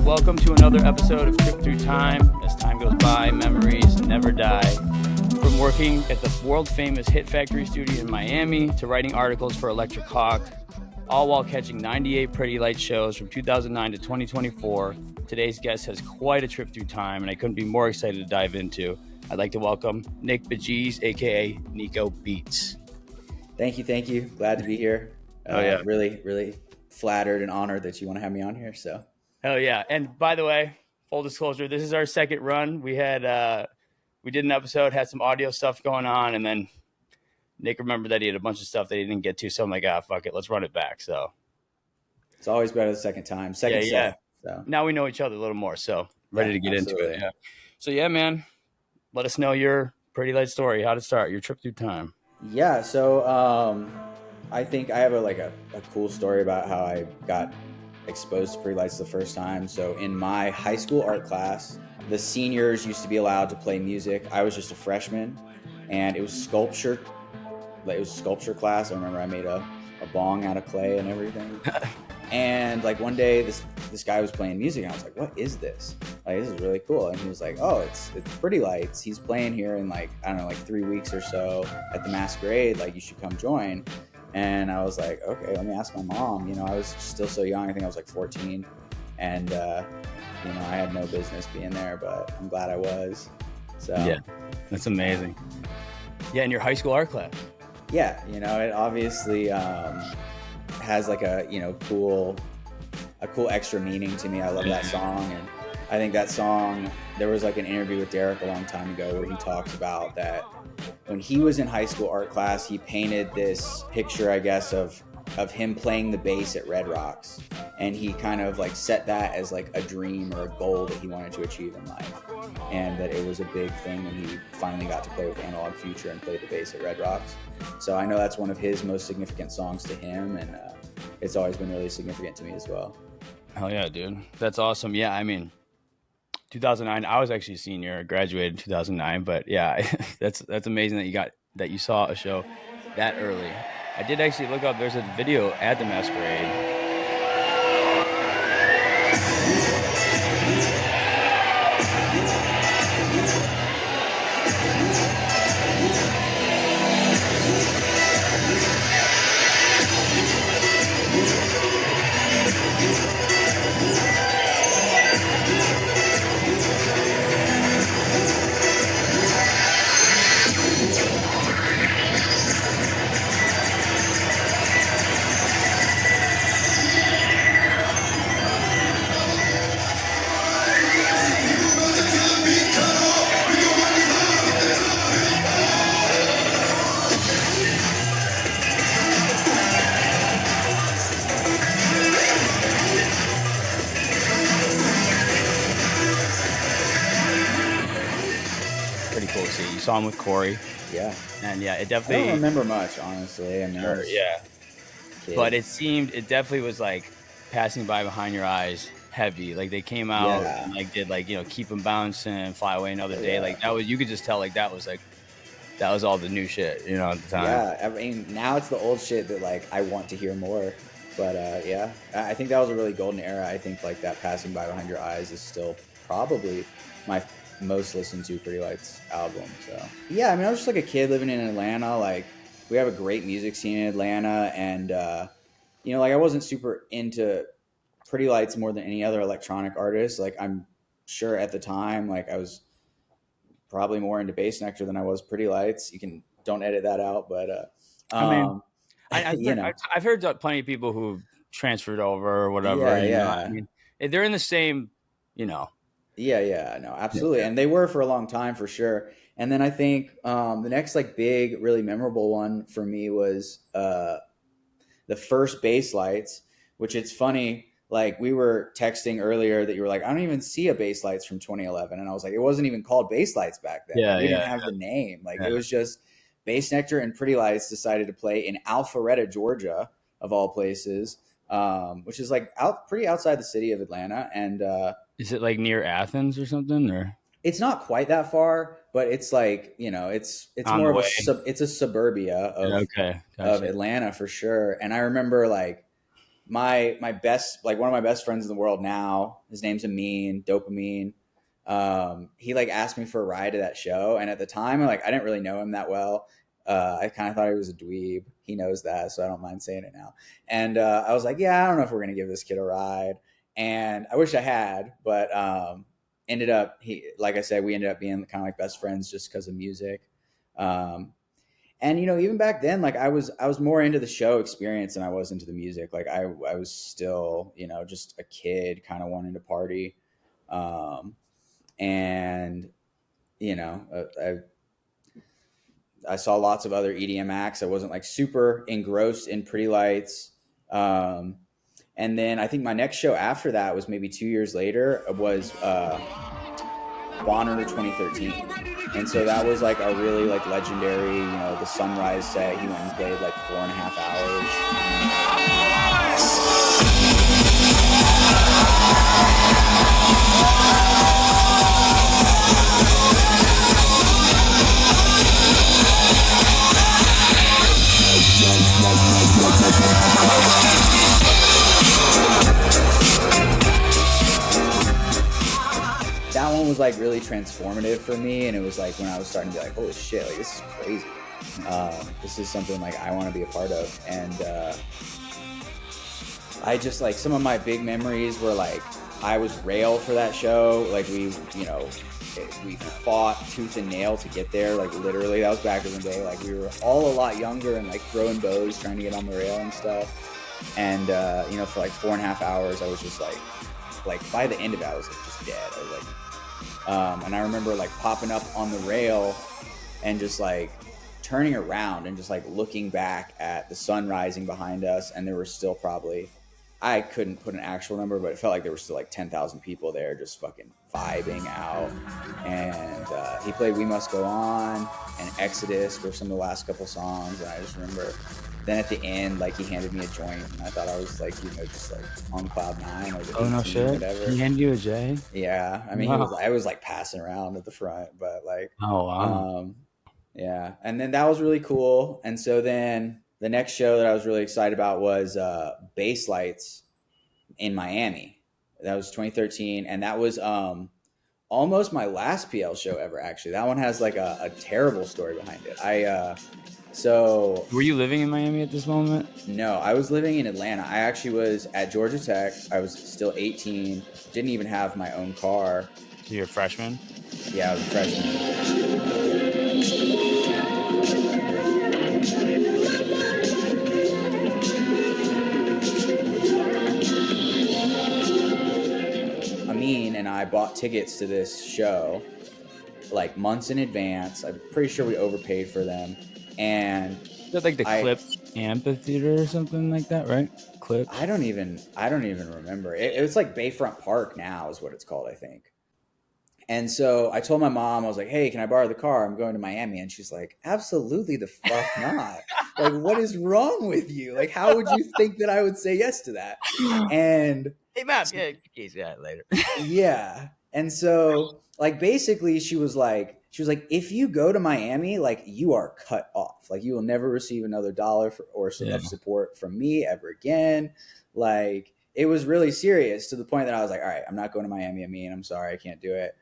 Welcome to another episode of Trip Through Time. As time goes by, memories never die. From working at the world-famous Hit Factory studio in Miami to writing articles for Electric Hawk, all while catching 98 Pretty Lights shows from 2009 to 2024, today's guest has quite a trip through time, and I couldn't be more excited to dive into. I'd like to welcome Niko Beats, a.k.a. Niko Beats. Thank you. Glad to be here. Really flattered and honored that you want to have me on here, so... Hell yeah. And by the way, full disclosure, this is our second run. We did an episode, had some audio stuff going on, and then Nick remembered that he had a bunch of stuff that he didn't get to. So I'm like, fuck it, let's run it back. So it's always better the second time. Yeah. So now we know each other a little more. So ready to get absolutely. into it. Yeah. So yeah, man, let us know your Pretty Light story, how to start your trip through time. Yeah. So I think I have a cool story about how I got exposed to Pretty Lights the first time. So in my high school art class, the seniors used to be allowed to play music. I was just a freshman, and it was sculpture. It was sculpture class. I remember I made a bong out of clay and everything. And one day this guy was playing music, and I was like, "What is this? This is really cool." And he was like, "Oh, it's Pretty Lights. He's playing here in 3 weeks or so at the Masquerade. You should come join." And I was like, okay, let me ask my mom. I was still so young. I think I was 14. And, I had no business being there, but I'm glad I was. So yeah, that's amazing. Yeah, in your high school art class. Yeah, it obviously has a cool extra meaning to me. I love that song. And I think that song, there was an interview with Derek a long time ago where he talks about that when he was in high school art class, he painted this picture, I guess, of him playing the bass at Red Rocks. And he kind of set that as a dream or a goal that he wanted to achieve in life. And that it was a big thing when he finally got to play with Analog Future and play the bass at Red Rocks. So I know that's one of his most significant songs to him. And it's always been really significant to me as well. Hell yeah, dude. That's awesome. Yeah, I mean, 2009, I was actually a senior. I graduated in 2009, but yeah, that's amazing that you saw a show that early. I did actually look up, there's a video at the Masquerade. Saw him with Corey. Yeah. And yeah, it definitely... I don't remember much, honestly. Sure, yeah. Kid. But it definitely was passing by behind your eyes heavy. They came out and did Keep 'Em Bouncing, Fly Away Another Day. That was, you could just tell that was all the new shit, at the time. Yeah, I mean, now it's the old shit that I want to hear more. But yeah, I think that was a really golden era. I think that Passing By Behind Your Eyes is still probably my most listened to Pretty Lights album. So yeah, I mean, I was just a kid living in Atlanta. We have a great music scene in Atlanta, and I wasn't super into Pretty Lights more than any other electronic artist. I'm sure at the time, I was probably more into Bass Nectar than I was Pretty Lights. Don't edit that out, but I've heard plenty of people who transferred over or whatever. I mean, they're in the same, Yeah, no, absolutely. Yeah. And they were for a long time for sure. And then I think the next big, really memorable one for me was the first Bass Lights, which it's funny, like we were texting earlier that you were like, I don't even see a Bass Lights from 2011. And I was like, it wasn't even called Bass Lights back then. Yeah, Like, we yeah, didn't have the name. Like yeah. it was just Bass Nectar and Pretty Lights decided to play in Alpharetta, Georgia, of all places, which is like pretty outside the city of Atlanta. And is it like near Athens or something, or? it's not quite that far, but it's like, you know, it's On more the of way. it's a suburbia of Okay, of gotcha. Atlanta for sure. And I remember like my best, like one of my best friends in the world now, his name's Amin Dopamine. He like asked me for a ride to that show, and at the time, like I didn't really know him that well. I kind of thought he was a dweeb. He knows that, so I don't mind saying it now. And I was like, yeah, I don't know if we're gonna give this kid a ride. And I wish I had, but ended up like I said, we ended up being kind of like best friends just because of music. Um, and you know, even back then, like I was more into the show experience than I was into the music. Like I was still, you know, just a kid kind of wanting to party. And you know, I saw lots of other EDM acts. I wasn't like super engrossed in Pretty Lights. And then I think my next show after that was maybe 2 years later, was Bonnaroo 2013. And so that was like a really like legendary, you know, the Sunrise set. He went and played like 4.5 That one was like really transformative for me, and it was like when I was starting to be like, holy shit, like this is crazy. This is something like I want to be a part of. And I just like, some of my big memories were like I was rail for that show. Like we fought tooth and nail to get there. Like literally, that was back in the day. Like we were all a lot younger and like throwing bows trying to get on the rail and stuff. And you know, for like 4.5 hours, I was just like by the end of it, I was like just dead. I was like, and I remember like popping up on the rail and just like turning around and just like looking back at the sun rising behind us, and there were still probably, I couldn't put an actual number, but it felt like there were still like 10,000 people there just fucking vibing out. And he played We Must Go On and Exodus were some of the last couple songs, and I just remember then at the end, like he handed me a joint, and I thought I was like, you know, just like on cloud nine. I was like, oh no shit! Whatever. He handed you a J? Yeah, I mean, wow. I was like passing around at the front, but like, oh wow, yeah. And then that was really cool. And so then the next show that I was really excited about was Bass Lights in Miami. That was 2013, and that was almost my last PL show ever. Actually, that one has like a terrible story behind it. So were you living in Miami at this moment? No, I was living in Atlanta. I actually was at Georgia Tech. I was still 18. Didn't even have my own car. So you're a freshman? Yeah, I was a freshman. Amin and I bought tickets to this show like months in advance. I'm pretty sure we overpaid for them. And is that like the Clip Amphitheater or something like that, right? Clip? I don't even remember. It was like Bayfront Park now is what it's called, I think. And so I told my mom, I was like, hey, can I borrow the car? I'm going to Miami. And she's like, absolutely the fuck not. Like, what is wrong with you? Like, how would you think that I would say yes to that? And hey, Mom, yeah, later. Yeah. And so, like, basically she was like, if you go to Miami, like, you are cut off. Like, you will never receive another dollar of support from me ever again. Like, it was really serious to the point that I was like, all right, I'm not going to Miami. I'm sorry, I can't do it.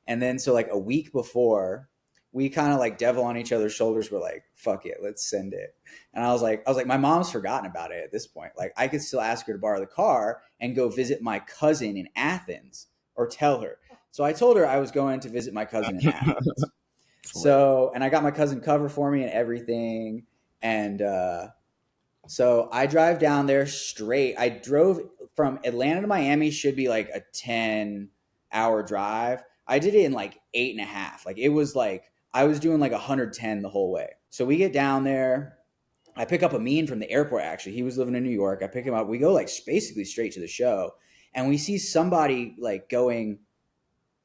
And then so like a week before, we kind of like devil on each other's shoulders. We're like, fuck it, let's send it. And I was like, my mom's forgotten about it at this point. Like I could still ask her to borrow the car and go visit my cousin in Athens or tell her. So I told her I was going to visit my cousin in Athens. So, and I got my cousin cover for me and everything. And so I drive down there straight. I drove from Atlanta to Miami, should be like a 10-hour drive. I did it in like 8.5. Like it was like I was doing like 110 the whole way. So we get down there I pick up Amin from the airport. Actually, he was living in New York. I pick him up. We go like basically straight to the show, and we see somebody like going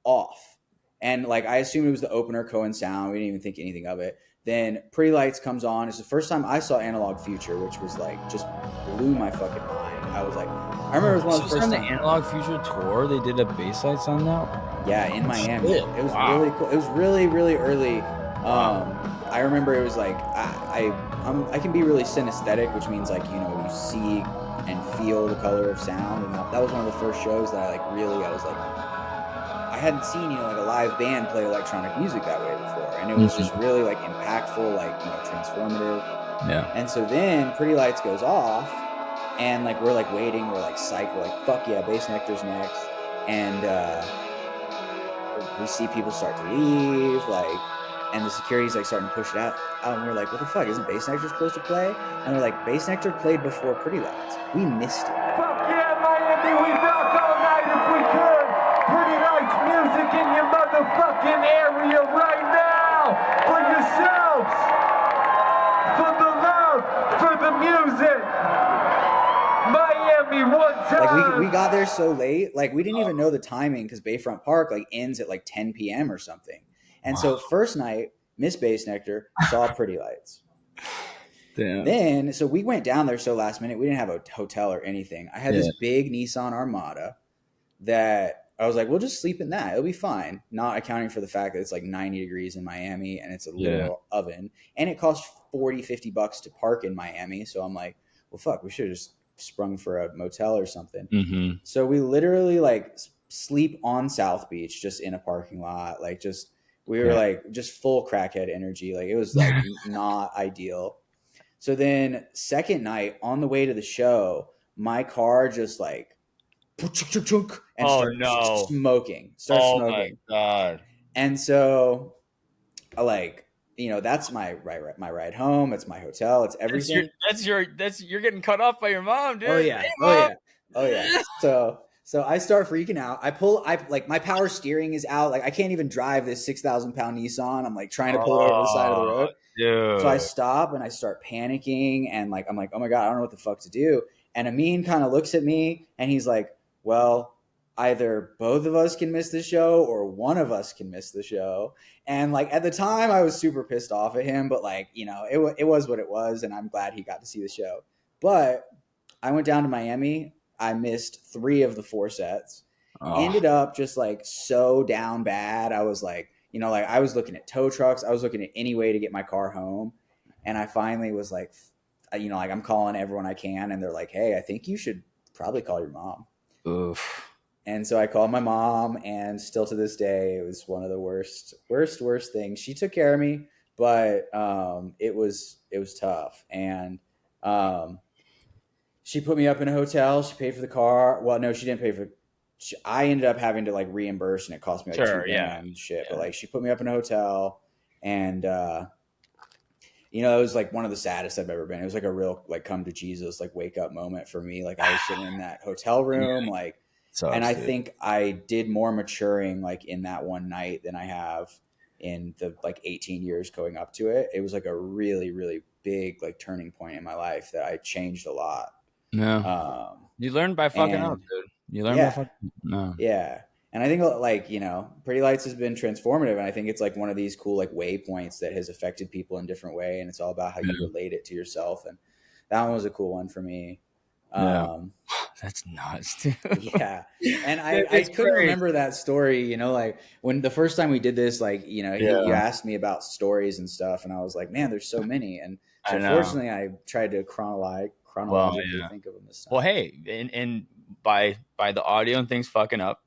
off. And like I assumed it was the opener, Cohen Sound. We didn't even think anything of it. Then Pretty Lights comes on. It's the first time I saw Analog Future, which was like just blew my fucking mind. I was like, I remember it was one of the first on the times. Analog Future tour. They did a bass lights on that. Yeah, in Miami. Shit. It was Wow. really cool. It was really, really early. I remember it was like I can be really synesthetic, which means like you see and feel the color of sound, and that was one of the first shows that I was like I hadn't seen like a live band play electronic music that way before, and it was just really like impactful, like transformative. Yeah. And so then Pretty Lights goes off, and like we're like waiting, we're like psyched, we're like fuck yeah, Bass Nectar's next, and we see people start to leave, like, and the security's like starting to push it out. And we're like, what the fuck? Isn't Bass Nectar supposed to play? And they're like, Bass Nectar played before Pretty Lights. We missed it. Fuck yeah, Miami, we rock all night if we could. Pretty Lights music in your motherfucking area right now. For yourselves. For the love. For the music. Miami, one time. Like we got there so late, like we didn't even know the timing because Bayfront Park like ends at like 10 p.m. or something. And so first night, Miss Bass Nectar saw Pretty Lights. Damn. Then, so we went down there so last minute. We didn't have a hotel or anything. I had this big Nissan Armada that I was like, we'll just sleep in that. It'll be fine. Not accounting for the fact that it's like 90 degrees in Miami and it's a little oven. And it costs $40-$50 to park in Miami. So I'm like, well, fuck, we should have just sprung for a motel or something. Mm-hmm. So we literally like sleep on South Beach, just in a parking lot. Like we were like just full crackhead energy. Like it was like not ideal. So then second night on the way to the show, my car just like and starts smoking. My God. And so like, that's my ride home. It's my hotel. It's everything. You're getting cut off by your mom, dude. Oh yeah. Hey, Oh yeah. So I start freaking out. I like my power steering is out. Like I can't even drive this 6,000-pound Nissan. I'm like trying to pull it over the side of the road. Dude. So I stop and I start panicking and like I'm like, oh my God, I don't know what the fuck to do. And Amin kind of looks at me and he's like, well, either both of us can miss the show or one of us can miss the show. And like at the time I was super pissed off at him, but like, it was what it was. And I'm glad he got to see the show. But I went down to Miami. I missed 3 of the 4 sets. Ended up just like so down bad. I was like, I was looking at tow trucks. I was looking at any way to get my car home. And I finally was like, like I'm calling everyone I can. And they're like, hey, I think you should probably call your mom. Oof. And so I called my mom, and still to this day, it was one of the worst things. She took care of me, but it was tough. And she put me up in a hotel. She paid for the car. Well, no, she didn't pay for. I ended up having to like reimburse, and it cost me like $2,000 shit. But like, she put me up in a hotel, and it was like one of the saddest I've ever been. It was like a real like come to Jesus, like wake up moment for me. Like I was sitting in that hotel room, like, and I think I did more maturing like in that one night than I have in the like 18 years going up to it. It was like a really, really big like turning point in my life that I changed a lot. Yeah. You learn by fucking up, dude. You learn by fucking no. Yeah. And I think like, Pretty Lights has been transformative. And I think it's like one of these cool like waypoints that has affected people in different way. And it's all about how you relate it to yourself. And that one was a cool one for me. That's nuts, dude. Yeah. And I couldn't remember that story, like when the first time we did this, like, you asked me about stories and stuff. And I was like, man, there's so many. And so unfortunately I tried to chronologically think of them this time. Well, hey, and by the audio and things fucking up,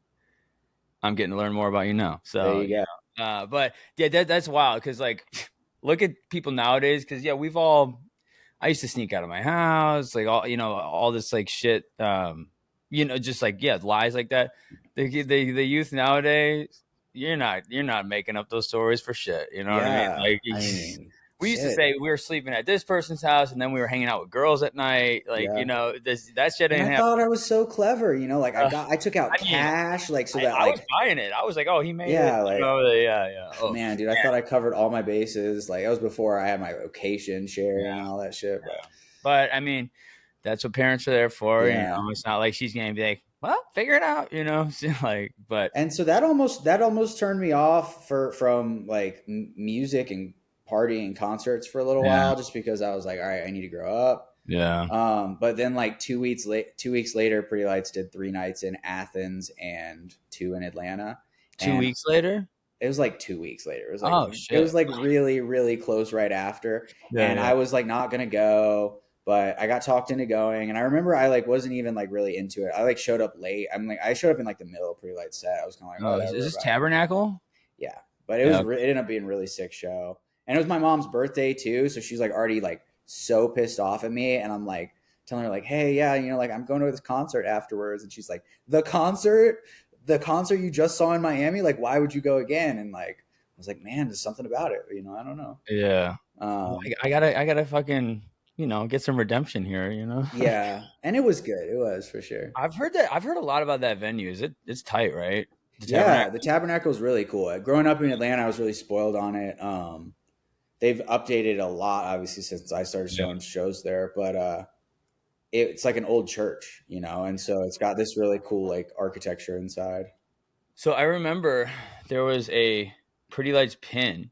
I'm getting to learn more about you now. So there you go. But yeah, that's wild because like, look at people nowadays. Because I used to sneak out of my house, like all this like shit. Just like lies like that. The youth nowadays, you're not making up those stories for shit. You know what I mean? Like, We used to Shit. say we were sleeping at this person's house, and then we were hanging out with girls at night. Like, Yeah. that shit And ain't I happening. thought I was so clever, like I took out I mean, cash, like so that I was like buying it. I was like, oh, he made yeah, it. like Yeah. Oh, man, dude, I thought I covered all my bases. Like that was before I had my location sharing and all that shit. But I mean, that's what parents are there for. Yeah. It's not like she's gonna be like, well, figure it out. Like, but And so that almost turned me off from like music and partying and concerts for a little while, just because I was like, all right, I need to grow up. Yeah. But then like 2 weeks later, Pretty Lights did 3 nights in Athens and 2 in Atlanta. 2 weeks later? It was like 2 weeks later. It was like shit. It was like really, really close right after. I was like not gonna go, but I got talked into going. And I remember I like wasn't even like really into it. I like showed up late. I showed up in like the middle of Pretty Light set. I was kind of like, whatever. Is this Tabernacle? Yeah, but it ended up being a really sick show. And it was my mom's birthday too, so she's like already like so pissed off at me, and I'm like telling her like, hey, yeah, like I'm going to this concert afterwards, and she's like, the concert you just saw in Miami, like why would you go again? And like I was like, man, there's something about it, I don't know. Yeah. I gotta fucking get some redemption here, Yeah, and it was good. It was for sure. I've heard a lot about that venue. It's tight, right? The Tabernacle is really cool. Growing up in Atlanta, I was really spoiled on it. They've updated a lot, obviously, since I started showing shows there. But it's like an old church, and so it's got this really cool like architecture inside. So I remember there was a Pretty Lights pin,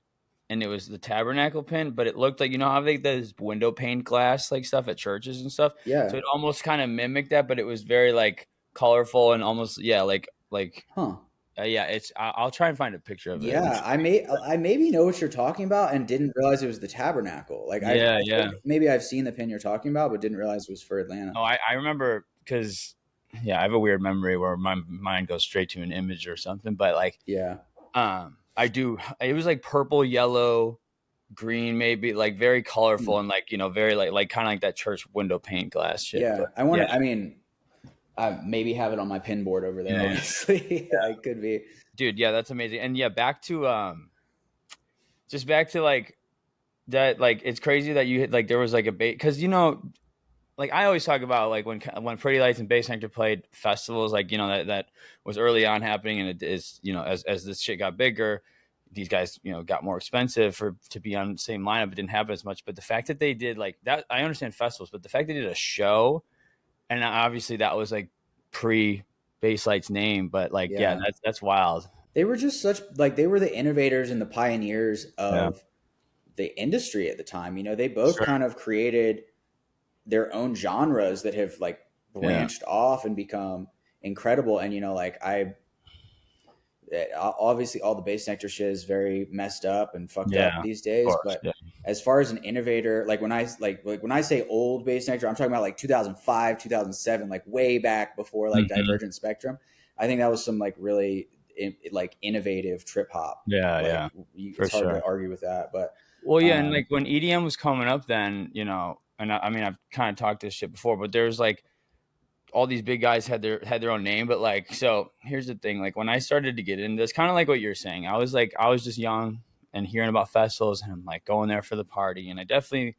and it was the Tabernacle pin, but it looked like how like those window pane glass like stuff at churches and stuff. Yeah. So it almost kind of mimicked that, but it was very like colorful and almost like. It's. I'll try and find a picture of it. Yeah, I maybe know what you're talking about and didn't realize it was the Tabernacle. Like, maybe I've seen the pin you're talking about, but didn't realize it was for Atlanta. Oh, I remember because I have a weird memory where my mind goes straight to an image or something. But like, I do. It was like purple, yellow, green, maybe like very colorful and like very like kind of like that church window pane glass shit. Yeah, but, I want to. I mean. I maybe have it on my pin board over there. Honestly, it could be. Dude, yeah, that's amazing. And back to just back to like that. Like, it's crazy that you like there was like a because like I always talk about like when Pretty Lights and Bass Nectar played festivals, like that was early on happening, and it is as this shit got bigger, these guys got more expensive to be on the same lineup. It didn't happen as much, but the fact that they did like that, I understand festivals, but the fact they did a show. And obviously that was like pre Bass Light's name, but like, that's wild. They were just they were the innovators and the pioneers of the industry at the time. They both kind of created their own genres that have like branched off and become incredible. And, obviously all the Bass Nectar shit is very messed up and fucked up these days. But as far as an innovator, like when I say old Bass Nectar, I'm talking about like 2005, 2007, like way back before like Divergent Spectrum. I think that was some like really like innovative trip hop. It's hard to argue with that. But and like when EDM was coming up then, and I mean I've kind of talked this shit before, but there's like all these big guys had their own name, but like, so here's the thing, like when I started to get into this, kind of like what you're saying, I was just young and hearing about festivals and I'm like going there for the party. And I definitely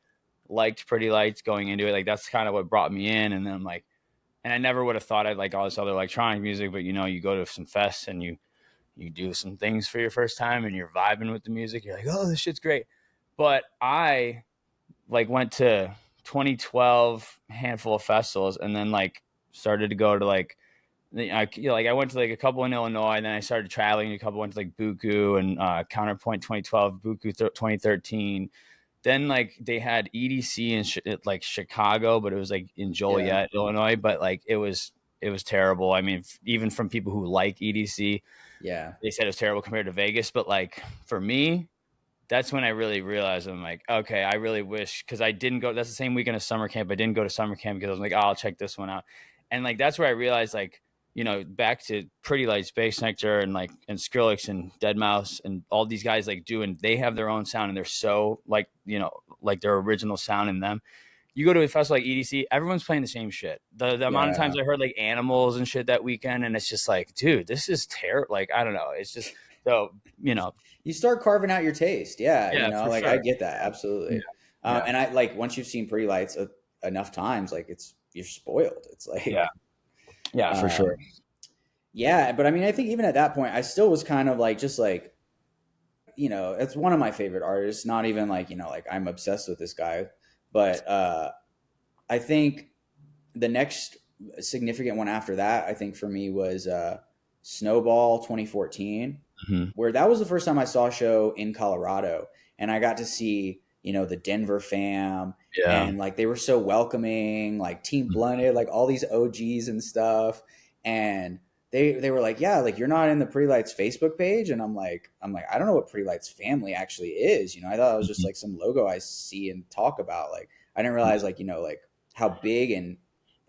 liked Pretty Lights going into it. Like that's kind of what brought me in. And then I'm like, and I never would have thought I'd like all this other electronic music, but you go to some fests and you do some things for your first time and you're vibing with the music. You're like, oh, this shit's great. But I like went to 2012 handful of festivals and then like started to go to like I went to like a couple in Illinois, and then I started traveling. A couple went to like BUKU and Counterpoint 2012, BUKU 2013. Then like they had EDC in like Chicago, but it was like in Joliet, Illinois. But like it was terrible. I mean, even from people who like EDC, they said it was terrible compared to Vegas. But like for me, that's when I really realized I'm like, okay, I really wish, because I didn't go. That's the same weekend of summer camp. I didn't go to summer camp because I was like, oh, I'll check this one out. And like that's where I realized, like, back to Pretty Lights, Bass Nectar, and like and Skrillex and Deadmau5 and all these guys like they have their own sound and they're so like like their original sound in them. You go to a festival like EDC, everyone's playing the same shit. The amount of times I heard like Animals and shit that weekend, and it's just like, dude, this is terrible. Like I don't know, it's just So, you start carving out your taste. Yeah. Yeah, for like sure. I get that. Absolutely. Yeah. And I like, once you've seen Pretty Lights enough times, like you're spoiled. It's like, Yeah, for sure. Yeah. But I mean, I think even at that point, I still was kind of like, just like, it's one of my favorite artists, not even like, like I'm obsessed with this guy, but, I think the next significant one after that, I think for me was, SnowBall 2014, where that was the first time I saw a show in Colorado, and I got to see, the Denver fam, and like they were so welcoming, like Team Blunted, like all these OGs and stuff, and they were like, yeah, like you're not in the Pretty Lights Facebook page, and I'm like, I don't know what Pretty Lights family actually is, I thought it was just like some logo I see and talk about, like I didn't realize like like how big and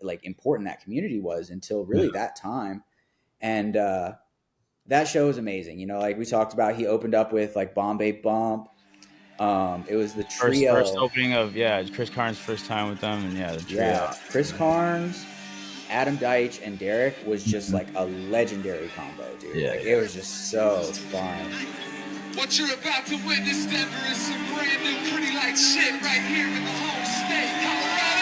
like important that community was until really that time. And that show is amazing. Like we talked about, he opened up with like Bombay Bump. It was the trio. First opening of Chris Karn's first time with them, and the trio. Yeah, Chris Carnes, Adam Deitch, and Derek was just like a legendary combo, dude. It was just so fun. What you're about to witness, Denver, is some brand new Pretty Lights shit right here in the home state, Colorado.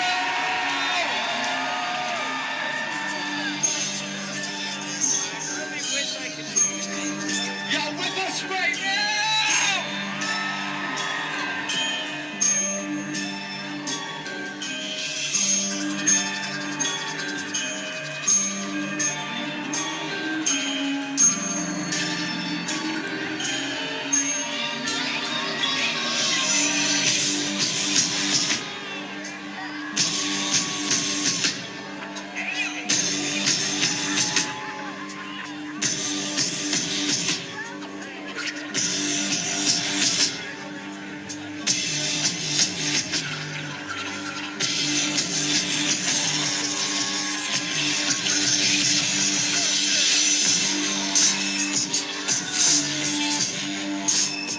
Y'all with us right now?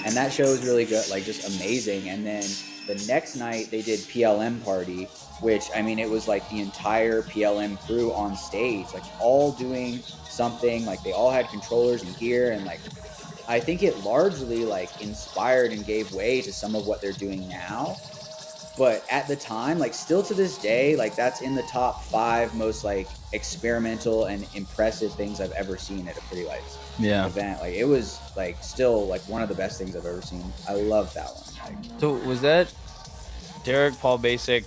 And that show was really good, like just amazing. And then the next night they did PLM Party, which, I mean, it was like the entire PLM crew on stage, like all doing something, like they all had controllers and gear, and like I think it largely like inspired and gave way to some of what they're doing now. But at the time, like still to this day, like that's in the top 5 most like experimental and impressive things I've ever seen at a Pretty Lights event. Like it was like still like one of the best things I've ever seen. I love that one. Like, so was that Derek, Paul Basic,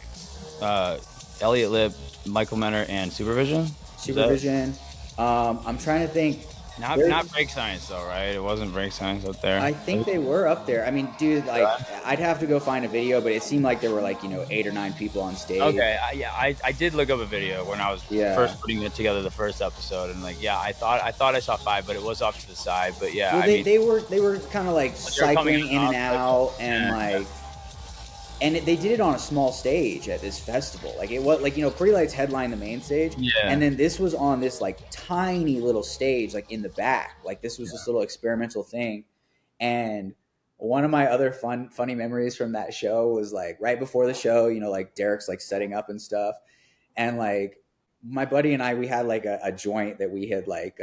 Elliot Lip, Michael Menner, and Supervision? Supervision. I'm trying to think. Not Break Science though, right? It wasn't Break Science up there. I think they were up there. I mean, dude, like I'd have to go find a video, but it seemed like there were like 8 or 9 people on stage. Okay, I did look up a video when I was first putting it together, the first episode, and like I thought I saw 5, but it was off to the side. But yeah, well, they were kind of like cycling in and out, and like. And they did it on a small stage at this festival. Like it was like, Pretty Lights headlined the main stage. Yeah. And then this was on this like tiny little stage, like in the back. Like this was this little experimental thing. And one of my other funny memories from that show was like right before the show, like Derek's like setting up and stuff. And like my buddy and I, we had like a joint that we had like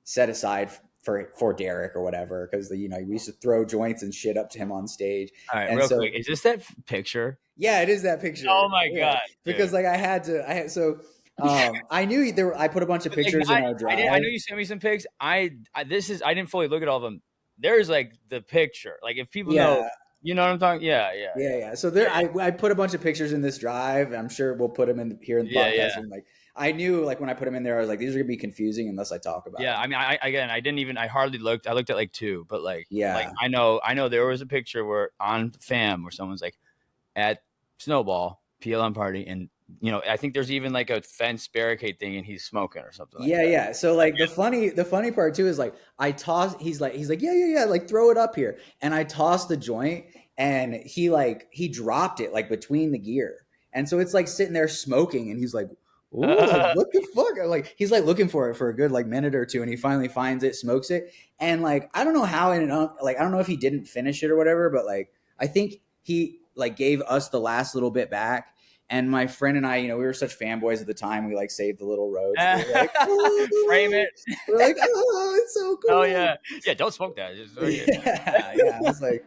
set aside for Derek or whatever, because we used to throw joints and shit up to him on stage. All right, and real quick, is this that picture? Yeah, it is that picture. Oh my god! Because like I had I knew I put a bunch of pictures in our drive. I know you sent me some pics. I didn't fully look at all of them. There's like the picture. Like if people know, you know what I'm talking. Yeah. So there, I put a bunch of pictures in this drive. I'm sure we'll put them in here in the podcast. Yeah. And like I knew, like when I put them in there, I was like, these are gonna be confusing unless I talk about. Yeah, them. I mean, I hardly looked. I looked at like 2, but like like I know there was a picture where on Fam where someone's like at SnowBall PLM Party, and I think there's even like a fence barricade thing, and he's smoking or something. Yeah. So like the funny part too is like I tossed. He's like yeah, like throw it up here, and I tossed the joint, and he dropped it like between the gear, and so it's like sitting there smoking, and he's like, ooh, like, what the fuck? Like he's like looking for it for a good like minute or two, and he finally finds it, smokes it, and like I don't know how, and like I don't know if he didn't finish it or whatever, but like I think he like gave us the last little bit back. And my friend and I, we were such fanboys at the time. We like saved the little roach. We were like, frame it. We're like, oh, it's so cool. Oh yeah, don't smoke that. Yeah. I was like,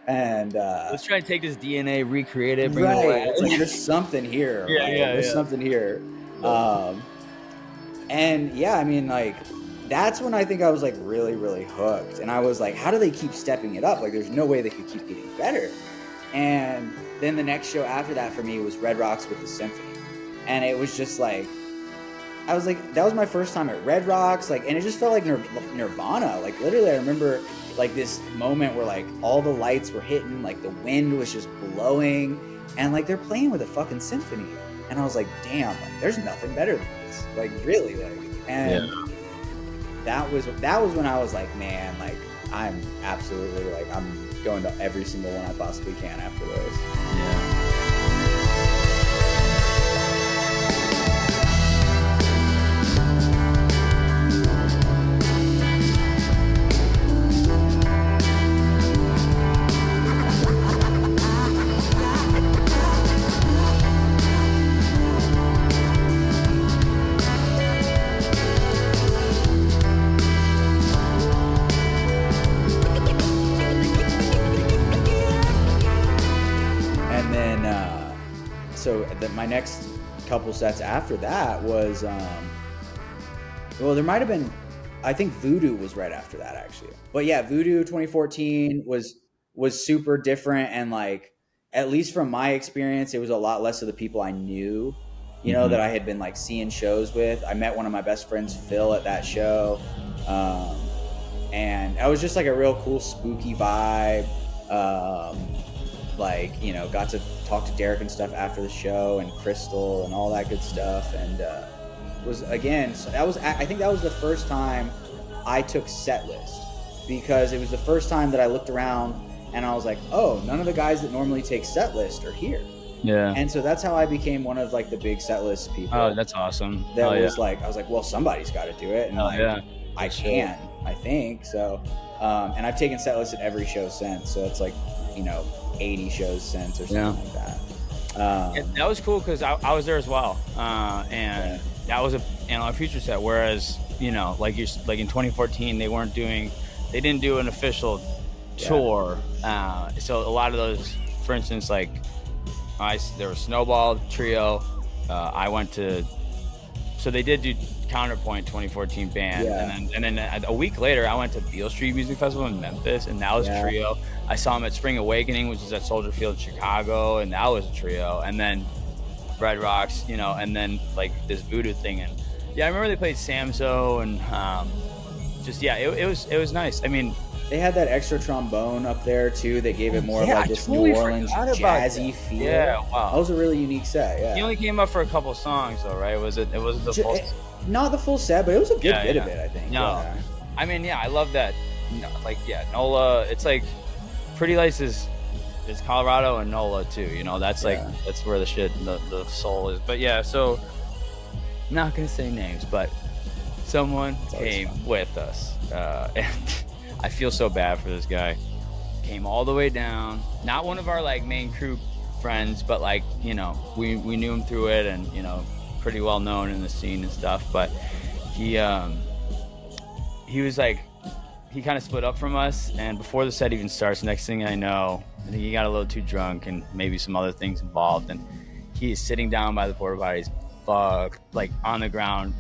and let's try and take this DNA, recreate it, bring right. it away. It's like there's something here. There's something here. And yeah, I mean, like, that's when I think I was like really, really hooked. And I was like, how do they keep stepping it up? Like, there's no way they could keep getting better. And then the next show after that for me was Red Rocks with the Symphony. And it was just like, I was like, that was my first time at Red Rocks. Like, and it just felt like Nirvana. Like, literally, I remember like this moment where like all the lights were hitting, like the wind was just blowing, and like they're playing with a fucking symphony. And I was like, damn, like there's nothing better than this. Like, really, like, and that was when I was like, man, like I'm absolutely like I'm going to every single one I possibly can after those. Yeah. So my next couple sets after that was, well, there might have been, I think Voodoo was right after that actually. But yeah, Voodoo 2014 was super different, and like, at least from my experience, it was a lot less of the people I knew, that I had been like seeing shows with. I met one of my best friends, Phil, at that show, and I was just like a real cool spooky vibe. Like, got to talk to Derek and stuff after the show, and Crystal and all that good stuff. And was, again, so I think that was the first time I took setlist, because it was the first time that I looked around and I was like, oh, none of the guys that normally take setlist are here. Yeah. And so that's how I became one of like the big setlist people. Oh, that's awesome. That was like, I was like, well, somebody's got to do it. And I can, I think. So, and I've taken setlist at every show since. So it's like, 80 shows since or something like that. That was cool because I was there as well, and that was a future set. Whereas like in 2014 they didn't do an official tour, so a lot of those, for instance, like there was SnowBall trio. I went to, so they did do Counterpoint 2014 band, and then a week later I went to Beale Street Music Festival in Memphis, and that was a trio. I saw them at Spring Awakening, which is at Soldier Field, Chicago, and that was a trio. And then Red Rocks, and then like this Voodoo thing. And I remember they played Samso, and it was nice. I mean, they had that extra trombone up there too that gave it more of like this New Orleans jazzy feel. Yeah, wow. That was a really unique set. Yeah. He only came up for a couple songs though, right? It wasn't the full. Not the full set, but it was a good bit of it, I think. No, yeah. I mean, I love that. Like, NOLA. It's like Pretty Lights is Colorado, and NOLA too. That's like that's where the shit, the soul is. But so I'm not gonna say names, but someone came with us, and I feel so bad for this guy. Came all the way down. Not one of our like main crew friends, but like we knew him through it, and pretty well known in the scene and stuff. But he was like, he kind of split up from us, and before the set even starts, next thing I know, I think he got a little too drunk and maybe some other things involved, and he is sitting down by the porta potties, like on the ground,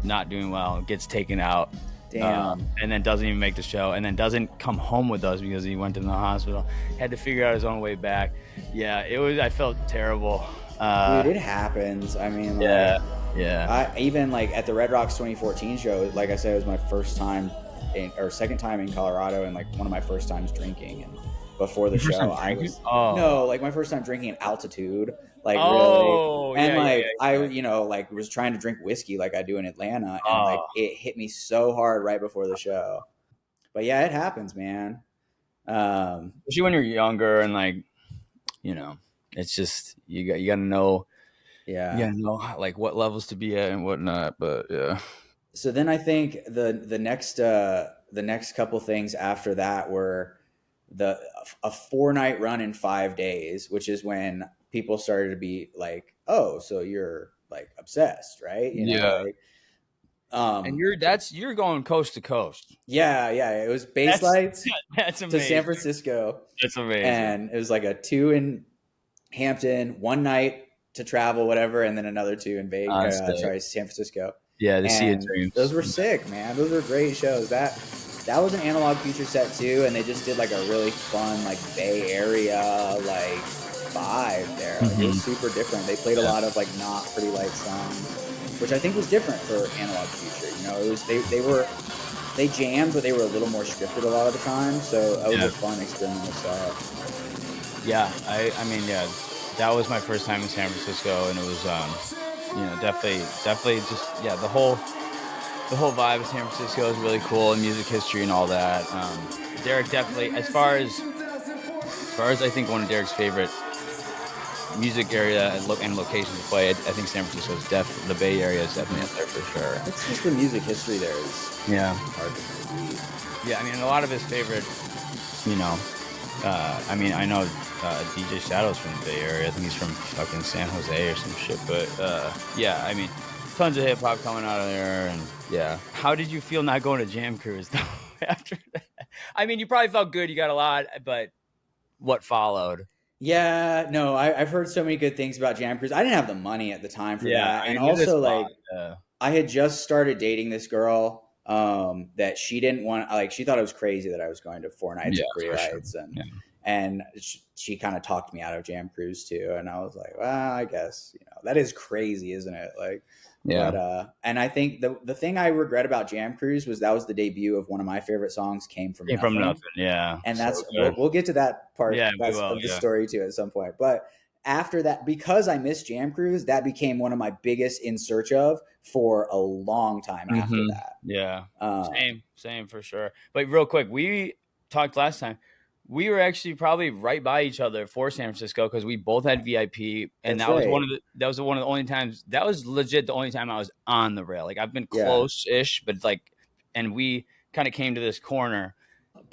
not doing well, gets taken out. Damn. And then doesn't even make the show, and then doesn't come home with us because he went to the hospital. Had to figure out his own way back. I felt terrible. Dude, it happens. I mean, I even like at the Red Rocks 2014 show, like I said, it was my first time second time in Colorado, and like one of my first times drinking. And before the show, I was like my first time drinking at altitude, like really. And I was trying to drink whiskey like I do in Atlanta, and like it hit me so hard right before the show. But yeah, it happens, man. Especially when you're younger, and like it's just you got to know. Yeah, you gotta know like what levels to be at and whatnot. But so then I think the next couple things after that were a 4-night run in 5 days, which is when people started to be like, oh, so you're like obsessed, right? Like, and you're going coast to coast. Yeah, it was Bass Lights That's to amazing. San Francisco. That's amazing. And it was like a 2 in Hampton, 1 night to travel, whatever, and then another 2 in San Francisco. Yeah, the Sea of Dreams. Those were sick, man. Those were great shows. That was an Analog Future set too, and they just did like a really fun like Bay Area like vibe there. Like, it was super different. They played a lot of like not Pretty Light songs, which I think was different for Analog Future. It was they jammed, but they were a little more scripted a lot of the time. So that was a fun experimental set. Yeah, I mean, that was my first time in San Francisco, and it was definitely just the whole vibe of San Francisco is really cool, and music history and all that. Derek definitely, as far as I think one of Derek's favorite music area and locations to play, I think San Francisco is the Bay Area is definitely up there for sure. It's just the music history there is hard to believe. Yeah, I mean, a lot of his favorite, I mean, I know DJ Shadow's from the Bay Area. I think he's from fucking San Jose or some shit. But I mean, tons of hip hop coming out of there. And how did you feel not going to Jam Cruise though after that? I mean, you probably felt good. You got a lot, but what followed? Yeah, no, I've heard so many good things about Jam Cruise. I didn't have the money at the time for that. And also, like, I had just started dating this girl that she didn't want, like, she thought it was crazy that I was going to 4 nights of Pretty Lights. And she kind of talked me out of Jam Cruise too. And I was like, well, I guess, that is crazy, isn't it? Like, but, and I think the thing I regret about Jam Cruise was that was the debut of one of my favorite songs, Came From Nothing. Yeah. And that's, we'll get to that part of the story too at some point. But after that, because I missed Jam Cruise, that became one of my biggest in search of for a long time after that. Yeah. Same for sure. But real quick, we talked last time. We were actually probably right by each other for San Francisco because we both had VIP, and that was one of the only times. That was legit the only time I was on the rail. Like, I've been close-ish, but like, and we kind of came to this corner.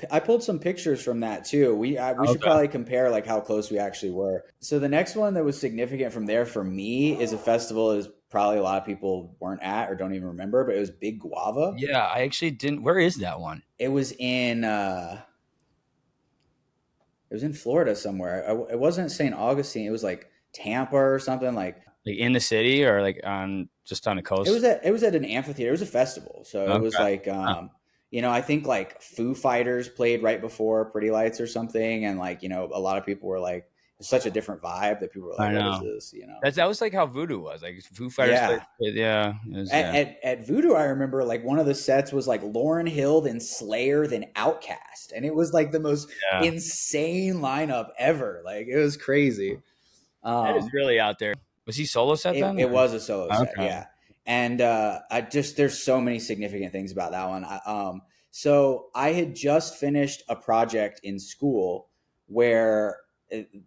I pulled some pictures from that too. We should probably compare like how close we actually were. So the next one that was significant from there for me is a festival is probably a lot of people weren't at or don't even remember, but it was Big Guava. Yeah, I actually didn't. Where is that one? It was in Florida somewhere. It wasn't St. Augustine. It was like Tampa or something, like in the city or like just on the coast. It was at an amphitheater. It was a festival, so it was like I think like Foo Fighters played right before Pretty Lights or something, and like a lot of people were like, it's such a different vibe that people were like, what is this? That was like how Voodoo was, like Foo Fighters. At Voodoo, I remember like one of the sets was like Lauryn Hill, then Slayer, then Outkast, and it was like the most insane lineup ever. Like, it was crazy. That is really out there. Was he solo set then? It was a solo set, yeah. And there's so many significant things about that one. So I had just finished a project in school where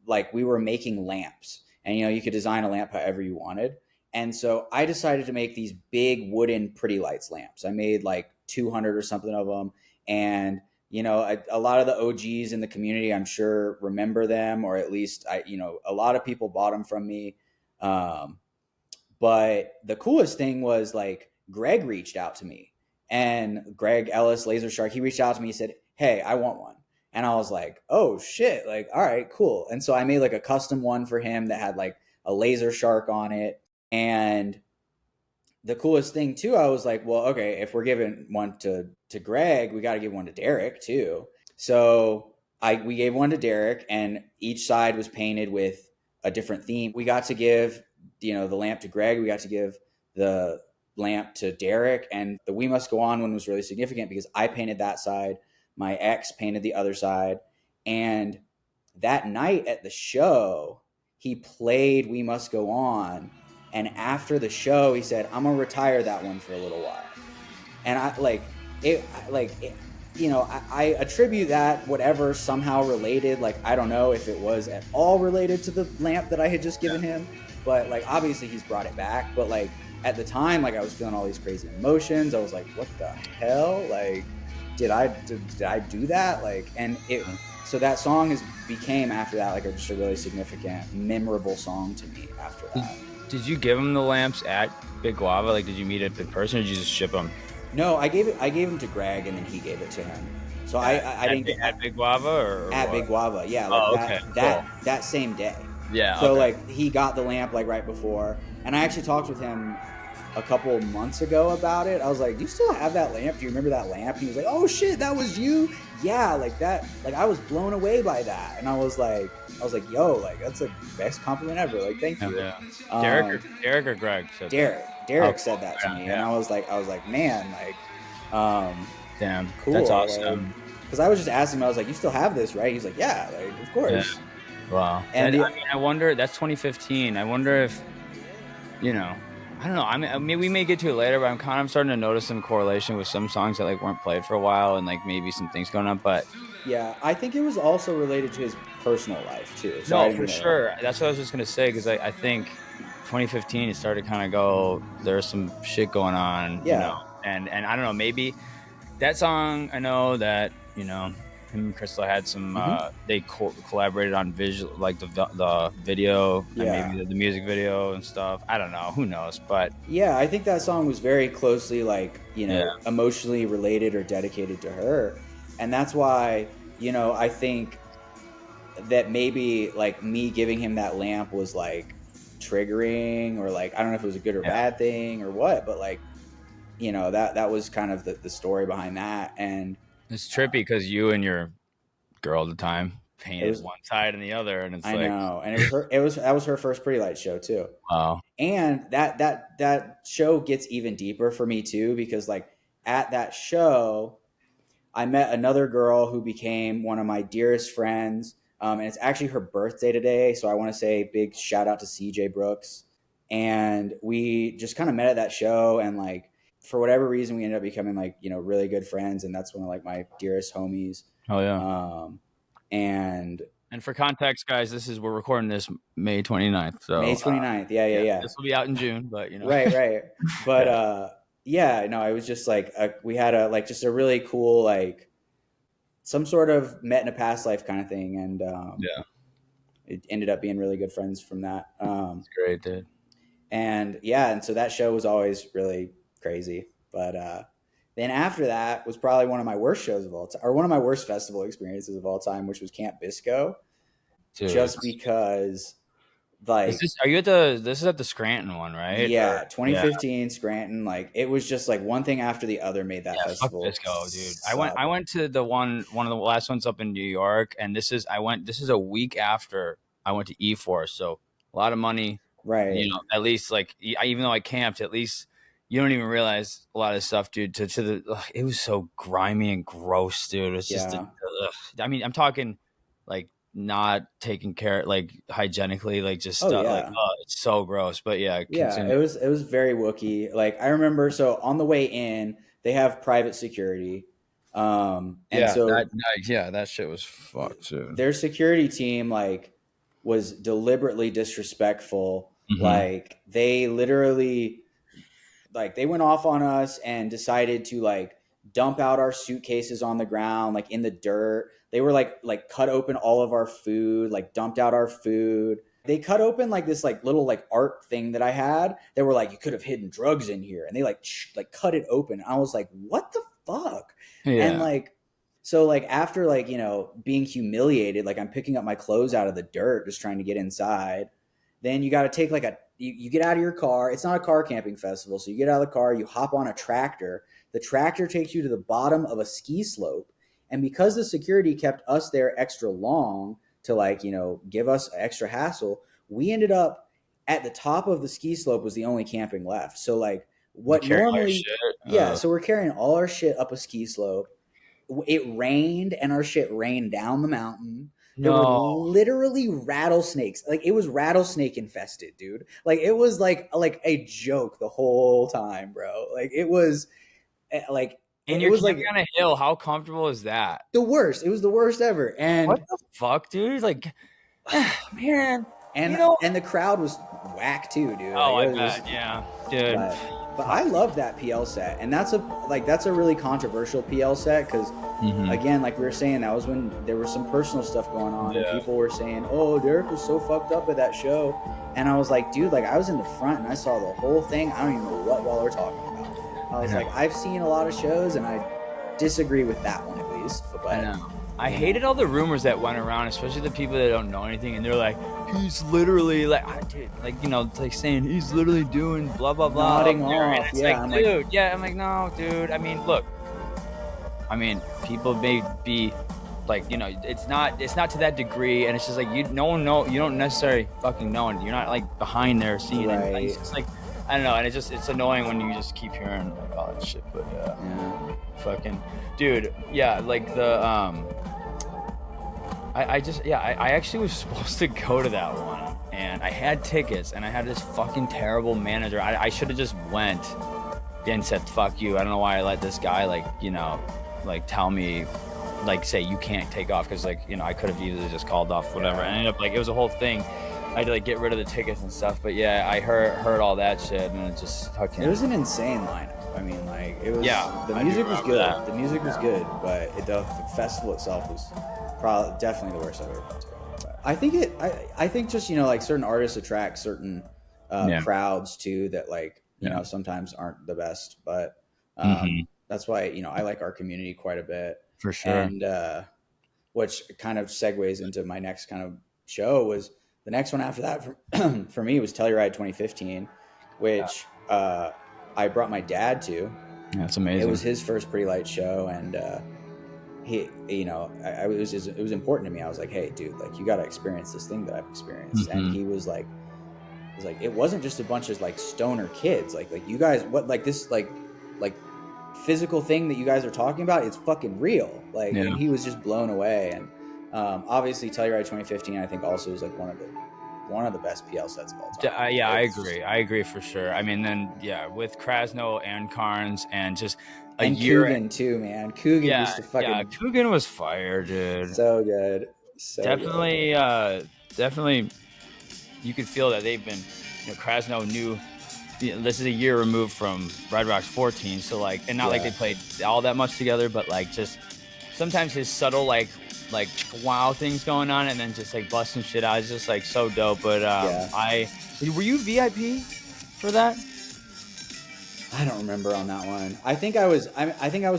like we were making lamps, and you could design a lamp however you wanted. And so I decided to make these big wooden Pretty Lights lamps. I made like 200 or something of them. And, a lot of the OGs in the community, I'm sure, remember them, or at least a lot of people bought them from me. But the coolest thing was like Greg reached out to me, and Greg Ellis, Laser Shark, he reached out to me. He said, hey, I want one. And I was like, oh shit, like, all right, cool. And so I made like a custom one for him that had like a Laser Shark on it. And the coolest thing too, I was like, well, okay, if we're giving one to Greg, we got to give one to Derek too. So we gave one to Derek, and each side was painted with a different theme. We got to give, the lamp to Greg. We got to give the lamp to Derek, and the We Must Go On one was really significant because I painted that side. My ex painted the other side. And that night at the show, he played We Must Go On. And after the show, he said, I'm going to retire that one for a little while. And I attribute that whatever somehow related. Like, I don't know if it was at all related to the lamp that I had just given him. But like, obviously he's brought it back. But like at the time, like I was feeling all these crazy emotions. I was like, what the hell? Like, did I do that? Like, and it, so that song became after that, like just a really significant, memorable song to me after that. Did you give him the lamps at Big Guava? Like, did you meet it in person, or did you just ship them? No, I gave him to Greg, and then he gave it to him. So I didn't get at Big Guava or at what? Big Guava, yeah, like cool. that same day. Yeah. So okay. like he got the lamp like right before, and I actually talked with him a couple of months ago about it. I was like, "Do you still have that lamp? Do you remember that lamp?" And he was like, "Oh shit, that was you." Yeah, like that. Like I was blown away by that, and I was like, "Yo, like that's the best compliment ever." Like, thank you. Yeah. Derek or Greg said Derek said that to me, and I was like, man, like, damn, cool. That's awesome. Because I was just asking him, I was like, "You still have this, right?" He's like, "Yeah, like of course." Yeah. Wow. And I wonder. That's 2015. I wonder if, I don't know. I mean, we may get to it later, but I'm kind of starting to notice some correlation with some songs that like weren't played for a while, and like maybe some things going on. But yeah, I think it was also related to his personal life too. So no, for sure. That's what I was just gonna say, because I think 2015 it started to kind of go. There's some shit going on. Yeah. And I don't know. Maybe that song. I know that him and Crystal had some. They collaborated on visual, like the video, and maybe the music video and stuff. I don't know. Who knows? But yeah, I think that song was very closely like emotionally related or dedicated to her, and that's why I think that maybe like me giving him that lamp was like triggering, or like I don't know if it was a good or bad thing or what, but like that was kind of the story behind that. And it's trippy because you and your girl at the time painted one side and the other, and it's I know, and that was her first Pretty Lights show too. Wow. And that show gets even deeper for me too, because like at that show I met another girl who became one of my dearest friends, and it's actually her birthday today, so I want to say big shout out to CJ Brooks. And we just kind of met at that show, and like for whatever reason we ended up becoming like really good friends, and that's one of like my dearest homies. Oh yeah. And for context, guys, we're recording this May 29th. So May 29th. Yeah. This will be out in June, but Right. But it was just like we had just a really cool like some sort of met in a past life kind of thing, and it ended up being really good friends from that. That's great, dude. And so that show was always really crazy. But then after that was probably one of my worst shows of all time, or one of my worst festival experiences of all time, which was Camp Bisco. Dude. Just because, like, this is at the Scranton one, right? Yeah, 2015 Scranton. Like, it was just like one thing after the other made that festival. Fuck Bisco, dude. I went to the one of the last ones up in New York, and this is a week after I went to E4, so a lot of money. Right. At least like even though I camped, at least you don't even realize a lot of stuff, dude. It was so grimy and gross, dude. It's just, I mean, I'm talking like not taking care, like hygienically, like just stuff. Like, it's so gross. But continue. it was very Wookiee. Like I remember, so on the way in, they have private security. That shit was fucked too. Their security team like was deliberately disrespectful. Mm-hmm. Like they literally, like they went off on us and decided to like dump out our suitcases on the ground, like in the dirt. They were like cut open all of our food, like dumped out our food. They cut open like this like little like art thing that I had. They were like, you could have hidden drugs in here, and they like cut it open. I was like, what the fuck? Yeah. And like, so like after like being humiliated, like I'm picking up my clothes out of the dirt, just trying to get inside. Then you got to take like you get out of your car. It's not a car camping festival. So you get out of the car, you hop on a tractor. The tractor takes you to the bottom of a ski slope. And because the security kept us there extra long to like, give us extra hassle, we ended up at the top of the ski slope was the only camping left. So like what normally, so we're carrying all our shit up a ski slope. It rained and our shit rained down the mountain. There were literally rattlesnakes. Like it was rattlesnake infested, dude. Like it was like a joke the whole time, bro. Like it was like, and you're like on a hill. How comfortable is that? The worst. It was the worst ever. And what the fuck, dude? Like, man. And and the crowd was whack too, dude. Oh, like, I bet. Yeah, dude. But I love that PL set, and that's a really controversial PL set because again, like we were saying, that was when there was some personal stuff going on, and people were saying, "Oh, Derek was so fucked up at that show," and I was like, "Dude, like I was in the front and I saw the whole thing. I don't even know what y'all are talking about." I was like, "I've seen a lot of shows, and I disagree with that one at least." But I know. I hated all the rumors that went around, especially the people that don't know anything, and they're like, "He's literally like, dude, like like saying he's literally doing blah blah blah." Nodding off, it's like, dude, I'm like, no, dude. I mean, look, people may be like, it's not to that degree, and it's just like you don't necessarily fucking know, and you're not like behind there seeing it. Like, it's just like, I don't know, and it's annoying when you just keep hearing like all that shit. But fucking dude, like the I actually was supposed to go to that one, and I had tickets, and I had this fucking terrible manager. I should have just went and said, "Fuck you." I don't know why I let this guy tell me, say you can't take off, because I could have easily just called off whatever. And I ended up it was a whole thing. I had to get rid of the tickets and stuff. But yeah, I heard all that shit, and it just fucking. It was an insane lineup. I mean, it was. Yeah, the music was good. That. The music was good, but the festival itself was definitely the worst I've ever been to. But I think just certain artists attract certain crowds too that sometimes aren't the best, but that's why I like our community quite a bit for sure. And which kind of segues into my next kind of show was the next one after that for me was Telluride 2015, which I brought my dad to. Yeah, that's amazing. It was his first Pretty Light show, and it was important to me. I was like, hey, dude, you got to experience this thing that I've experienced. And he was like, it wasn't just a bunch of stoner kids. Like you guys, this physical thing that you guys are talking about, it's fucking real. And he was just blown away. And obviously Telluride 2015, I think also is one of the best PL sets of all time. I agree for sure. I mean, then with Krasno and Carnes and just and Coogan too, man. Coogan used to fucking. Yeah, Coogan was fire, dude. So good. Definitely, you could feel that they've been. Krasno knew. This is a year removed from Red Rocks 14, so and not they played all that much together, but just sometimes his subtle wow things going on, and then just busting shit out is just so dope. But were you VIP for that? I don't remember on that one. I think I was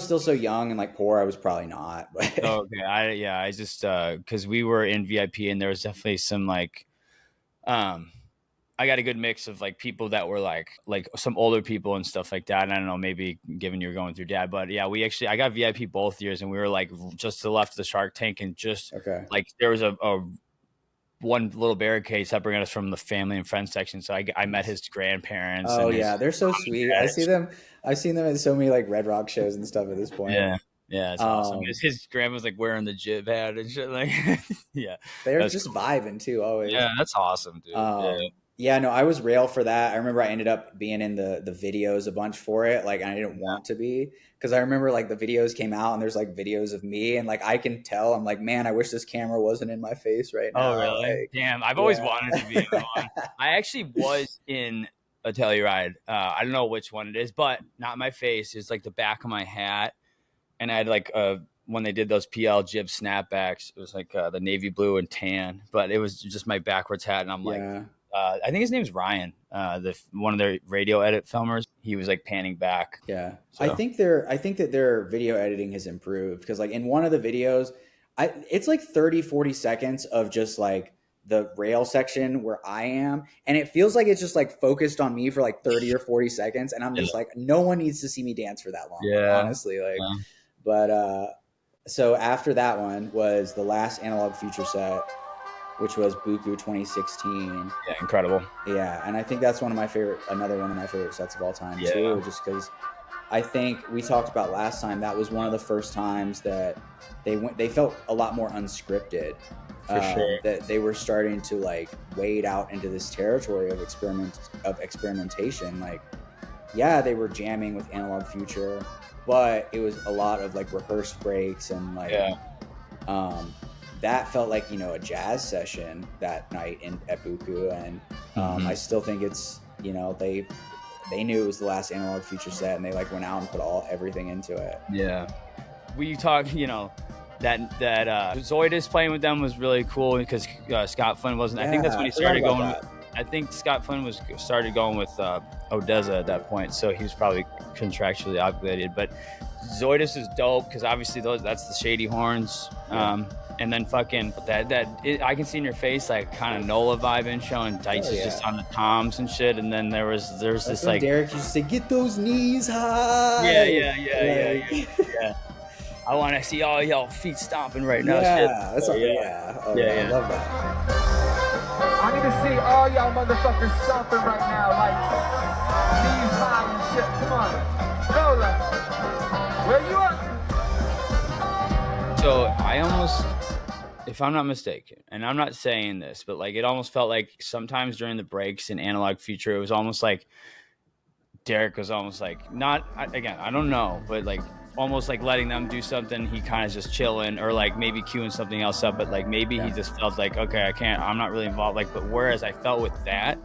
still so young and poor. I was probably not. But okay, I just because we were in VIP, and there was definitely some I got a good mix of people that were like some older people and stuff like that. And I don't know, maybe given you're going through dad, but I got VIP both years, and we were just to the left of the Shark Tank, and just there was a one little barricade separating us from the family and friends section. So I met his grandparents. Oh yeah, they're so sweet. I've seen them at so many Red Rock shows and stuff at this point. Yeah, it's awesome. His grandma's wearing the jib hat and shit. They're just vibing too always. Yeah, that's awesome, dude. Yeah, no, I was rail for that. I remember I ended up being in the videos a bunch for it. I didn't want to be, because I remember the videos came out, and there's videos of me, and I can tell, I'm man, I wish this camera wasn't in my face right now. Oh, really? Damn, I've always wanted to be in one. I actually was in a Telluride. I don't know which one it is, but not my face. It's the back of my hat, and I had when they did those PL jib snapbacks, it was the navy blue and tan, but it was just my backwards hat, and I'm I think his name's Ryan, one of their radio edit filmers. He was panning back. Yeah, so. I think that their video editing has improved, because in one of the videos, it's 30-40 seconds of just the rail section where I am, and it feels it's just focused on me for 30 or 40 seconds, and I'm just no one needs to see me dance for that long. Yeah, honestly, But so after that one was the last Analog Future set, which was BUKU 2016. Yeah, incredible. Yeah, and I think that's another one of my favorite sets of all time too, just because I think we talked about last time, that was one of the first times that they felt a lot more unscripted. For sure. That they were starting to wade out into this territory of experimentation. They were jamming with Analog Future, but it was a lot of rehearsed breaks and that felt a jazz session that night at BUKU, and I still think it's they knew it was the last Analog Future set, and they like went out and put everything into it. Yeah. We talk, you know, that Zoidus playing with them was really cool because Scott Flynn wasn't. I think that's when he started going. I think Scott Flynn started going with Odessa at that point, so he was probably contractually obligated. But Zoidus is dope because obviously that's the shady horns. And then fucking I can see in your face like kind of Nola vibe intro, and Dice is just on the toms and shit. And then there's this like Derek used to say, "Get those knees high." Yeah. I want to see all y'all feet stomping right now. Yeah, that's I love that. I need to see all y'all motherfuckers stomping right now, like knees high and shit. Come on, Nola, where you at? So I almost, if I'm not mistaken, and I'm not saying this, but like it almost felt like sometimes during the breaks in Analog Future, it was almost like Derek was almost like I don't know, but like almost like letting them do something, he kind of just chilling, or like maybe queuing something else up, but like maybe he just felt like, okay, I'm not really involved. Like, but whereas I felt with that,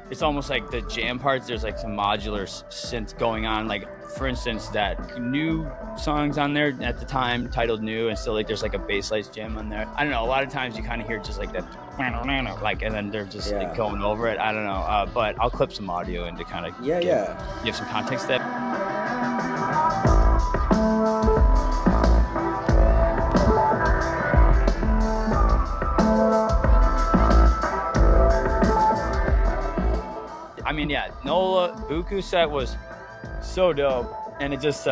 it's almost like the jam parts, there's like some modular synth going on. Like for instance, that new songs on there at the time titled New, and still like there's like a bass lights jam on there. I don't know, a lot of times you kind of hear just like that like, and then they're just like going over it. I don't know, but I'll clip some audio in to kind of give some context to that. I mean, yeah, Nola BUKU set was so dope, and it just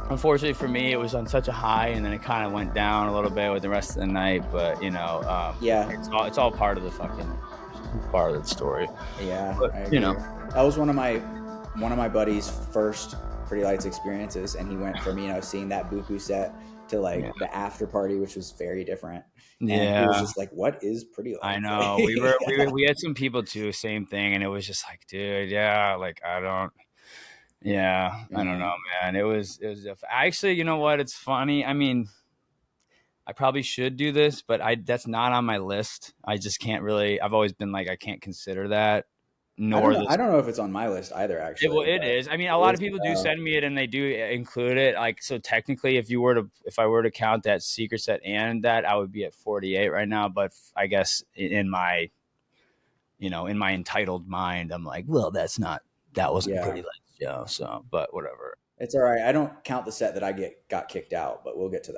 unfortunately for me, it was on such a high, and then it kind of went down a little bit with the rest of the night. But you know, it's all part of the story. Yeah, but, you know, that was one of my buddy's first Pretty Lights experiences, and he went from seeing that BUKU set to like the after party, which was very different. And he was just like, "What is Pretty Lights?" I know we had some people too, same thing, and it was just like, dude, like I don't know, man. It was actually, you know what? It's funny. I mean, I probably should do this, but that's not on my list. I just can't really. I've always been like, I can't consider that. I don't know if it's on my list either, actually. It is. I mean, a lot of people do send me it, and they do include it. Like, so technically, if I were to count that secret set and that, I would be at 48 right now. But I guess in my entitled mind, I'm like, well, that wasn't Pretty Lights, so, but whatever. It's all right. I don't count the set that I got kicked out, but we'll get to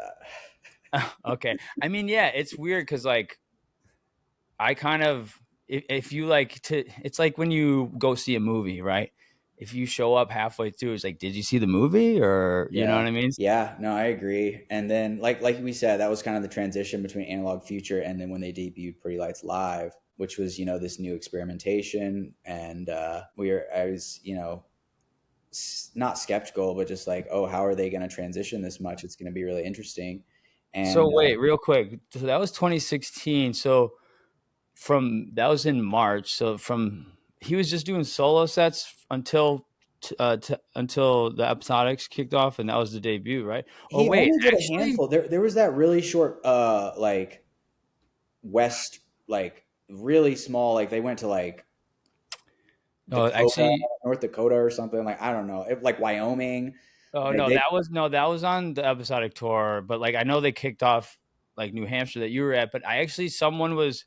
that. Okay. I mean, yeah, it's weird because like, I kind of. If you like to, it's like when you go see a movie, right? If you show up halfway through, it's like, did you see the movie, or you know what I mean? Yeah, no, I agree. And then like we said, that was kind of the transition between Analog Future and then when they debuted Pretty Lights Live, which was this new experimentation. And I was not skeptical, but just like, oh, how are they going to transition this much? It's going to be really interesting. And so wait, real quick, so that was 2016. So that was in March. So he was just doing solo sets until the episodics kicked off, and that was the debut, right? He only did a handful. There was that really short, like West, like really small. Like they went to like North Dakota or something. Like I don't know, like Wyoming. Oh no, that was on the episodic tour. But like I know they kicked off like New Hampshire that you were at. But someone was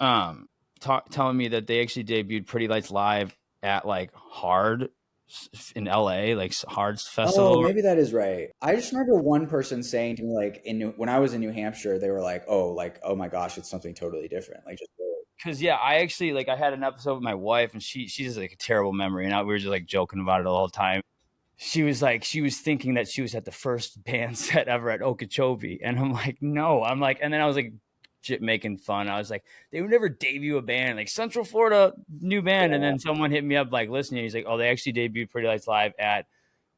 telling me that they actually debuted Pretty Lights Live at like Hard in LA, like Hard's festival. Oh, maybe that is right. I just remember one person saying to me, like when I was in New Hampshire, they were like, oh my gosh, it's something totally different. Like just because I actually I had an episode with my wife, and she has like a terrible memory, and we were just like joking about it the whole time. She was thinking that she was at the first band set ever at Okeechobee, and I'm like, no, and then I was like making fun. I was like, they would never debut a band like Central Florida new band. And then someone hit me up like, listening, he's like, oh, they actually debuted Pretty Lights Live at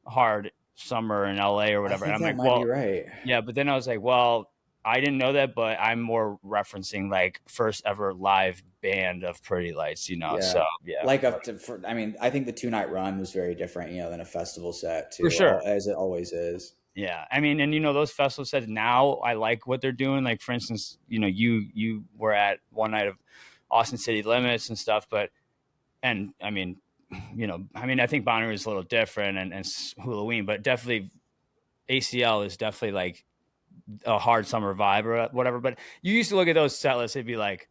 Hard Summer in LA or whatever. And I'm like, well, right. Yeah, but then I was like, well, I didn't know that, but I'm more referencing like first ever live band of Pretty Lights, so yeah, like I think the 2-night run was very different than a festival set too, for sure, as it always is. Yeah, I mean, and those festival sets now, I like what they're doing. Like for instance, you were at one night of Austin City Limits and stuff, and I mean, you know, I mean, I think Bonnaroo is a little different and Halloween, but definitely ACL is definitely like a hard summer vibe or whatever. But you used to look at those set lists, it'd be like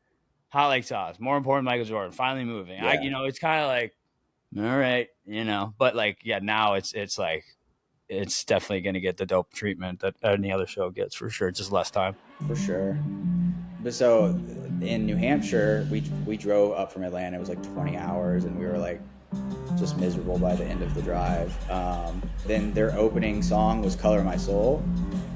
Hot Lake Sauce, more important, Michael Jordan, finally moving. Yeah. You know, it's kind of like, all right, you know, but like, yeah, now it's like, it's definitely going to get the dope treatment that any other show gets for sure. Just less time. For sure. But so in New Hampshire, we drove up from Atlanta. It was like 20 hours, and we were like just miserable by the end of the drive. Then their opening song was "Color My Soul,"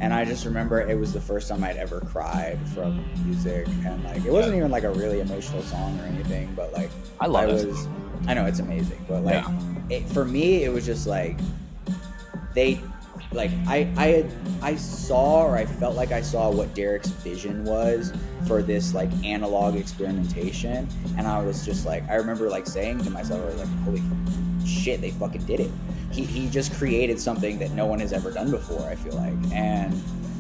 and I just remember it was the first time I'd ever cried from music, and like it wasn't even like a really emotional song or anything, but like I love it. I know it's amazing, but like for me, it was just like they. Like I saw, or I felt like I saw what Derek's vision was for this like analog experimentation, and I was just like, I remember like saying to myself, I was like, holy shit, they fucking did it. He just created something that no one has ever done before, I feel like, and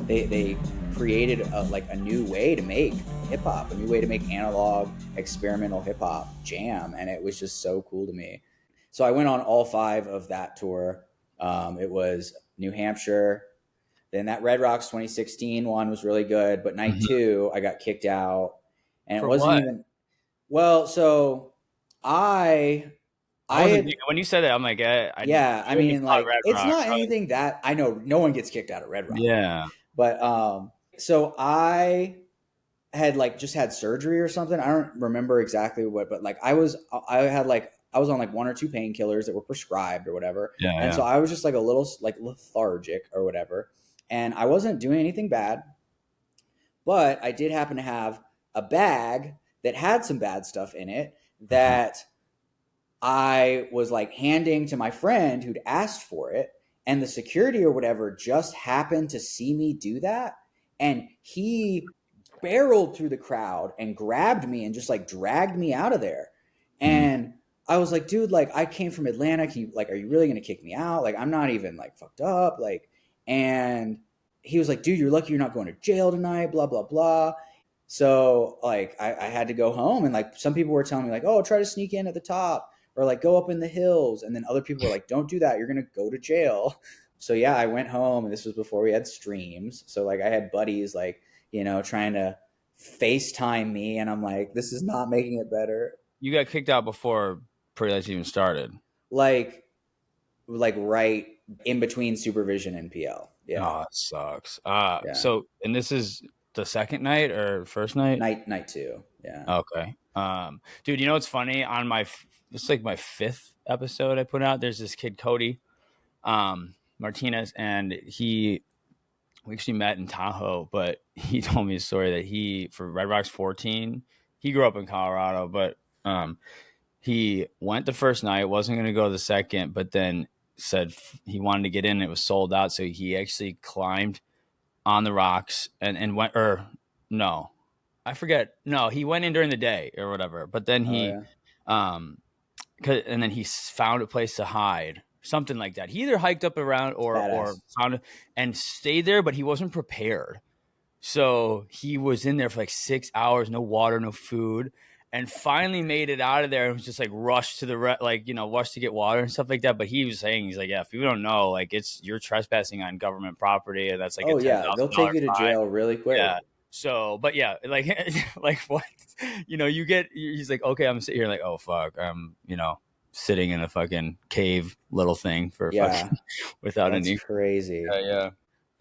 they created a new way to make hip hop, a new way to make analog experimental hip hop jam, and it was just so cool to me. So I went on all 5 of that tour. It was New Hampshire. Then that Red Rocks 2016 one was really good, but night 2 I got kicked out, and For it wasn't what? even well. So I when you said that, I'm like, I mean, like Red it's Rock, not right? anything that I know. No one gets kicked out of Red Rock. Yeah. But so I had like just had surgery or something. I don't remember exactly what, but like I was on like 1 or 2 painkillers that were prescribed or whatever. Yeah. And so I was just like a little like lethargic or whatever. And I wasn't doing anything bad, but I did happen to have a bag that had some bad stuff in it that I was like handing to my friend who'd asked for it. And the security or whatever just happened to see me do that. And he barreled through the crowd and grabbed me and just like dragged me out of there. And I was like, dude, like I came from Atlanta. Are you really going to kick me out? Like, I'm not even like fucked up. Like, and he was like, dude, you're lucky you're not going to jail tonight, blah, blah, blah. So like, I had to go home, and like some people were telling me like, oh, try to sneak in at the top, or like go up in the hills. And then other people were like, don't do that. You're going to go to jail. So yeah, I went home, and this was before we had streams. So like I had buddies like, you know, trying to FaceTime me, and I'm like, this is not making it better. You got kicked out before Pretty Lights even started. Like right in between supervision and PL. Yeah. Oh, it sucks. So, and this is the second night or first night? Night 2. Yeah. Okay. Dude, you know what's funny? On it's like my 5th episode I put out. There's this kid Cody, Martinez, and we actually met in Tahoe, but he told me a story that for Red Rocks 14, he grew up in Colorado, but he went the first night, wasn't going to go the second, but then said he wanted to get in. It was sold out, so he actually climbed on the rocks and went. Or no, I forget. No, he went in during the day or whatever. But then and then he found a place to hide, something like that. He either hiked up around or found and stayed there, but he wasn't prepared. So he was in there for like 6 hours, no water, no food, and finally made it out of there and was just like rushed to rushed to get water and stuff like that. But he was saying, he's like, yeah, if you don't know, like you're trespassing on government property, and that's like, they'll take you to jail really quick. Yeah. So, but yeah, like, like what, he's like, okay, I'm sitting here like, oh fuck, I'm, sitting in a fucking cave little thing for fucking without That's crazy. Yeah.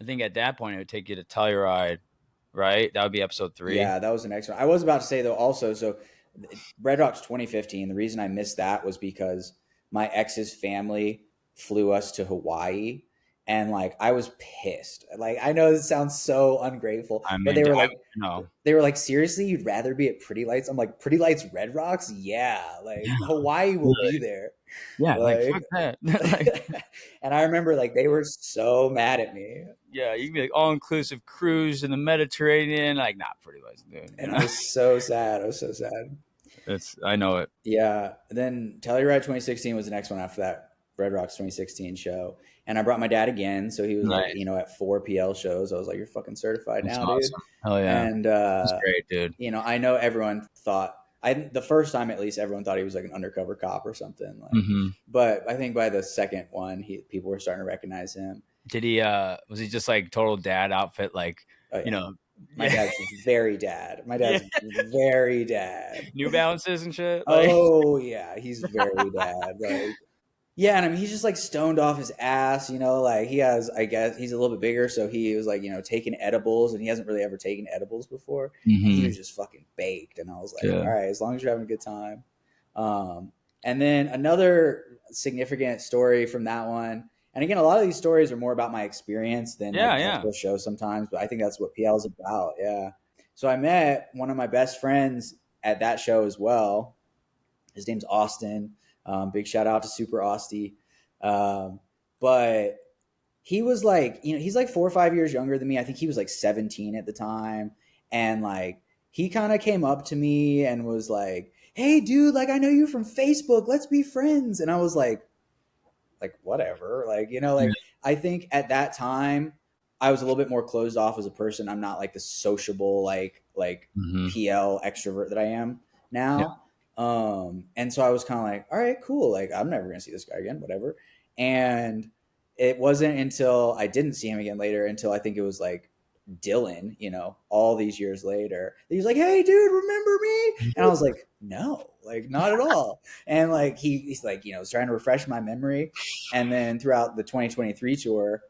I think at that point it would take you to Telluride, right? That would be episode 3. Yeah, that was the next one. I was about to say though, also, so Red Rocks 2015, the reason I missed that was because my ex's family flew us to Hawaii, and like I was pissed. Like, I know this sounds so ungrateful, but they were like, seriously, you'd rather be at Pretty Lights? I'm like, Pretty Lights, Red Rocks? Yeah, like Hawaii will be there. Yeah, like fuck that. And I remember like they were so mad at me. Yeah, you can be like all-inclusive cruise in the Mediterranean, like not Pretty Lights, dude. And I was so sad. I know it. Yeah. Then Telluride 2016 was the next one after that Red Rocks 2016 show. And I brought my dad again. So he was like, at 4 PL shows. I was like, you're fucking certified. That's now, awesome. Dude. Hell yeah. And that's great, dude. I know everyone thought the first time at least, everyone thought he was like an undercover cop or something. Like, Mm-hmm. but I think by the second one, people were starting to recognize him. Did he? Was he just like total dad outfit? Like, Oh, yeah. you know, My dad's very dad. My dad's very dad. New Balances and shit. Like, Oh yeah, he's very dad. Like, yeah, and I mean, he's just like stoned off his ass, you know, like he has, I guess he's a little bit bigger. So he was like, you know, taking edibles, and he hasn't really ever taken edibles before. And he was just fucking baked. And I was like, all right, as long as you're having a good time. And then another significant story from that one. And again, a lot of these stories are more about my experience than the show sometimes, but I think that's what PL is about. Yeah. So I met one of my best friends at that show as well. His name's Austin. Big shout out to Super Austie. But he was like, you know, he's like 4 or 5 years younger than me. I think he was like 17 at the time. And like, he kind of came up to me and was like, hey dude, like, I know you from Facebook. Let's be friends. And I was like, whatever. Like, you know, like, I think at that time I was a little bit more closed off as a person. I'm not like the sociable, like PL extrovert that I am now. Yeah. And so I was kind of like, all right, cool. Like, I'm never going to see this guy again, whatever. And it wasn't until I didn't see him again later, until I think it was like Dylan, you know, all these years later, he was like, hey dude, remember me? And I was like, no, like not at all. And like, he's like, you know, trying to refresh my memory. And then throughout the 2023 tour,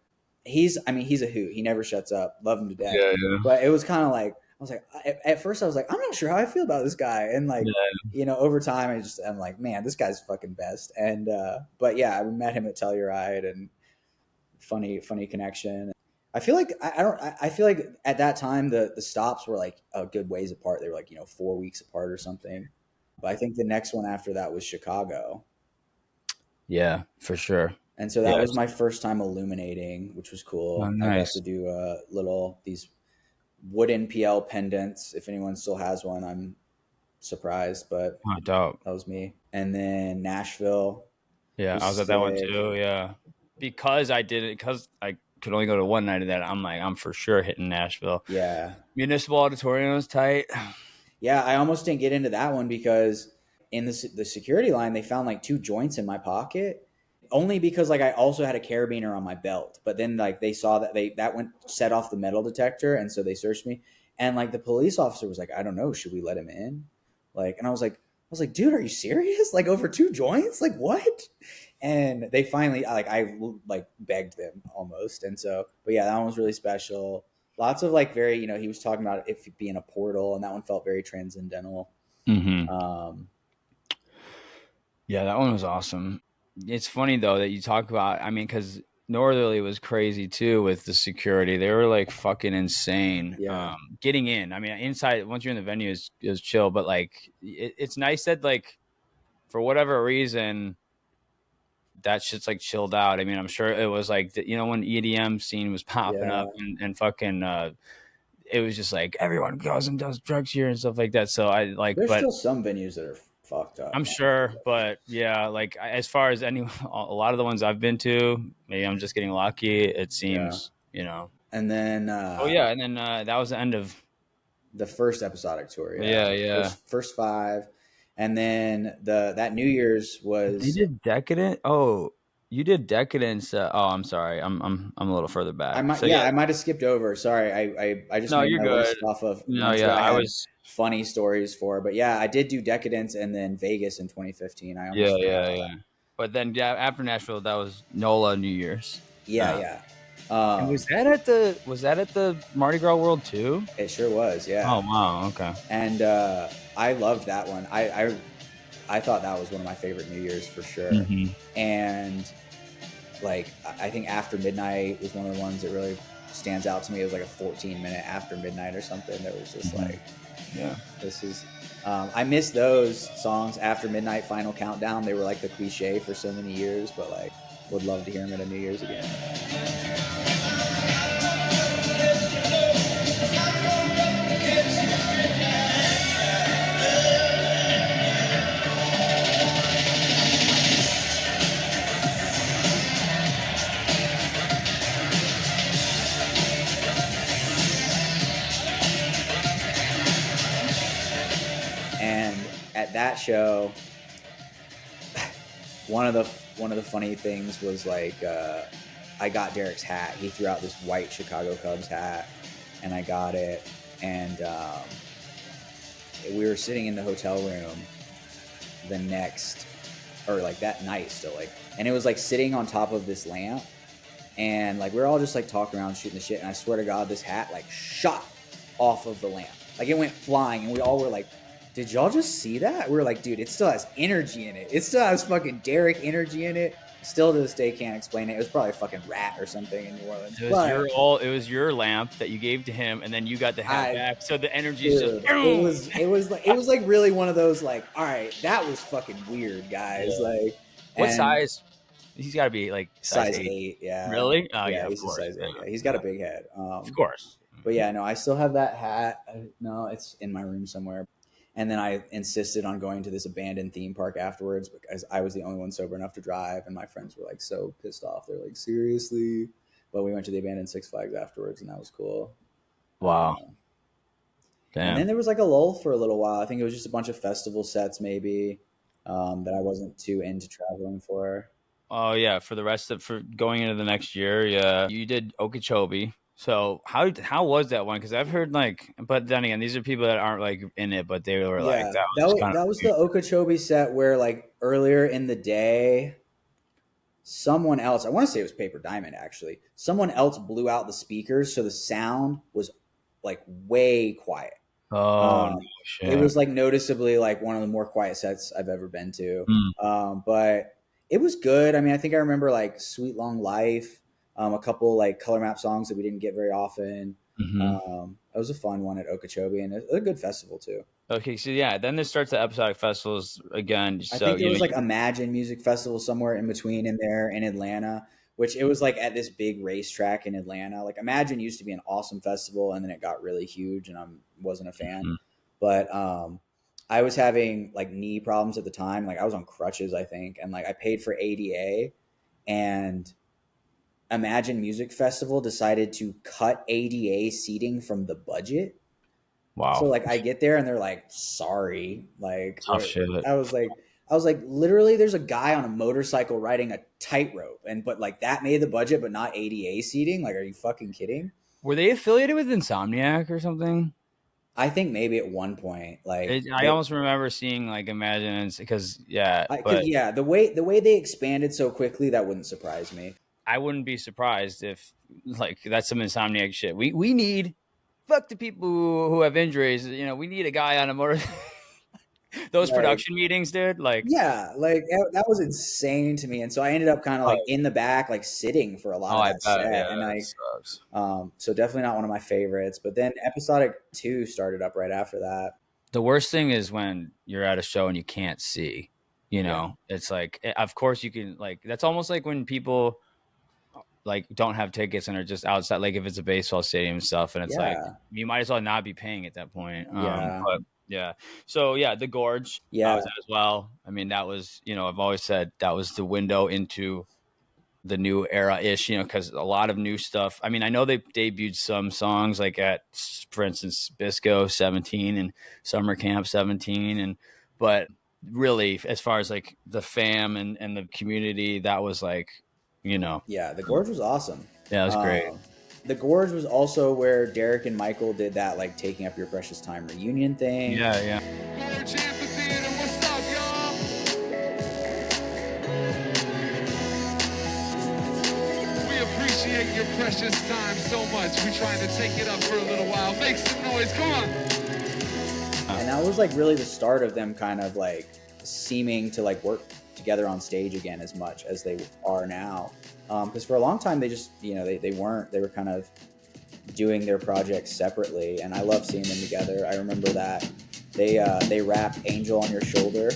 he's a hoot. He never shuts up. Love him to death. Yeah. But it was kind of like, I was like, at first I was like, I'm not sure how I feel about this guy. And like, you know, over time I'm like, man, this guy's fucking best. And, but yeah, we met him at Telluride, and funny connection. I feel like, I feel like at that time, the stops were like a good ways apart. They were like, you know, 4 weeks apart or something. But I think the next one after that was Chicago. Yeah, for sure. And so that was my first time illuminating, which was cool. Oh, nice. I got to do these wooden PL pendants. If anyone still has one, I'm surprised, but dope. That was me. And then Nashville. Yeah, I was at that one too. Yeah, because I could only go to one night of that. I'm like, I'm for sure hitting Nashville. Yeah. Municipal Auditorium was tight. Yeah, I almost didn't get into that one because in the security line, they found like 2 joints in my pocket. Only because like I also had a carabiner on my belt, but then like they saw that that set off the metal detector, and so they searched me. And like the police officer was like, I don't know, should we let him in? Like, and I was like, dude, are you serious? Like, over 2 joints? Like, what? And they finally, I begged them almost. And so, but yeah, that one was really special. Lots of like very, you know, he was talking about it being a portal, and that one felt very transcendental. Mm-hmm. Yeah, that one was awesome. It's funny though that you talk about, I mean, because Northerly was crazy too with the security. They were like fucking insane. Yeah. Getting in, I mean, inside, once you're in the venue is chill, but like it's nice that like for whatever reason that shit's like chilled out. I mean, I'm sure it was like you know, when EDM scene was popping up and fucking it was just like everyone goes and does drugs here and stuff like that. So there's still some venues that are fucked up. I'm sure, but yeah, like as far as a lot of the ones I've been to, maybe I'm just getting lucky. It seems, you know. And then that was the end of the first episodic tour. Yeah. First 5, and then that New Year's was. You did Decadent. Oh, you did Decadence. I'm sorry, I'm a little further back. I might have skipped over. Sorry, I just made my list off of. I was funny stories for, but yeah, I did do Decadence and then Vegas in 2015. But then after Nashville, that was NOLA New Year's. Yeah. And was that at the Mardi Gras World too? It sure was. Yeah. Oh wow. Okay. And I loved that one. I thought that was one of my favorite New Year's for sure. Mm-hmm. And like I think After Midnight was one of the ones that really stands out to me. It was like a 14-minute After Midnight or something. That was just like. Yeah, this is. I miss those songs. After Midnight, Final Countdown. They were like the cliche for so many years, but like, would love to hear them at a New Year's again. at that show, one of the funny things was like I got Derek's hat. He threw out this white Chicago Cubs hat, and I got it. And we were sitting in the hotel room the next, or like that night still, like, and it was like sitting on top of this lamp, and like we were all just like talking around, shooting the shit. And I swear to God, this hat like shot off of the lamp, like it went flying, and we all were like, "Did y'all just see that?" We were like, "Dude, it still has energy in it. It still has fucking Derek energy in it." Still to this day can't explain it. It was probably a fucking rat or something in New Orleans. It was your lamp that you gave to him, and then you got the hat back. So the energy is just. It was like really one of those like, all right, that was fucking weird, guys. Yeah. Like, what size? He's got to be like size 8. Yeah. Really? Oh yeah, he's size 8. Yeah. He's got a big head. Of course. But yeah, no, I still have that hat. No, it's in my room somewhere. And then I insisted on going to this abandoned theme park afterwards because I was the only one sober enough to drive. And my friends were like so pissed off. They're like, seriously? But we went to the abandoned Six Flags afterwards, and that was cool. Wow. Damn. And then there was like a lull for a little while. I think it was just a bunch of festival sets maybe that I wasn't too into traveling for. Oh, yeah. For going into the next year, yeah. You did Okeechobee. So how was that one? Because I've heard like, but then again, these are people that aren't like in it, but they were like, that was the Okeechobee set where like earlier in the day, someone else, I want to say it was Paper Diamond actually, someone else blew out the speakers, so the sound was like way quiet. Oh, shit. It was like noticeably like one of the more quiet sets I've ever been to. But it was good. I mean, I think I remember like Sweet Long Life. A couple like color map songs that we didn't get very often. It was a fun one at Okeechobee, and a good festival too. Okay, so yeah, then there starts the episodic festivals again. I think there was like Imagine Music Festival somewhere in between in there in Atlanta, which it was like at this big racetrack in Atlanta. Like Imagine used to be an awesome festival, and then it got really huge, and I wasn't a fan. But I was having like knee problems at the time. Like I was on crutches, I think, and like I paid for ADA, and Imagine Music Festival decided to cut ADA seating from the budget. Wow. So like I get there and they're like, sorry. Like shit. I was like, literally there's a guy on a motorcycle riding a tightrope, but like that made the budget, but not ADA seating. Like, are you fucking kidding? Were they affiliated with Insomniac or something? I think maybe at one point, like I almost remember seeing like Imagine because the way they expanded so quickly, that wouldn't surprise me. I wouldn't be surprised if like that's some Insomniac shit. We need fuck the people who have injuries. You know, we need a guy on a motor. Those production meetings, dude. Like like that was insane to me. And so I ended up kind of like in the back, like sitting for a lot of that set. Yeah, and like, so definitely not one of my favorites. But then episodic 2 started up right after that. The worst thing is when you're at a show and you can't see. You know, it's like, of course you can like. That's almost like when people like don't have tickets and are just outside, like if it's a baseball stadium and stuff, and it's like you might as well not be paying at that point. So the Gorge, I was at as well. I mean, that was, you know, I've always said that was the window into the new era ish, you know, because a lot of new stuff. I mean, I know they debuted some songs like at, for instance, Bisco 17 and Summer Camp 17, but really as far as like the fam and the community, that was like, you know. Yeah, the Gorge was awesome. Yeah, it was great. The Gorge was also where Derek and Michael did that like Taking Up Your Precious Time reunion thing. Yeah. Gorge Amphitheater, what's up, y'all? We appreciate your precious time so much. We're trying to take it up for a little while. Make some noise, come on. And that was like really the start of them kind of like seeming to like work together on stage again as much as they are now, because for a long time they just, you know, they were kind of doing their projects separately, and I love seeing them together. I remember that they rapped Angel on Your Shoulder.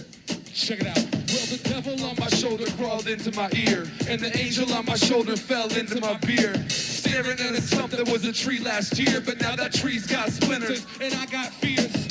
Check it out. Well, the devil on my shoulder crawled into my ear, and the angel on my shoulder fell into my beer. Staring at a stump that was a tree last year, but now that tree's got splinters and I got fears.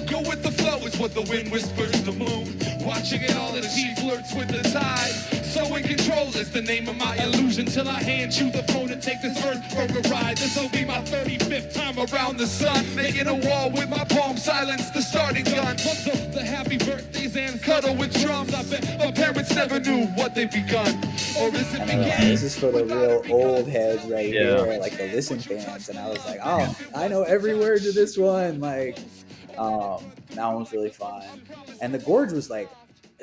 Go with the flow is what the wind whispers the moon. Watching it all as he flirts with the tide. So in control is the name of my illusion. Till I hand you the phone and take this earth for a ride. This'll be my 35th time around the sun. Making a wall with my palm, silence the starting gun. Plus the happy birthdays and cuddle with drums. I bet my parents never knew what they begun. Or is it began? This is for the real old heads right here, like the listen fans. And I was like, oh, I know every word to this one. Like, that one was really fun. And the gorge was like,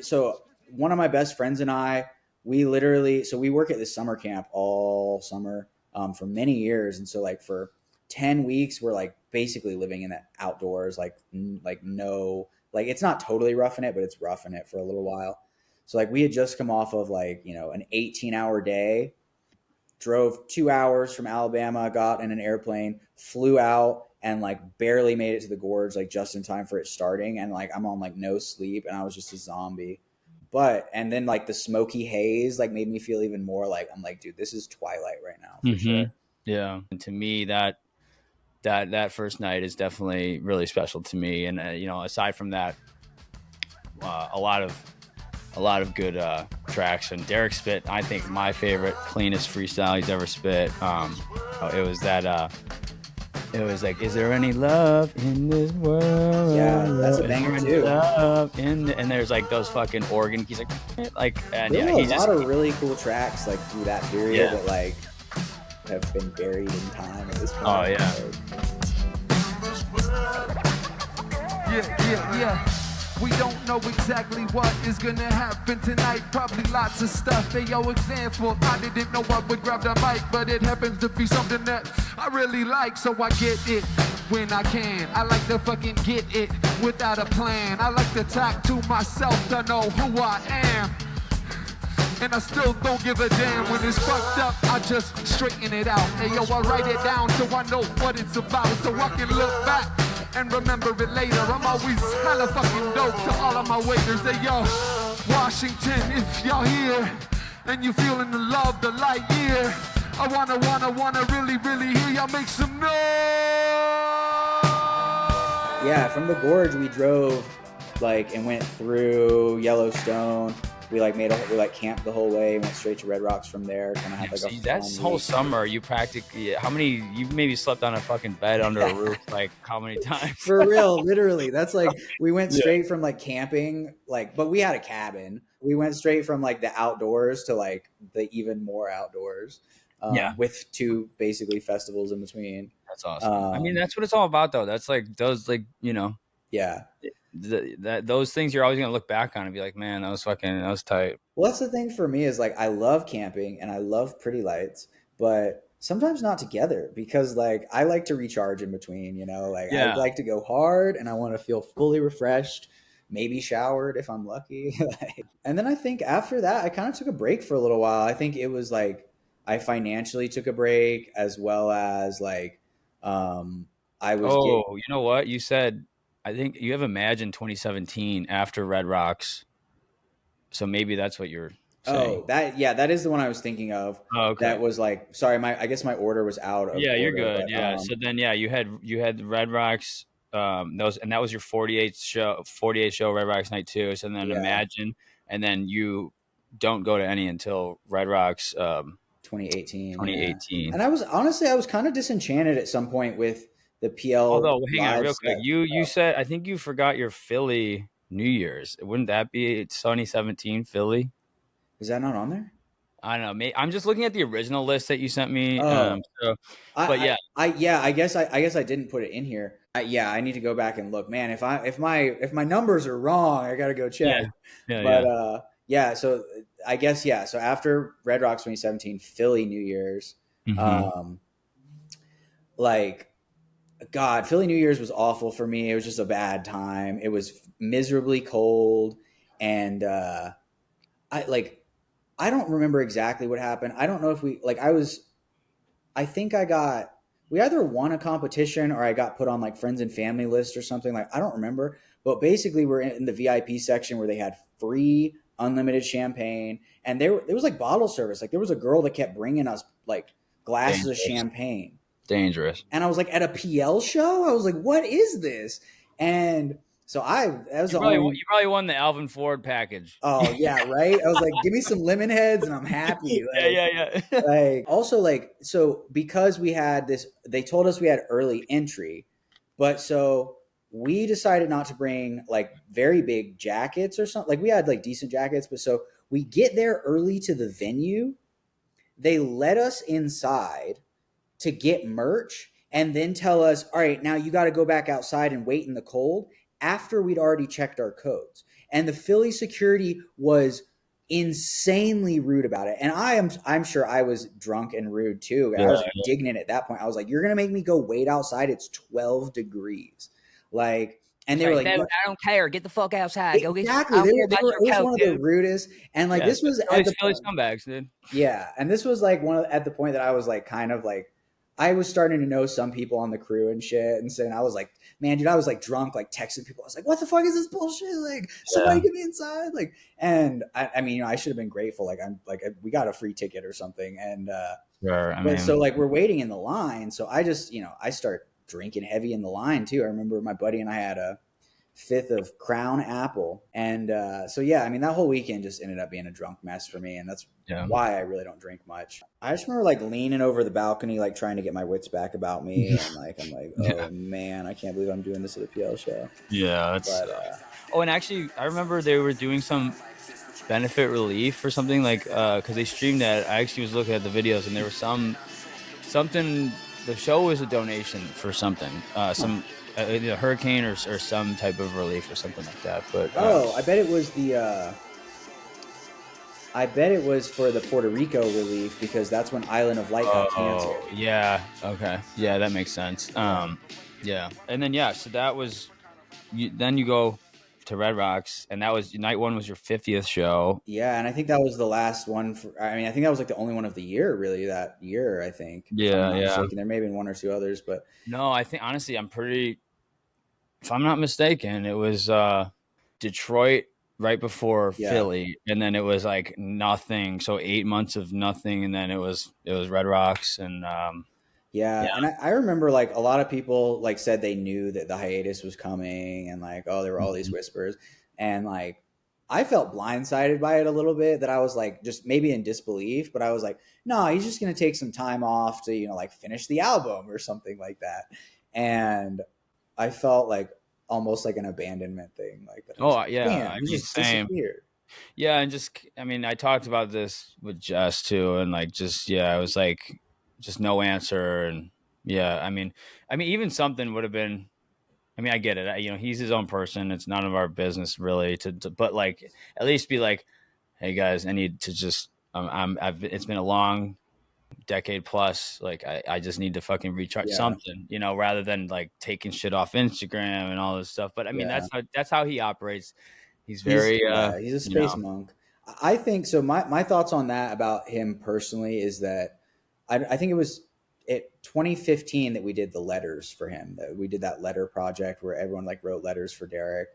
so one of my best friends and I, we work at this summer camp all summer for many years. And so like for 10 weeks, we're like basically living in the outdoors, like it's not totally roughing it, but it's roughing it for a little while. So like we had just come off of like, an 18-hour day, drove 2 hours from Alabama, got in an airplane, flew out, and like barely made it to the gorge, like just in time for it starting. And like I'm on like no sleep, and I was just a zombie. And then like the smoky haze like made me feel even more like, I'm like, dude, this is Twilight right now for sure. Yeah. And to me, that first night is definitely really special to me. And aside from that, a lot of good tracks. And Derek spit, I think, my favorite, cleanest freestyle he's ever spit. It was that. It was like, is there any love in this world? Yeah, that's a banger too. And there's like those fucking organ keys, and there were a lot of really cool tracks like through that period that like have been buried in time at this point. Oh yeah. Yeah. We don't know exactly what is gonna happen tonight. Probably lots of stuff. Hey, yo, example, I didn't know I would grab the mic, but it happens to be something that I really like, so I get it when I can. I like to fucking get it without a plan. I like to talk to myself to know who I am. And I still don't give a damn when it's fucked up. I just straighten it out. Hey, yo, I write it down so I know what it's about, so I can look back and remember it later. I'm always hella fucking dope to all of my waiters. Hey, yo, Washington, if y'all here and you feeling the love, the light year, I wanna really, really hear y'all make some noise. Yeah, from the gorge we drove and went through Yellowstone. We camped the whole way, went straight to Red Rocks from there. Kind of had like a that's whole summer. You practically you maybe slept on a fucking bed under a roof like how many times? For real, literally. That's like we went straight from like camping, but we had a cabin. We went straight from like the outdoors to like the even more outdoors. With two basically festivals in between. That's awesome. I mean, that's what it's all about, though. That's like those Yeah. Those things you're always gonna look back on and be like, man, that was tight. Well, that's the thing for me is like I love camping and I love pretty lights, but sometimes not together because like I like to recharge in between. I like to go hard and I want to feel fully refreshed, maybe showered if I'm lucky. And then I think after that I kind of took a break for a little while. I think it was like I financially took a break as well as like I was. You know what you said. I think you have Imagine 2017 after Red Rocks. So maybe that's what you're saying. Oh, that is the one I was thinking of. Oh, okay. That was like, sorry, I guess my order was out of Yeah, order, you're good. But, so then you had Red Rocks that was your 48th show Red Rocks night 2. So then Imagine, and then you don't go to any until Red Rocks 2018. Yeah. And I was kind of disenchanted at some point with the PL. Although, hang on real quick. You said, I think you forgot your Philly New Year's. Wouldn't that be 2017 Philly? Is that not on there? I don't know. I'm just looking at the original list that you sent me. I guess I didn't put it in here. I need to go back and look. Man, if my numbers are wrong, I got to go check. So I guess So after Red Rocks 2017, Philly New Year's, God, Philly New Year's was awful for me. It was just a bad time. It was miserably cold, and I don't remember exactly what happened. I don't know if we we either won a competition or I got put on like friends and family list or something. Like I don't remember, but basically we're in the VIP section where they had free unlimited champagne, and there was like bottle service. Like there was a girl that kept bringing us like glasses of champagne. Dangerous. And I was like, at a PL show? I was like, what is this? And So that was You the probably only. you probably won the Alvin Ford package. Oh yeah, right. I was like, give me some lemon heads and I'm happy. Yeah. Like also like so because we had this, they told us we had early entry, but so we decided not to bring like very big jackets or something. Like we had like decent jackets, but so we get there early to the venue. They let us inside to get merch and then tell us, all right, now you got to go back outside and wait in the cold after we'd already checked our codes. And the Philly security was insanely rude about it. And I'm sure I was drunk and rude too. I was indignant at that point. I was like, you're going to make me go wait outside. It's 12 degrees. Like, and they were like, I don't care. Get the fuck outside. Go get exactly. I don't care They about were, your it was coat, one of dude. the rudest. And like, this was at the Philly point, scumbags, dude. yeah. And this was like at the point that I was like, kind of like, I was starting to know some people on the crew and shit. And so I was like, man, dude, I was like drunk, like texting people. I was like, what the fuck is this bullshit? Like, somebody get me inside. Like, and I mean, you know, I should have been grateful. Like, we got a free ticket or something. And, Sure, I but mean, so like we're waiting in the line. So I just, you know, I start drinking heavy in the line too. I remember my buddy and I had a fifth of Crown Apple. And so, yeah, I mean, that whole weekend just ended up being a drunk mess for me. And that's why I really don't drink much. I just remember like leaning over the balcony, like trying to get my wits back about me. And like, I'm like, oh man, I can't believe I'm doing this at a PL show. Yeah, that's. Oh, and actually, I remember they were doing some benefit relief or something like because they streamed that. I actually was looking at the videos and there was something. The show was a donation for something, some either a hurricane or some type of relief or something like that. But I bet it was I bet it was for the Puerto Rico relief because that's when Island of Light got canceled. Yeah. Okay. Yeah, that makes sense. Yeah, and then so that was. Then you go to Red Rocks, and that was night one was your 50th show. Yeah, and I think that was the last one. I mean, I think that was like the only one of the year, really. That year, I think. Yeah, if I'm not mistaken. There may have been one or two others, but no, I think honestly, if I'm not mistaken, it was Detroit right before Philly, and then it was like nothing. So 8 months of nothing, and then it was Red Rocks, and and I remember like a lot of people like said they knew that the hiatus was coming, and like there were all these whispers, and like I felt blindsided by it a little bit. That I was like just maybe in disbelief, but I was like, no, he's just gonna take some time off to like finish the album or something like that, and I felt like almost like an abandonment thing. Like, I he just disappeared. Yeah, and just I mean, I talked about this with Jess too, and like it was like just no answer, and I mean, even something would have been. I mean, I get it. He's his own person. It's none of our business really. But like, at least be like, hey guys, I need to just. It's been a long decade plus. Like, I just need to fucking recharge something, rather than like taking shit off Instagram and all this stuff. But I mean, that's how he operates. He's very he's a space monk. I think so. My thoughts on that about him personally is that I think it was 2015 that we did the letters for him. That we did that letter project where everyone like wrote letters for Derek,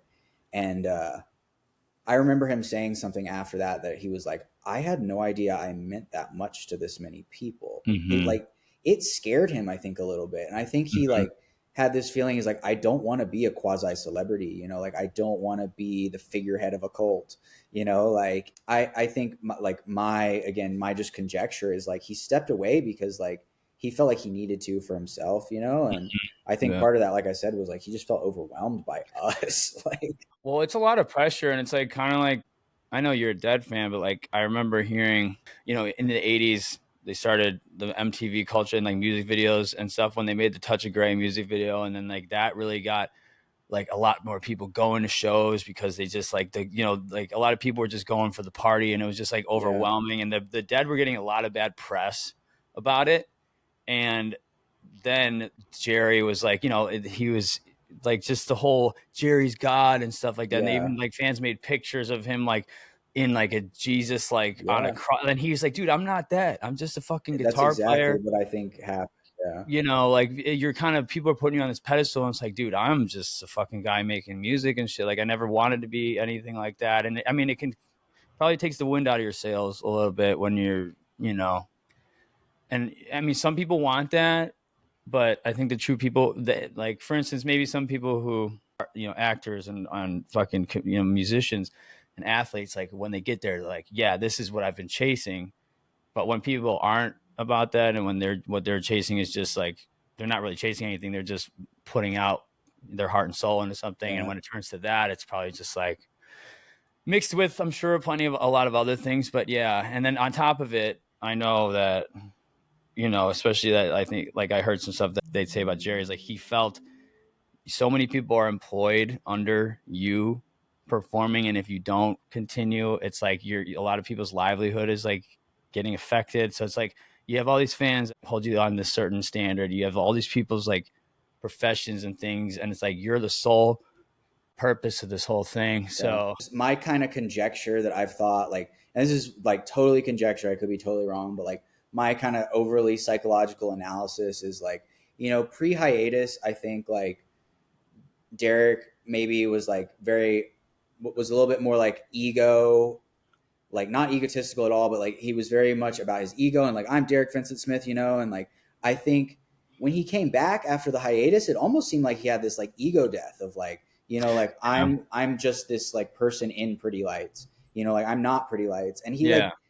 and I remember him saying something after that he was like, I had no idea I meant that much to this many people. It scared him, I think, a little bit, and I think he like had this feeling. He's like, I don't want to be a quasi celebrity, like I don't want to be the figurehead of a cult, like I think my just conjecture is like he stepped away because like he felt like he needed to for himself, and I think part of that, like I said, was like he just felt overwhelmed by us. Well, it's a lot of pressure, and it's like kind of like, I know you're a Dead fan, but like I remember hearing, in the 80s they started the MTV culture and like music videos and stuff when they made the Touch of Grey music video, and then like that really got like a lot more people going to shows because they just like like a lot of people were just going for the party, and it was just like overwhelming, and the Dead were getting a lot of bad press about it. And then Jerry was like, he was like just the whole Jerry's God and stuff like that. And they even like fans made pictures of him like in like a Jesus like on a cross. And he was like, dude, I'm not that. I'm just a fucking guitar player. What I think happened. Like you're kind of, people are putting you on this pedestal, and it's like, dude, I'm just a fucking guy making music and shit. Like I never wanted to be anything like that. And I mean, it can probably takes the wind out of your sails a little bit when you're, and I mean, some people want that, but I think the true people that, like, for instance, maybe some people who actors and on fucking, musicians and athletes, like when they get there, they're like, yeah, this is what I've been chasing. But when people aren't about that, and when what they're chasing is just like, they're not really chasing anything, they're just putting out their heart and soul into something. Yeah. And when it turns to that, it's probably just like mixed with, I'm sure, a lot of other things. But yeah. And then on top of it, I know that, especially that, I think, like, I heard some stuff that they'd say about Jerry is like, he felt so many people are employed under you performing, and if you don't continue, it's like a lot of people's livelihood is like getting affected. So it's like you have all these fans that hold you on this certain standard, you have all these people's like professions and things, and it's like you're the sole purpose of this whole thing. So my kind of conjecture that I've thought, like, and this is like totally conjecture, I could be totally wrong, but like my kind of overly psychological analysis is like, pre-hiatus, I think like Derek maybe was like was a little bit more like ego, like not egotistical at all, but like he was very much about his ego and like, I'm Derek Vincent Smith, and like I think when he came back after the hiatus, it almost seemed like he had this like ego death of like, like I'm just this like person in Pretty Lights, like I'm not Pretty Lights. And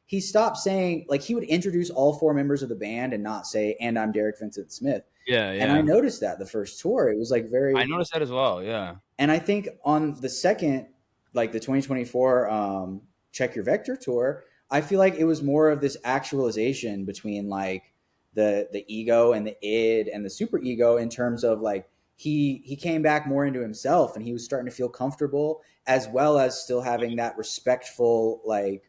he stopped saying, like, he would introduce all four members of the band and not say, and I'm Derek Vincent Smith. Yeah. And I noticed that the first tour, it was like I noticed that as well. Yeah. And I think on the second, like the 2024 Check Your Vector tour, I feel like it was more of this actualization between like the ego and the id and the super ego, in terms of like he came back more into himself and he was starting to feel comfortable, as well as still having that respectful like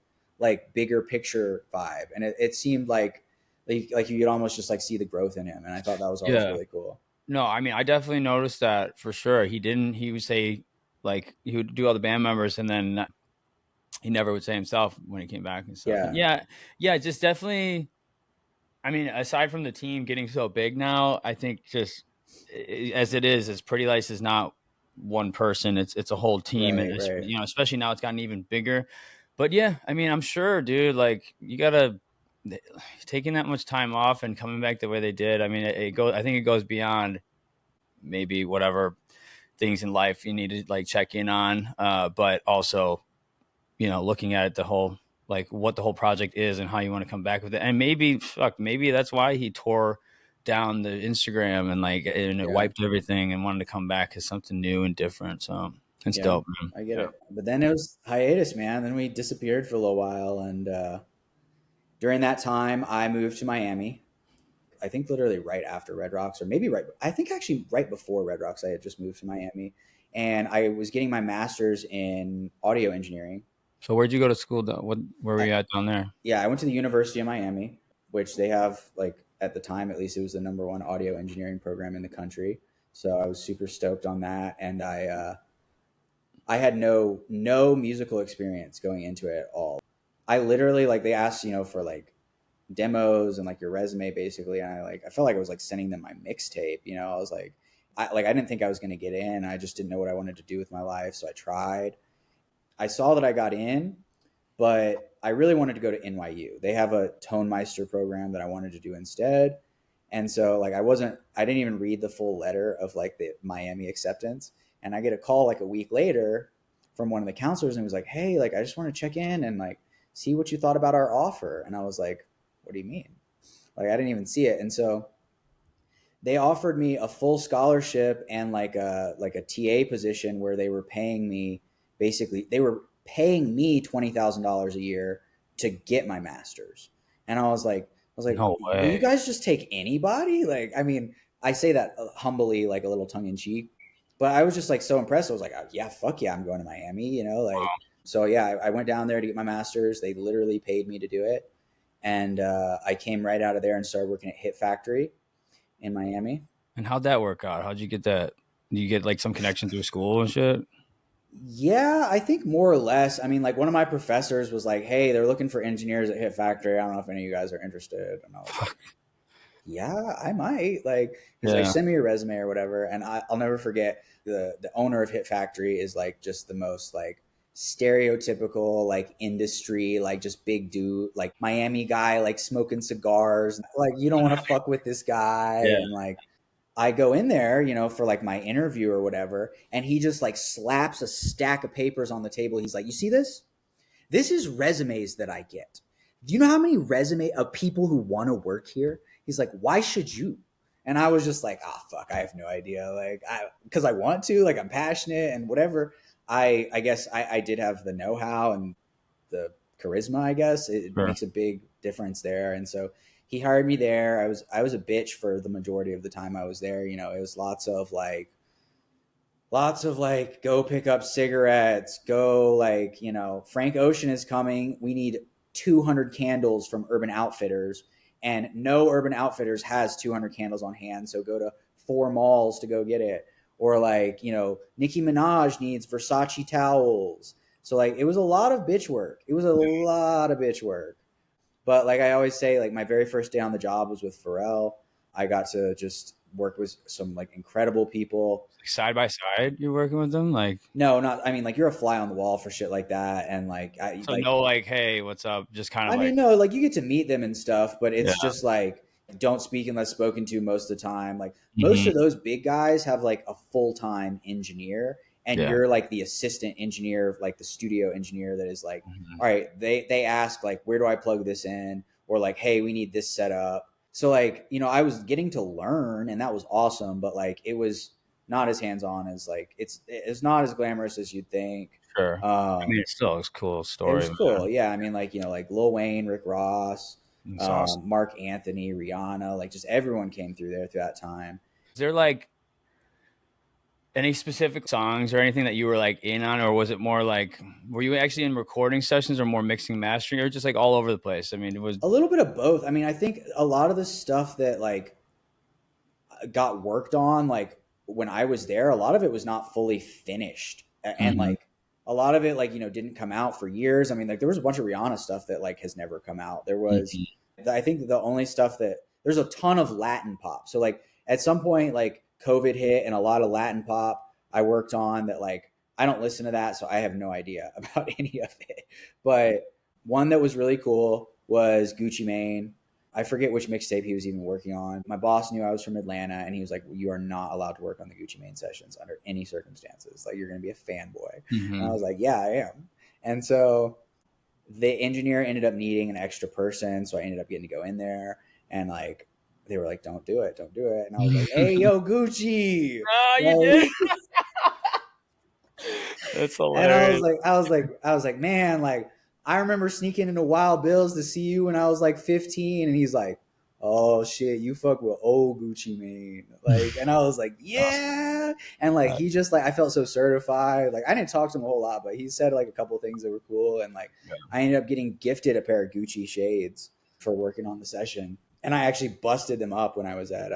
bigger picture vibe. And it seemed like you could almost just like see the growth in him, and I thought that was always really cool. No, I mean, I definitely noticed that for sure. He would say, like, he would do all the band members, and then he never would say himself when he came back and stuff. Yeah, just definitely. I mean, aside from the team getting so big now, I think just as it is, as Pretty Lights is not one person, it's a whole team, Right, and right. Especially now it's gotten even bigger. But yeah, I mean, I'm sure, dude, like, you gotta taking that much time off and coming back the way they did. I mean, I think it goes beyond maybe whatever things in life you need to like check in on, but also, looking at the whole, like, what the whole project is and how you want to come back with it. And maybe that's why he tore down the Instagram and it wiped everything and wanted to come back as something new and different. So it's dope, man. I get it. But then it was hiatus, man. Then we disappeared for a little while, and during that time, I moved to Miami. I think literally right after Red Rocks, or maybe actually right before Red Rocks, I had just moved to Miami, and I was getting my master's in audio engineering. So where'd you go to school? Where were you at down there? Yeah, I went to the University of Miami, which they have, like, at the time, at least, it was the #1 audio engineering program in the country. So I was super stoked on that, and I had no musical experience going into it at all. I literally, like, they asked, for like demos and like your resume basically, and I felt like I was like sending them my mixtape. I was like, I didn't think I was going to get in. I just didn't know what I wanted to do with my life, so I tried. I saw that I got in, but I really wanted to go to NYU. They have a Tonmeister program that I wanted to do instead. And so like I didn't even read the full letter of like the Miami acceptance. And I get a call like a week later from one of the counselors, and he was like, hey, like, I just want to check in and like see what you thought about our offer. And I was like, what do you mean? Like, I didn't even see it. And so they offered me a full scholarship and like a TA position where they were paying me $20,000 a year to get my master's. And I was like, No way. Will you guys just take anybody? Like, I mean, I say that humbly, like a little tongue in cheek, but I was just like so impressed. I was like, oh, yeah, fuck yeah, I'm going to Miami, like, so yeah, I went down there to get my master's. They literally paid me to do it. And I came right out of there and started working at Hit Factory in Miami. And how'd that work out? How'd you get that? Did you get like some connection through school and shit? Yeah, I think more or less. I mean, like, one of my professors was like, hey, they're looking for engineers at Hit Factory. I don't know if any of you guys are interested. And I was like, yeah, I might. Like, he's like, send me your resume or whatever. And I'll never forget, the owner of Hit Factory is like just the most like stereotypical like industry, like just big dude, like Miami guy, like smoking cigars. Like, you don't want to fuck with this guy. And like, I go in there, you know, for like my interview or whatever, and he just like slaps a stack of papers on the table. He's like, "You see this? This is resumes that I get. Do you know how many resume of people who want to work here?" He's like, "Why should you?" And I was just like, "Ah, fuck, I have no idea." Like, because I want to, like, I'm passionate and whatever. I guess I did have the know-how and the charisma. I guess it Sure. makes a big difference there. And so he hired me there. I was a bitch for the majority of the time I was there. You know, it was lots of like, go pick up cigarettes, go, like, you know, Frank Ocean is coming, we need 200 candles from Urban Outfitters, and no Urban Outfitters has 200 candles on hand, so go to 4 malls to go get it. Or like, you know, Nicki Minaj needs Versace towels. So like, it was a lot of bitch work. It was a lot of bitch work. But like I always say, like, my very first day on the job was with Pharrell. I got to just work with some like incredible people. Side by side, you're working with them, like, No, not. I mean, like, you're a fly on the wall for shit like that, and like, so no, like, hey, what's up? Just kind of I like, mean, no, like, you get to meet them and stuff, but yeah. it's just like, don't speak unless spoken to most of the time. Like, most Mhm. of those big guys have like a full time engineer, and Yeah. you're like the assistant engineer, like the studio engineer that is like, Mhm. all right, they ask like, where do I plug this in, or like, hey, we need this set up. So like, you know, I was getting to learn, and that was awesome, but like, it was not as hands on as like, it's not as glamorous as you'd think. Sure. I mean, it still is a cool It story, was cool. man. Yeah. I mean, like, you know, like Lil Wayne, Rick Ross, It's awesome. Mark Anthony, Rihanna, like, just everyone came through there through that time. Is there like any specific songs or anything that you were like in on, or was it more like, were you actually in recording sessions or more mixing, mastering, or just like all over the place? I mean, it was, A little bit of both. I mean, I think a lot of the stuff that like got worked on, like when I was there, a lot of it was not fully finished. And Mhm. like a lot of it, like, you know, didn't come out for years. I mean, like, there was a bunch of Rihanna stuff that like has never come out. There was, Mhm. I think the only stuff that, there's a ton of Latin pop. So like at some point, like, COVID hit, and a lot of Latin pop I worked on that, like, I don't listen to that, so I have no idea about any of it. But one that was really cool was Gucci Mane. I forget which mixtape he was even working on. My boss knew I was from Atlanta, and he was like, "You are not allowed to work on the Gucci Mane sessions under any circumstances. Like, you're going to be a fanboy." And I Mhm. was like, "Yeah, I am." And so the engineer ended up needing an extra person, so I ended up getting to go in there, and like, they were like, "Don't do it, don't do it." And I was like, "Hey, yo, Gucci!" Oh, you did. Like, That's and hilarious. I was like, man, like, I remember sneaking into Wild Bill's to see you when I was like 15, and he's like, "Oh shit, you fuck with old Gucci Mane." Like, and I was like, Awesome. "Yeah," and like, he just, like, I felt so certified. Like, I didn't talk to him a whole lot, but he said like a couple things that were cool, and like, Yeah. I ended up getting gifted a pair of Gucci shades for working on the session, and I actually busted them up when I was at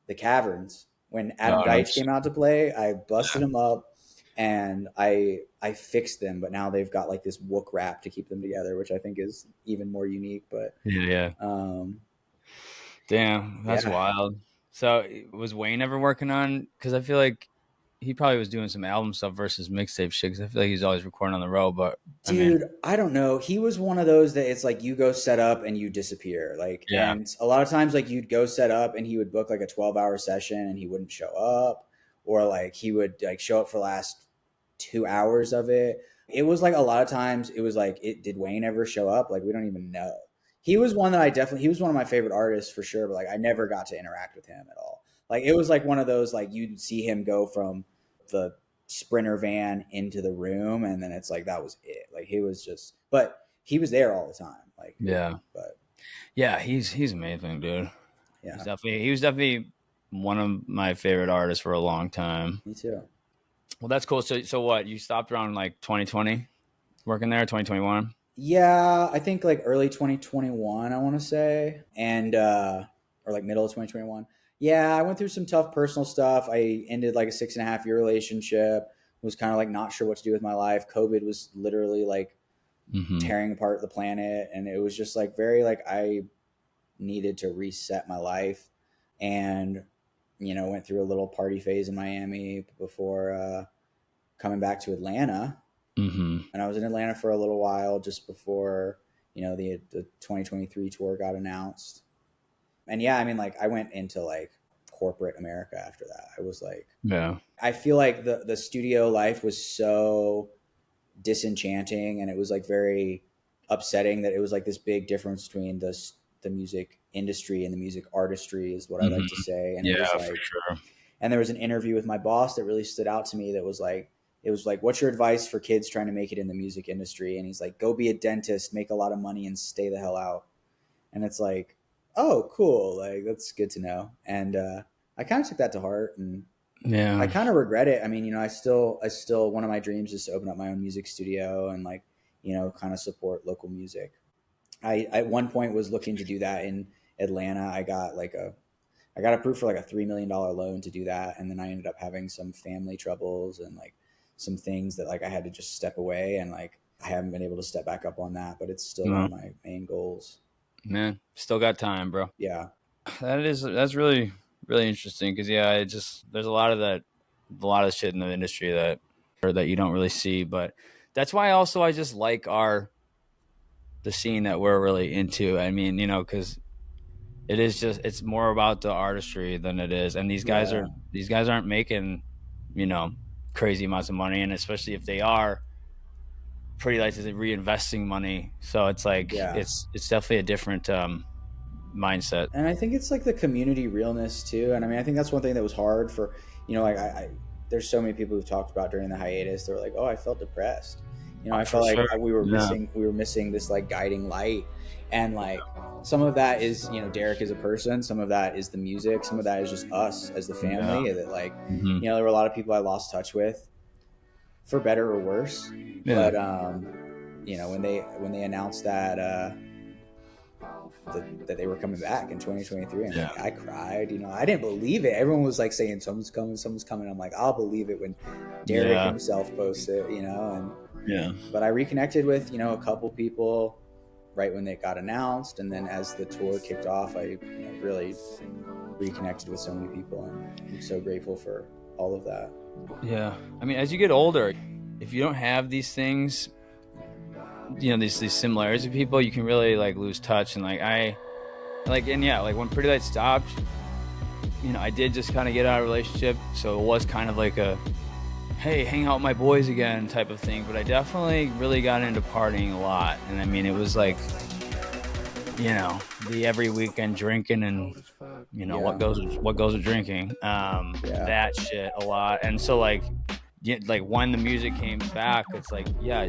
the Caverns when Adam Oh, Deitch nice. came out to play. I busted them up, and I fixed them, but now they've got like this wook wrap to keep them together, which I think is even more unique. But Yeah, yeah. um, Damn, that's yeah, wild. So, was Wayne ever working on? Because I feel like he probably was doing some album stuff versus mixtape shit. Because I feel like he's always recording on the road. But I mean, dude, I don't know. He was one of those that it's like you go set up and you disappear. Like, yeah. and a lot of times, like, you'd go set up and he would book like a 12-hour session and he wouldn't show up, or like he would like show up for the last 2 hours of it. It was like a lot of times it was like, did Wayne ever show up? Like, we don't even know. He was one that he was one of my favorite artists for sure, but like, I never got to interact with him at all. Like, it was like one of those, like, you'd see him go from the Sprinter van into the room, and then it's like, that was it. Like, he was just, but he was there all the time. Like, Yeah. but Yeah, he's amazing, dude. yeah, He was definitely one of my favorite artists for a long time. me too. Well, that's cool. So what? You stopped around like 2020 working there, 2021? Yeah, I think like early 2021, I want to say, and or like middle of 2021. Yeah, I went through some tough personal stuff. I ended like a 6.5 year relationship. Was kind of like not sure what to do with my life. COVID was literally like Mm-hmm. tearing apart the planet, and it was just like very like, I needed to reset my life, and you know, went through a little party phase in Miami before coming back to Atlanta. Mm-hmm. And I was in Atlanta for a little while just before, you know, the 2023 tour got announced. And yeah, I mean, like, I went into like corporate America after that. I was like, Yeah. I feel like the studio life was so disenchanting, and it was like very upsetting that it was like this big difference between the music industry and the music artistry is what I like to say. And it was Yeah, like, for sure. and there was an interview with my boss that really stood out to me that was like, it was like, what's your advice for kids trying to make it in the music industry? And he's like, go be a dentist, make a lot of money, and stay the hell out. And it's like, oh, cool. Like, that's good to know. And I kind of took that to heart, and Yeah. I kind of regret it. I mean, you know, I still, one of my dreams is to open up my own music studio and like, you know, kind of support local music. I at one point was looking to do that in Atlanta. I got approved for like a $3 million loan to do that. And then I ended up having some family troubles and like some things that like I had to just step away, and like I haven't been able to step back up on that, but it's still one of my main goals. Man, still got time, bro. Yeah. That's really, really interesting. Cause yeah, there's a lot of shit in the industry that you don't really see, but that's why also I just like the scene that we're really into. I mean, you know, cause it's more about the artistry than it is. And these guys aren't making, you know, crazy amounts of money. And especially if they are, Pretty Lights is reinvesting money. So it's like, it's definitely a different, mindset. And I think it's like the community realness too. And I mean, I think that's one thing that was hard for, you know, like there's so many people who've talked about during the hiatus. They were like, oh, I felt depressed. You know, I felt like we were missing this like guiding light. And like some of that is, you know, Derek as a person, some of that is the music, some of that is just us as the family. That like, you know, there were a lot of people I lost touch with, for better or worse. But you know, when they announced that that they were coming back in 2023, and like, I cried. You know, I didn't believe it. Everyone was like saying someone's coming. I'm like, I'll believe it when Derek himself posts it. You know, and but I reconnected with, you know, a couple people right when they got announced, and then as the tour kicked off, I, you know, really reconnected with so many people, and I'm so grateful for all of that. Yeah, I mean, as you get older, if you don't have these things, you know, these similarities with people, you can really like lose touch. And like like when Pretty Lights stopped, you know, I did just kind of get out of a relationship, so it was kind of like a, hey, hang out with my boys again type of thing. But I definitely really got into partying a lot, and I mean, it was like, you know, the every weekend drinking, and you know what goes with drinking, that shit a lot. And so like when the music came back, it's like,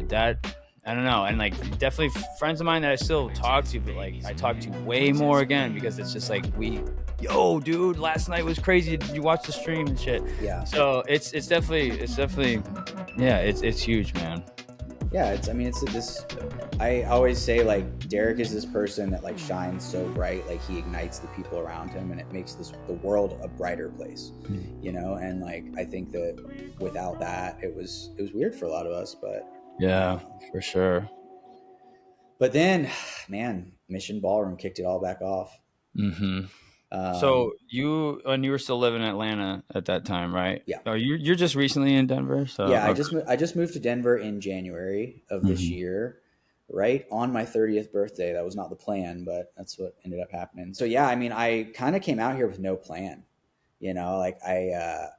that, I don't know. And like definitely friends of mine that I still talk to, but like I talk to way more again, because it's just like, yo dude, last night was crazy, did you watch the stream and shit? So it's definitely it's huge, man. I always say like Derek is this person that like shines so bright, like he ignites the people around him, and it makes the world a brighter place, you know. And like I think that without that, it was weird for a lot of us, but for sure. But then, man, Mission Ballroom kicked it all back off. So when you were still living in Atlanta at that time, right? You're just recently in Denver. So I just moved to Denver in January of this year, right on my 30th birthday. That was not the plan, but that's what ended up happening. So yeah, I mean, I kind of came out here with no plan, you know. Like I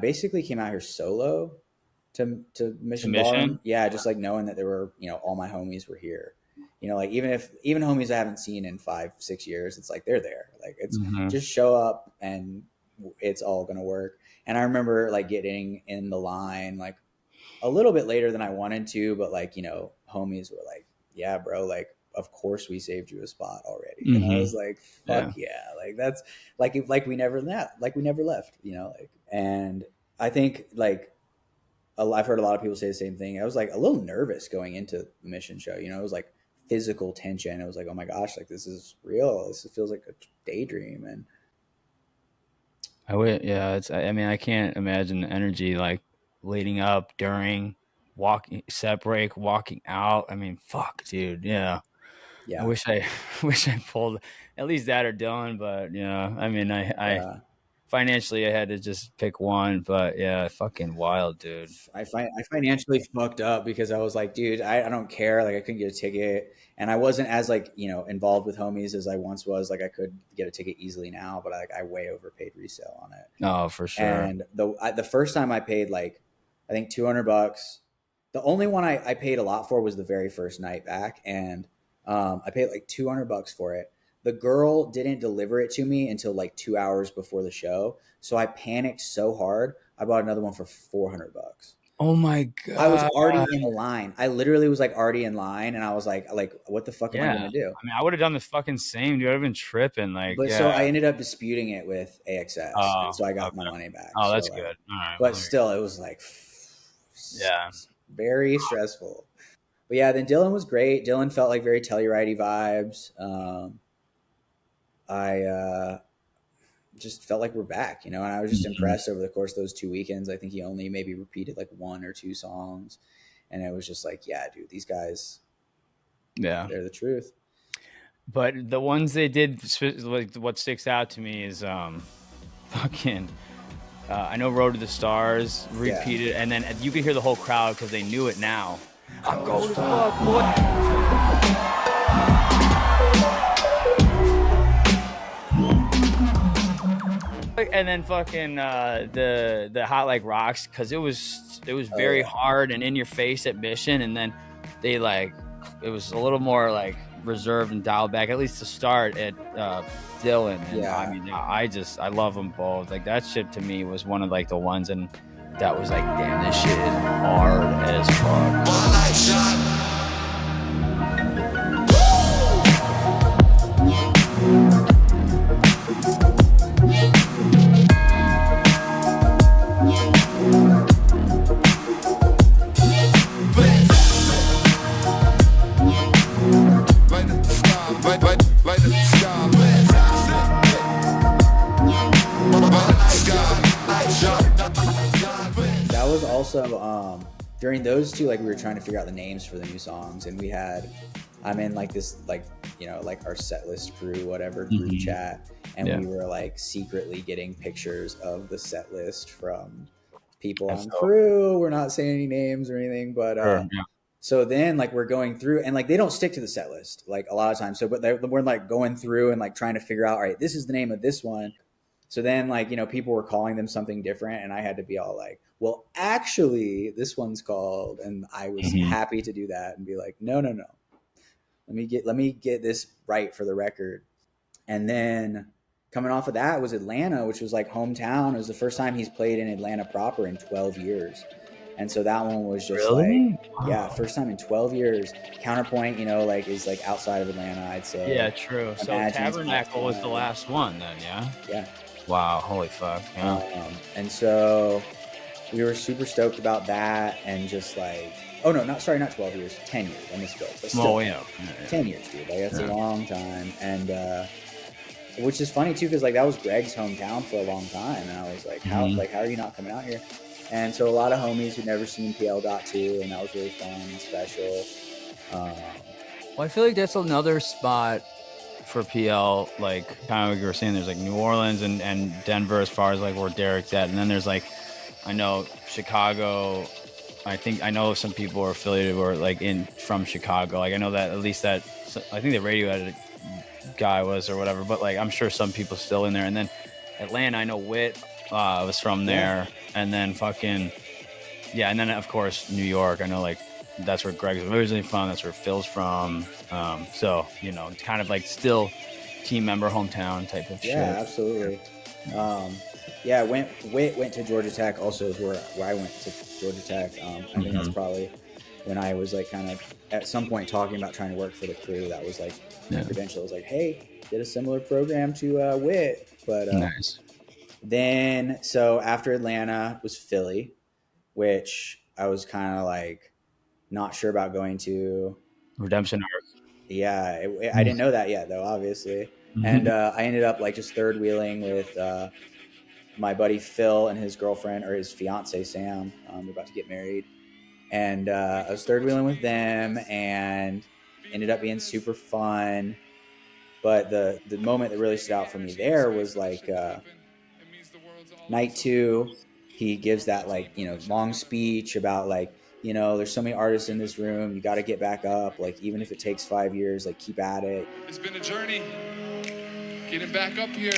basically came out here solo to Mission Ballroom. Yeah, just like knowing that there were, you know, all my homies were here. You know, like even homies I haven't seen in 5-6 years, it's like they're there. Like it's just show up and it's all gonna work. And I remember like getting in the line like a little bit later than I wanted to, but like, you know, homies were like, yeah, bro, like of course we saved you a spot already. And I was like, fuck yeah. Like that's like we never left, you know, like. And I think like I've heard a lot of people say the same thing. I was like a little nervous going into the Mission show, you know. It was like physical tension. It was like, oh my gosh, like this is real. This feels like a daydream. And I mean, I can't imagine the energy like leading up, during, walking, set break, walking out. I mean, fuck, dude. Yeah. I wish I pulled at least that or Dylan, but I mean, I financially I had to just pick one, but yeah, fucking wild, dude. I financially fucked up because I was like, dude, I don't care. Like I couldn't get a ticket, and I wasn't as like involved with homies as I once was. Like I could get a ticket easily now, but I way overpaid resale on it. Oh, for sure. And the first time I paid like I think $200. The only one I paid a lot for was the very first night back, and I paid like $200 for it. The girl didn't deliver it to me until like 2 hours before the show, so I panicked so hard. I bought another one for $400. Oh my god! I was already in line. I literally was like already in line, and I was like, what the fuck am I gonna do? I mean, I would have done the fucking same, dude. I'd have been tripping, like. But so I ended up disputing it with AXS, and so I got my money back. Oh, that's so, good. All right, but still, it was like, yeah, very stressful. But yeah, then Dylan was great. Dylan felt like very Telluride vibes. I just felt like we're back, and I was just impressed over the course of those 2 weekends. I think he only maybe repeated like 1 or 2 songs, and it was just like, yeah, dude, these guys, yeah, they're the truth. But the ones they did, like what sticks out to me is fucking. I know "Road to the Stars" repeated, and then you could hear the whole crowd because they knew it now. I'm cold as fuck, boy. And then fucking the Hot Like Rocks, because it was very hard and in your face at Mission, and then they it was a little more like reserved and dialed back, at least to start at Dylan. And I mean, I love them both. Like that shit to me was one of like the ones, and that was like, damn, this shit is hard as fuck. That was also during those two, like we were trying to figure out the names for the new songs, and I'm in like this like our setlist crew, whatever group chat, and we were like secretly getting pictures of the setlist from people on crew. We're not saying any names or anything, but so then like we're going through, and like they don't stick to the set list like a lot of times. So but we're like going through and like trying to figure out, all right, this is the name of this one. So then like people were calling them something different, and I had to be all like, well, actually this one's called, and I was happy to do that and be like, no, let me get this right for the record. And then coming off of that was Atlanta, which was like hometown. It was the first time he's played in Atlanta proper in 12 years. And so that one was just first time in 12 years. Counterpoint, like is like outside of Atlanta, I'd say. Yeah, true. So Tabernacle was the last one then, yeah? Yeah. Wow, holy fuck. Yeah. And so we were super stoked about that, and just like, not 12 years, 10 years. I misspoke. But still, 10 years, dude. Like that's a long time. And which is funny too, because like that was Greg's hometown for a long time, and I was like, how are you not coming out here? And so a lot of homies who'd never seen PL got to, and that was really fun and special. Well, I feel like that's another spot for PL, like kind of like you were saying, there's like New Orleans and Denver as far as like where Derek's at, and then there's like, I know Chicago. I know some people are affiliated or like from Chicago. Like I know that at least that I think the radio edit guy was or whatever, but like I'm sure some people still in there. And then Atlanta, I know Wit was from there, and then and then of course New York. I know like that's where Greg's originally from. That's where Phil's from. So it's kind of like still team member hometown type of shit. Yeah, absolutely. Went to Georgia Tech also is where I went to Georgia Tech. I think that's probably when I was like kind of at some point talking about trying to work for the crew. That was like my credential. Was like, hey, did a similar program to Wit. But nice. Then so after Atlanta was Philly, which I was kind of like not sure about going to. Redemption Arc. Yeah, I didn't know that yet though, obviously. And I ended up like just third wheeling with my buddy Phil and his girlfriend, or his fiance Sam. They're about to get married, and I was third wheeling with them, and ended up being super fun. But the moment that really stood out for me there was like Night 2, he gives that like, you know, long speech about like, you know, there's so many artists in this room, you got to get back up, like even if it takes 5 years, like keep at it. It's been a journey getting back up here.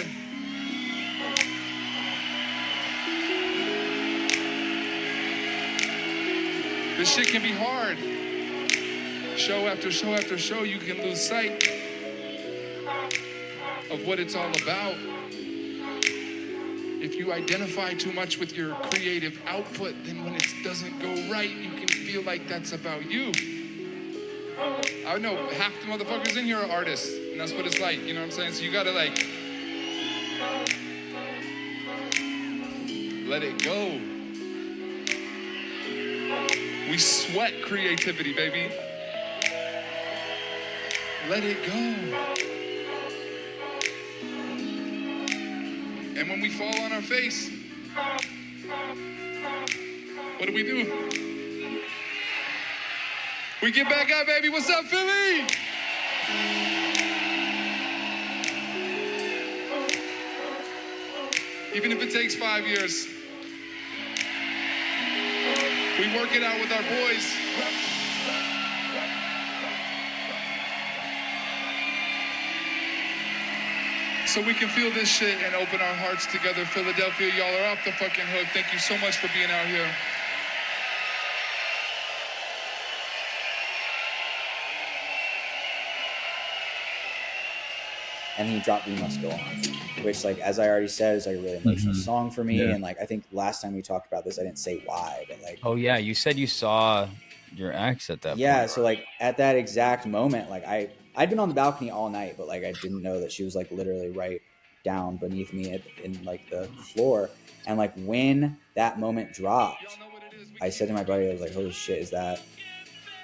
This shit can be hard. Show after show after show, you can lose sight of what it's all about. If you identify too much with your creative output, then when it doesn't go right, you can feel like that's about you. I know half the motherfuckers in here are artists, and that's what it's like, you know what I'm saying? So you gotta like, let it go. We sweat creativity, baby. Let it go. And when we fall on our face, what do? We get back up, baby. What's up, Philly? Even if it takes 5 years, we work it out with our boys. So we can feel this shit and open our hearts together. Philadelphia, y'all are off the fucking hook. Thank you so much for being out here. And he dropped We Must Go On, which, like, as I already said, is like a really emotional song for me. And like, I think last time we talked about this, I didn't say why, but like, oh yeah, you said you saw your ex at that point. Yeah, so like at that exact moment, like I'd been on the balcony all night, but like I didn't know that she was like literally right down beneath me in like the floor. And like when that moment dropped, I said to my buddy, I was like, holy shit, is that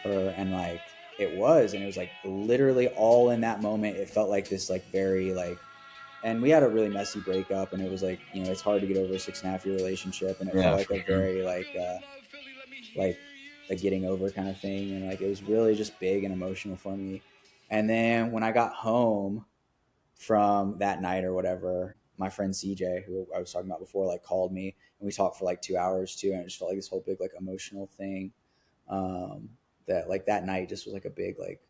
her? And like it was, and it was like literally all in that moment. It felt like this like very like, and we had a really messy breakup, and it was like, you know, it's hard to get over a 6.5-year relationship, and it felt like a very like a getting over kind of thing, and like it was really just big and emotional for me. And then when I got home from that night or whatever, my friend CJ, who I was talking about before, like called me, and we talked for like 2 hours too, and it just felt like this whole big like emotional thing, that like that night just was like a big like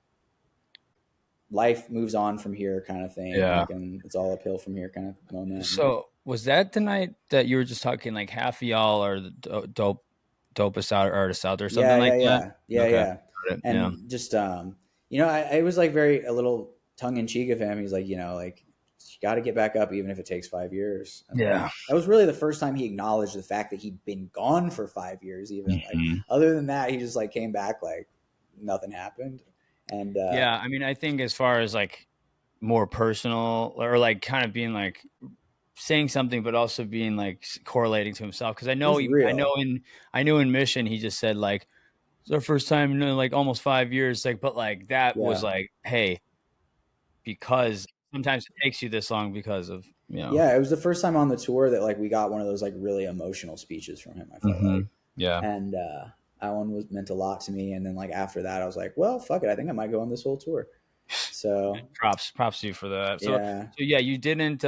life moves on from here kind of thing. Yeah. Like, and it's all uphill from here kind of moment. So was that the night that you were just talking like half of y'all are the dopest artists out there, something that? Yeah. And just you know, it was like a little tongue in cheek of him. He's like, you know, like you got to get back up even if it takes 5 years. And yeah, like, that was really the first time he acknowledged the fact that he'd been gone for 5 years. Even like other than that, he just like came back like nothing happened. And yeah, I mean, I think as far as like more personal or like kind of being like saying something, but also being like correlating to himself, because I know in Mission he just said like it's our first time in like almost 5 years, like, but like that was like, hey, because sometimes it takes you this long because of, you know. Yeah, it was the first time on the tour that like we got one of those like really emotional speeches from him. I felt like, and that one was meant a lot to me. And then like after that, I was like, well, fuck it, I think I might go on this whole tour. So props to you for that. So yeah, you didn't.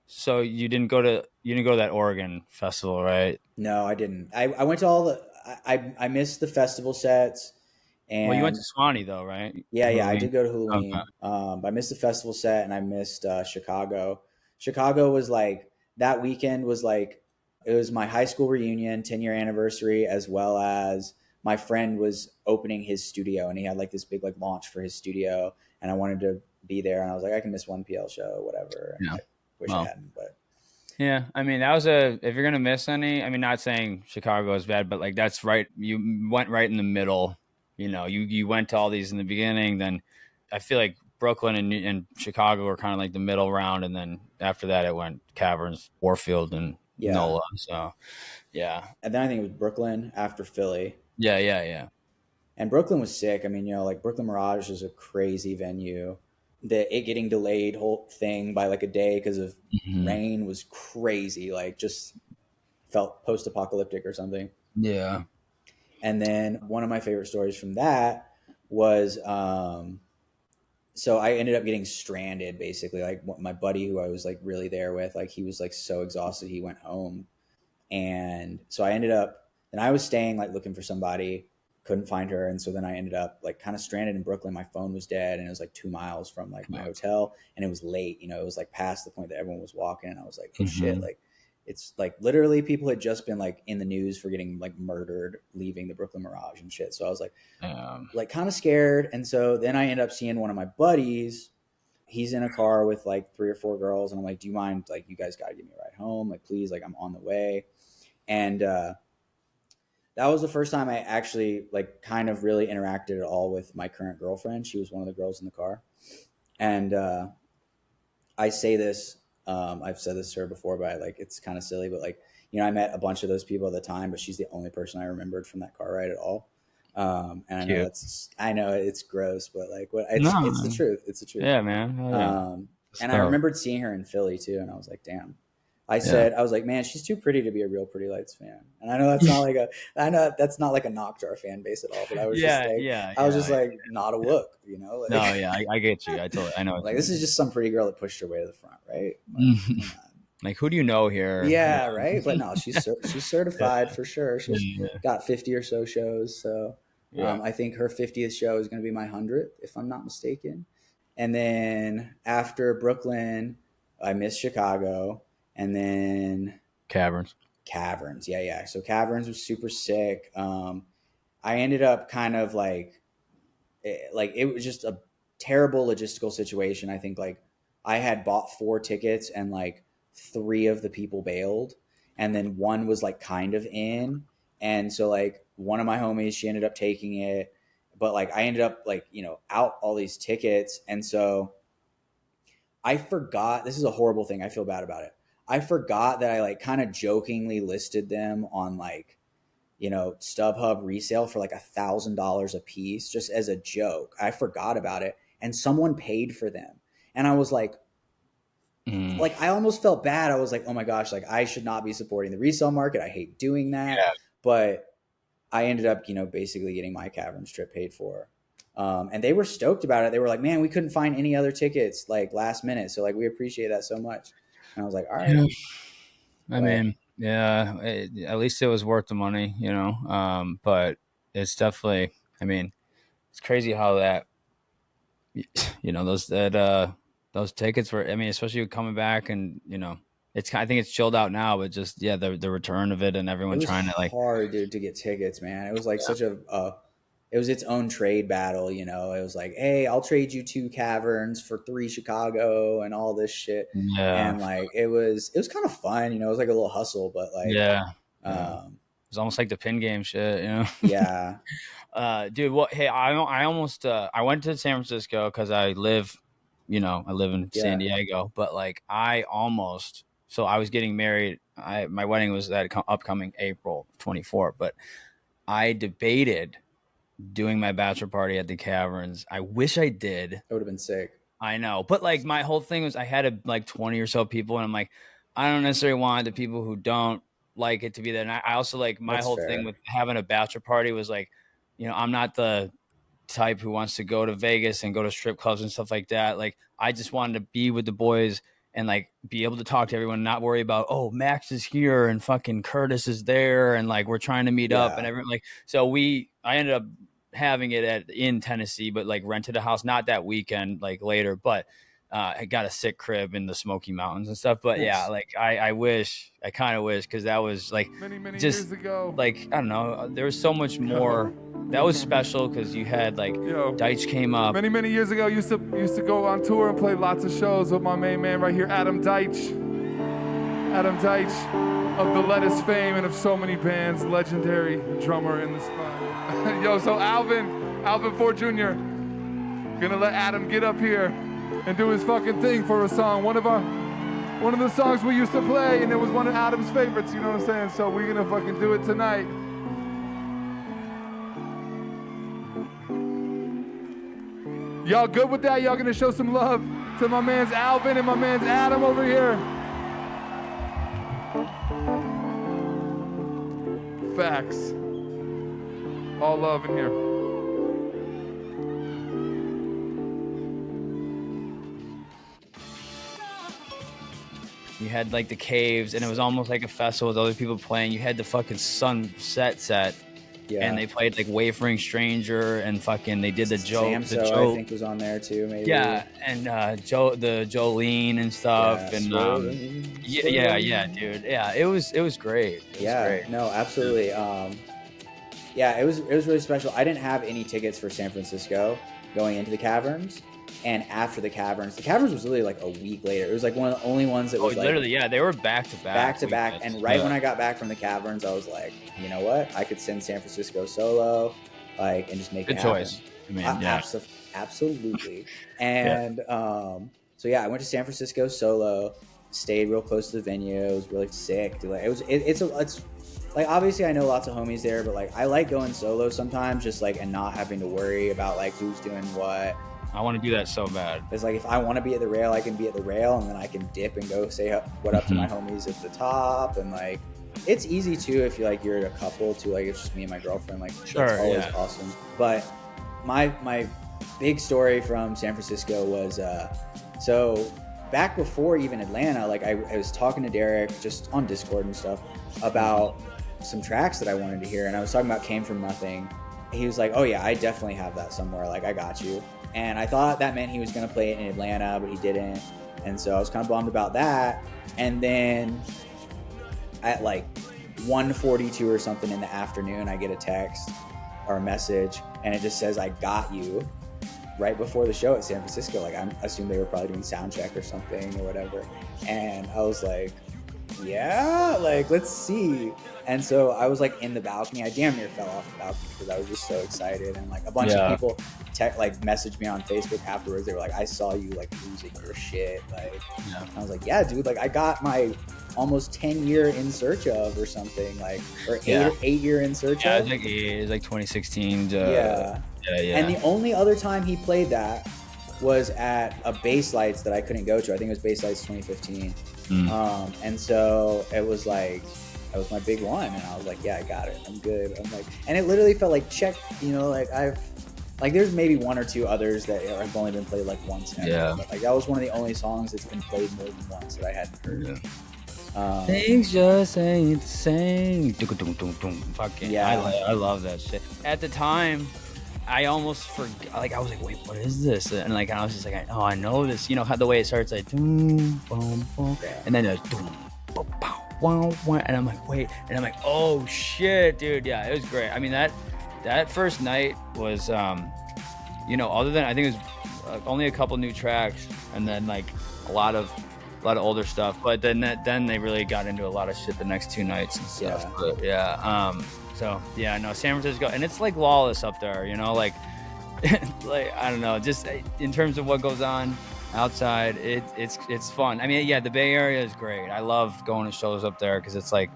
So you didn't go to that Oregon festival, right? No, I didn't. I went to all the. I missed the festival sets. And well, you went to Swanee though, right? Yeah, I did go to Halloween. Okay. I missed the festival set, and I missed Chicago. Chicago was like that weekend was like it was my high school reunion, 10-year anniversary, as well as my friend was opening his studio, and he had like this big like launch for his studio, and I wanted to be there, and I was like, I can miss one PL show, whatever. And I wish I hadn't, but. Yeah, I mean, that was if you're gonna miss any, I mean, not saying Chicago is bad, but like that's right. You went right in the middle. You know, you went to all these in the beginning. Then I feel like Brooklyn and Chicago were kind of like the middle round, and then after that it went Caverns, Warfield, and NOLA. So yeah, and then I think it was Brooklyn after Philly. Yeah. And Brooklyn was sick. I mean, you know, like Brooklyn Mirage is a crazy venue. It getting delayed whole thing by like a day because of rain was crazy. Like just felt post-apocalyptic or something. Yeah. And then one of my favorite stories from that was so I ended up getting stranded basically. Like my buddy who I was like really there with, like he was like so exhausted he went home, and so I ended up. And I was staying like looking for somebody, couldn't find her, and so then I ended up like kind of stranded in Brooklyn. My phone was dead, and it was like 2 miles from like my hotel, and it was late. You know, it was like past the point that everyone was walking, and I was like, oh shit, like it's like literally people had just been like in the news for getting like murdered leaving the Brooklyn Mirage and shit. So I was like kind of scared. And so then I end up seeing one of my buddies. He's in a car with like 3 or 4 girls, and I'm like, do you mind, like, you guys gotta give me a ride home, like please, like I'm on the way. And that was the first time I actually like kind of really interacted at all with my current girlfriend. She was one of the girls in the car. And I say this, I've said this to her before, but like it's kind of silly, but like, you know, I met a bunch of those people at the time, but she's the only person I remembered from that car ride at all. And I know it's gross, but like it's the truth. It's the truth. Yeah, man. Oh, yeah. And I remembered seeing her in Philly too, and I was like, damn. I was like, man, she's too pretty to be a real Pretty Lights fan. And I know that's not like a knock to our fan base at all, but I was just like, not a look, you know? Like, no, yeah, I get you. I know. Like, this is just some pretty girl that pushed her way to the front, right? Like, like, who do you know here? Yeah, right. But no, she's certified for sure. She's got 50 or so shows. So I think her 50th show is going to be my 100th, if I'm not mistaken. And then after Brooklyn, I missed Chicago. And then Caverns. Yeah. So Caverns was super sick. I ended up kind of like it was just a terrible logistical situation. I think like I had bought 4 tickets and like 3 of the people bailed, and then 1 was like kind of in. And so like one of my homies, she ended up taking it, but like I ended up like, you know, out all these tickets. And so I forgot, this is a horrible thing. I feel bad about it. I forgot that I like kind of jokingly listed them on like, you know, StubHub resale for like $1,000 a piece, just as a joke. I forgot about it, and someone paid for them. And I was like, like, I almost felt bad. I was like, oh my gosh, like I should not be supporting the resale market. I hate doing that. Yeah. But I ended up, you know, basically getting my Caverns trip paid for. And they were stoked about it. They were like, man, we couldn't find any other tickets like last minute. So like, we appreciate that so much. And I was like, all right. I mean, yeah, at least it was worth the money, you know. But it's definitely, I mean, it's crazy how that, you know, those tickets were, I mean, especially coming back, and, you know, I think it's chilled out now, but just, the return of it and everyone trying to like. It was hard, dude, to get tickets, man. It was like such it was its own trade battle, you know. It was like, hey, I'll trade you 2 Caverns for 3 Chicago and all this shit. Yeah. And like it was kind of fun, you know. It was like a little hustle, but like it was almost like the pin game shit, you know. Yeah. Dude, hey, I almost I went to San Francisco because I live in San Diego, but like I was getting married. My wedding was that upcoming April 24th, but I debated doing my bachelor party at the Caverns. I wish I did. That would have been sick. I know. But like my whole thing was I had like 20 or so people, and I'm like, I don't necessarily want the people who don't like it to be there. And I also like my whole thing with having a bachelor party was like, you know, I'm not the type who wants to go to Vegas and go to strip clubs and stuff like that. Like I just wanted to be with the boys and like be able to talk to everyone, not worry about, oh, Max is here and fucking Curtis is there and like we're trying to meet up and everyone like. So I ended up having it in Tennessee, but like rented a house, not that weekend, like later, but I got a sick crib in the Smoky Mountains and stuff. But yeah, like I kind of wish, because that was like many just years ago. Like I don't know, there was so much more that was special because you had like Deitch came up many years ago. Used to go on tour and play lots of shows with my main man right here, Adam Deitch of the Lettuce fame and of so many bands, legendary drummer in the spot. Yo, so Alvin Ford Jr. gonna let Adam get up here and do his fucking thing for a song. One of the songs we used to play, and it was one of Adam's favorites, you know what I'm saying? So we're gonna fucking do it tonight. Y'all good with that? Y'all gonna show some love to my man's Alvin and my man's Adam over here? Facts. All love in here. had like the caves, and it was almost like a festival with other people playing. You had the fucking sunset set. Yeah. And they played like Wavering Stranger, and fucking they did the Joe. I think was on there too, maybe. Yeah, and Jolene and stuff, Yeah, and yeah, dude. Yeah, it was great. It was great. No, absolutely. Yeah, it was really special. I didn't have any tickets for San Francisco going into the Caverns. And after the Caverns was literally like a week later. It was like one of the only ones that was like, literally, yeah, they were back to back. And right when I got back from the Caverns, I was like, you know what? I could send San Francisco solo, like, and just make it happen. Good choice. I mean, yeah. Absolutely. And so yeah, I went to San Francisco solo, stayed real close to the venue. It was really sick. Dude. Like, it's like, obviously I know lots of homies there, but like I like going solo sometimes, just like, and not having to worry about like who's doing what. I want to do that so bad. It's like, if I want to be at the rail, I can be at the rail, and then I can dip and go say what up to my homies at the top. And like, it's easy too if you're a couple too. Like, it's just me and my girlfriend. Like, sure, that's always awesome. But my big story from San Francisco was so back before even Atlanta. Like, I was talking to Derek just on Discord and stuff about some tracks that I wanted to hear, and I was talking about Came From Nothing. He was like, "Oh yeah, I definitely have that somewhere. Like, I got you." And I thought that meant he was going to play it in Atlanta, but he didn't. And so I was kind of bummed about that. And then at like 1:42 or something in the afternoon, I get a text or a message, and it just says, "I got you," right before the show at San Francisco. Like, I assume they were probably doing sound check or something or whatever. And I was like, yeah, like, let's see. And so I was like in the balcony. I damn near fell off the balcony because I was just so excited. And like a bunch of people messaged me on Facebook afterwards. They were like, "I saw you like losing your shit." Like, I was like, yeah, dude, like I got my almost 10-year In Search Of or something, like, or 8-year In Search Of. Yeah, it was like 2016. Yeah. And the only other time he played that was at a Bass Lights that I couldn't go to. I think it was Bass Lights 2015. And so it was like, that was my big one, and I was like, yeah, I got it. I'm good. I'm like, and it literally felt like, check, like there's maybe one or two others that have only been played like once ever. Yeah. But like, that was one of the only songs that's been played more than once that I hadn't heard. Yeah. Things just ain't the same. Fucking yeah. I love that shit. At the time, I almost forgot. Like, I was like, wait, what is this? And like, I was just like, oh, I know this. You know how the way it starts, like, boom, boom, boom, and then there's boom, boom, boom. And I'm like, wait, and I'm like, oh shit, dude. Yeah, it was great. I mean, that first night was other than, I think it was only a couple new tracks, and then like a lot of older stuff, but then they really got into a lot of shit the next two nights and stuff. So yeah, no, San Francisco, and it's like lawless up there, like like, I don't know, just in terms of what goes on outside, it's fun. I mean, yeah, the Bay Area is great. I love going to shows up there because it's like,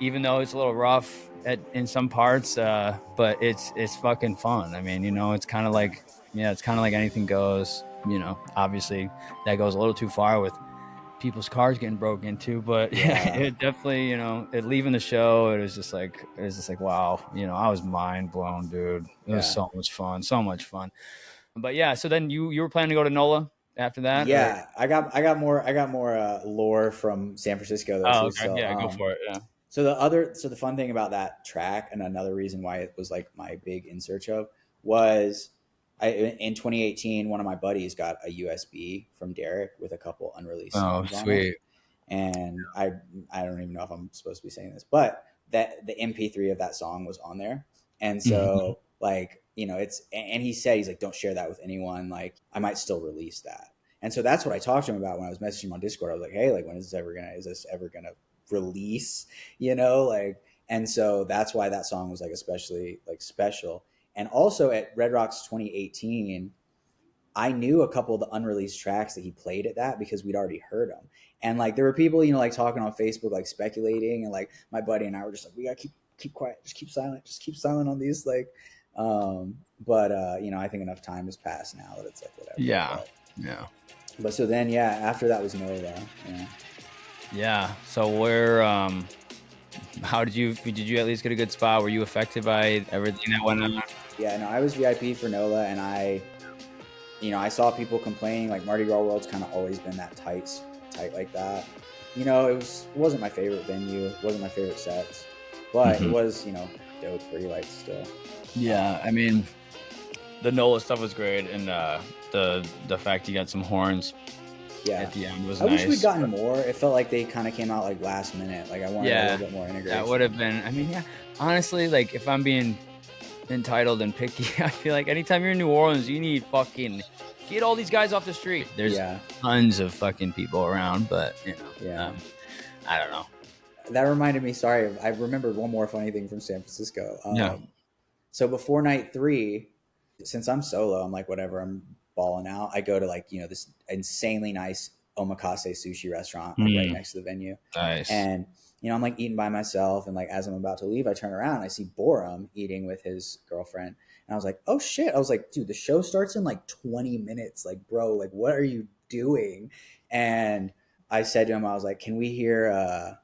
even though it's a little rough in some parts, but it's fucking fun. I mean, it's kind of like, anything goes. Obviously that goes a little too far with people's cars getting broken into, but yeah, it definitely, leaving the show, it was just like wow, I was mind blown, dude. It was so much fun. But yeah, so then you were planning to go to NOLA after that? Yeah, or? I got more lore from San Francisco. Oh, okay. So, go for it. Yeah. So the fun thing about that track, and another reason why it was like my big In Search Of, was in 2018, one of my buddies got a USB from Derek with a couple unreleased songs on it. And I don't even know if I'm supposed to be saying this, but that the MP3 of that song was on there, and so like, and he said, he's like, don't share that with anyone. Like, I might still release that. And so that's what I talked to him about when I was messaging him on Discord. I was like, hey, like, is this ever gonna release? Like, and so that's why that song was like especially like special. And also at Red Rocks 2018, I knew a couple of the unreleased tracks that he played at that because we'd already heard them. And like, there were people, like talking on Facebook, like speculating, and like my buddy and I were just like, we gotta keep quiet, just keep silent on these, like. But I think enough time has passed now that it's like whatever. Yeah. But so then, after that was NOLA. Yeah. So where, how did you at least get a good spot? Were you affected by everything that went on? Yeah, no, I was VIP for NOLA, and I saw people complaining, like Mardi Gras World's kind of always been that tight tight like that. You know, it wasn't my favorite venue, it wasn't my favorite sets, but it was, you know, dope pretty lights still. Yeah, I mean, the NOLA stuff was great, and the fact you got some horns at the end was nice. I wish we'd gotten more. It felt like they kind of came out like last minute. Like I wanted a little bit more integration. That would have been, I mean, yeah, honestly, like if I'm being entitled and picky, I feel like anytime you're in New Orleans, you need fucking get all these guys off the street. There's tons of fucking people around, but you know, I don't know. That reminded me, sorry, I remembered one more funny thing from San Francisco. So before night 3, since I'm solo, I'm like, whatever, I'm balling out. I go to like, you know, this insanely nice omakase sushi restaurant like right next to the venue. Nice. And, you know, I'm like eating by myself. And like, as I'm about to leave, I turn around and I see Borum eating with his girlfriend. And I was like, oh shit. I was like, dude, the show starts in like 20 minutes. Like, bro, like, what are you doing? And I said to him, I was like, can we hear,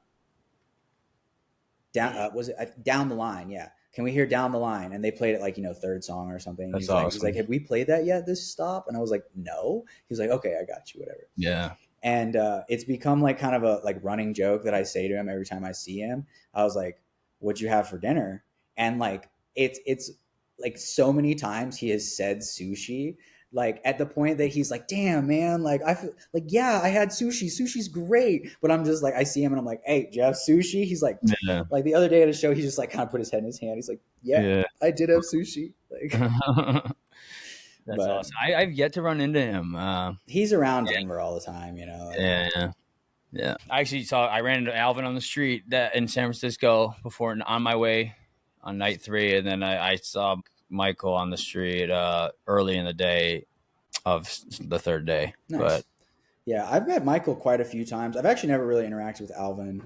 Down the Line? Yeah. Can we hear Down the Line? And they played it like, you know, third song or something. That's awesome. He's like, have we played that yet, this stop? And I was like, no. He's like, okay, I got you, whatever. Yeah. And it's become like kind of a like running joke that I say to him every time I see him. I was like, what'd you have for dinner? And like, it's like so many times he has said sushi, like at the point that he's like, damn, man, like I feel like, yeah, I had sushi. Sushi's great. But I'm just like, I see him and I'm like, hey, do you have sushi? He's like, like the other day at a show, he just like kind of put his head in his hand. He's like, yeah. I did have sushi. Like, that's awesome. I've yet to run into him. He's around Denver all the time, you know? Yeah. I ran into Alvin on the street in San Francisco before on my way on night 3. And then I saw Michael on the street early in the day of the 3rd day. Nice. But yeah, I've met Michael quite a few times. I've actually never really interacted with Alvin.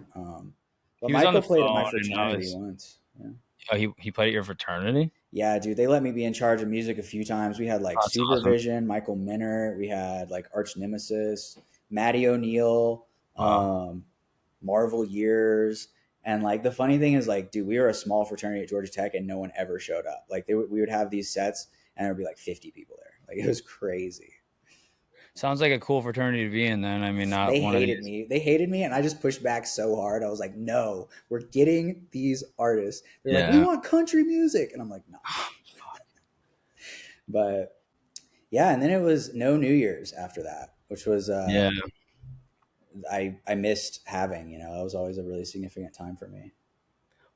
But Michael played at my fraternity once. Yeah. Oh, he played at your fraternity? Yeah, dude. They let me be in charge of music a few times. We had like Supervision, awesome. Michael Minner. We had like Arch Nemesis, Matty O'Neill, Marvel Years. And like the funny thing is like, dude, we were a small fraternity at Georgia Tech and no one ever showed up. Like we would have these sets and there would be like 50 people there. Like it was crazy. Sounds like a cool fraternity to be in then. I mean, they hated me. They hated me and I just pushed back so hard. I was like, no, we're getting these artists. They're like, we want country music. And I'm like, no. But yeah, and then it was no New Year's after that, which was I missed having, you know, it was always a really significant time for me.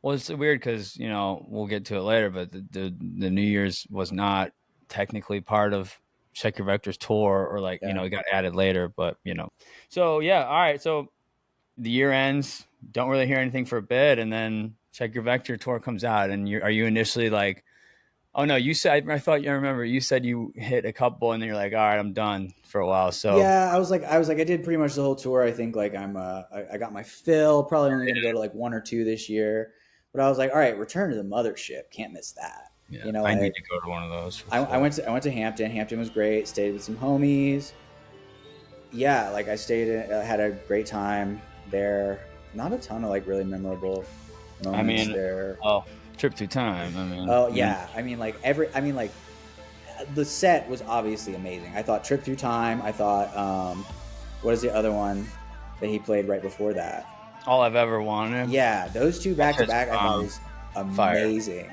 Well, it's weird because, you know, we'll get to it later, but the New Year's was not technically part of Check Your Vector's tour or like, you know, it got added later, but you know. So yeah, all right. So the year ends, don't really hear anything for a bit, and then Check Your Vector tour comes out, and are you initially like, oh no, you said, I thought you remember you said you hit a couple and then you're like, all right, I'm done for a while. So yeah, I was like, I did pretty much the whole tour. I think like I got my fill, probably only gonna go to like 1 or 2 this year. But I was like, all right, Return to the Mothership. Can't miss that. Yeah, you know, I need to go to one of those. I went to Hampton. Hampton was great. Stayed with some homies. Yeah, like I had a great time there. Not a ton of like really memorable moments there. Oh, Trip Through Time. I mean, oh yeah. I mean, like the set was obviously amazing. I thought Trip Through Time. I thought, what is the other one that he played right before that? All I've Ever Wanted. Yeah, those two back to back, I thought was amazing.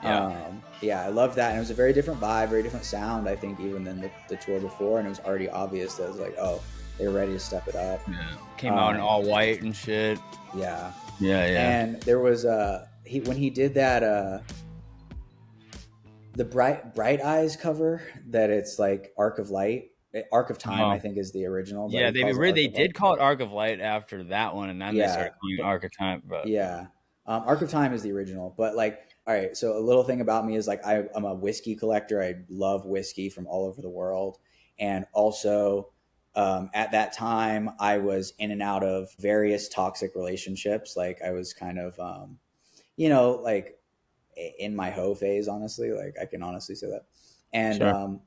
Yeah. I loved that, and it was a very different vibe, very different sound, I think, even than the tour before, and it was already obvious that it was like, oh, they were ready to step it up. Yeah, came out in all white and shit. Yeah. And there was when he did that the Bright Eyes cover, that it's like Arc of Time, I think is the original. Yeah, they did call it Arc of Light after that one, and then they started calling it Arc of Time. But Arc of Time is the original, but like, all right, so a little thing about me is like I'm a whiskey collector. I love whiskey from all over the world, and also at that time I was in and out of various toxic relationships. Like I was kind of you know, like in my hoe phase, honestly. Like I can honestly say that. And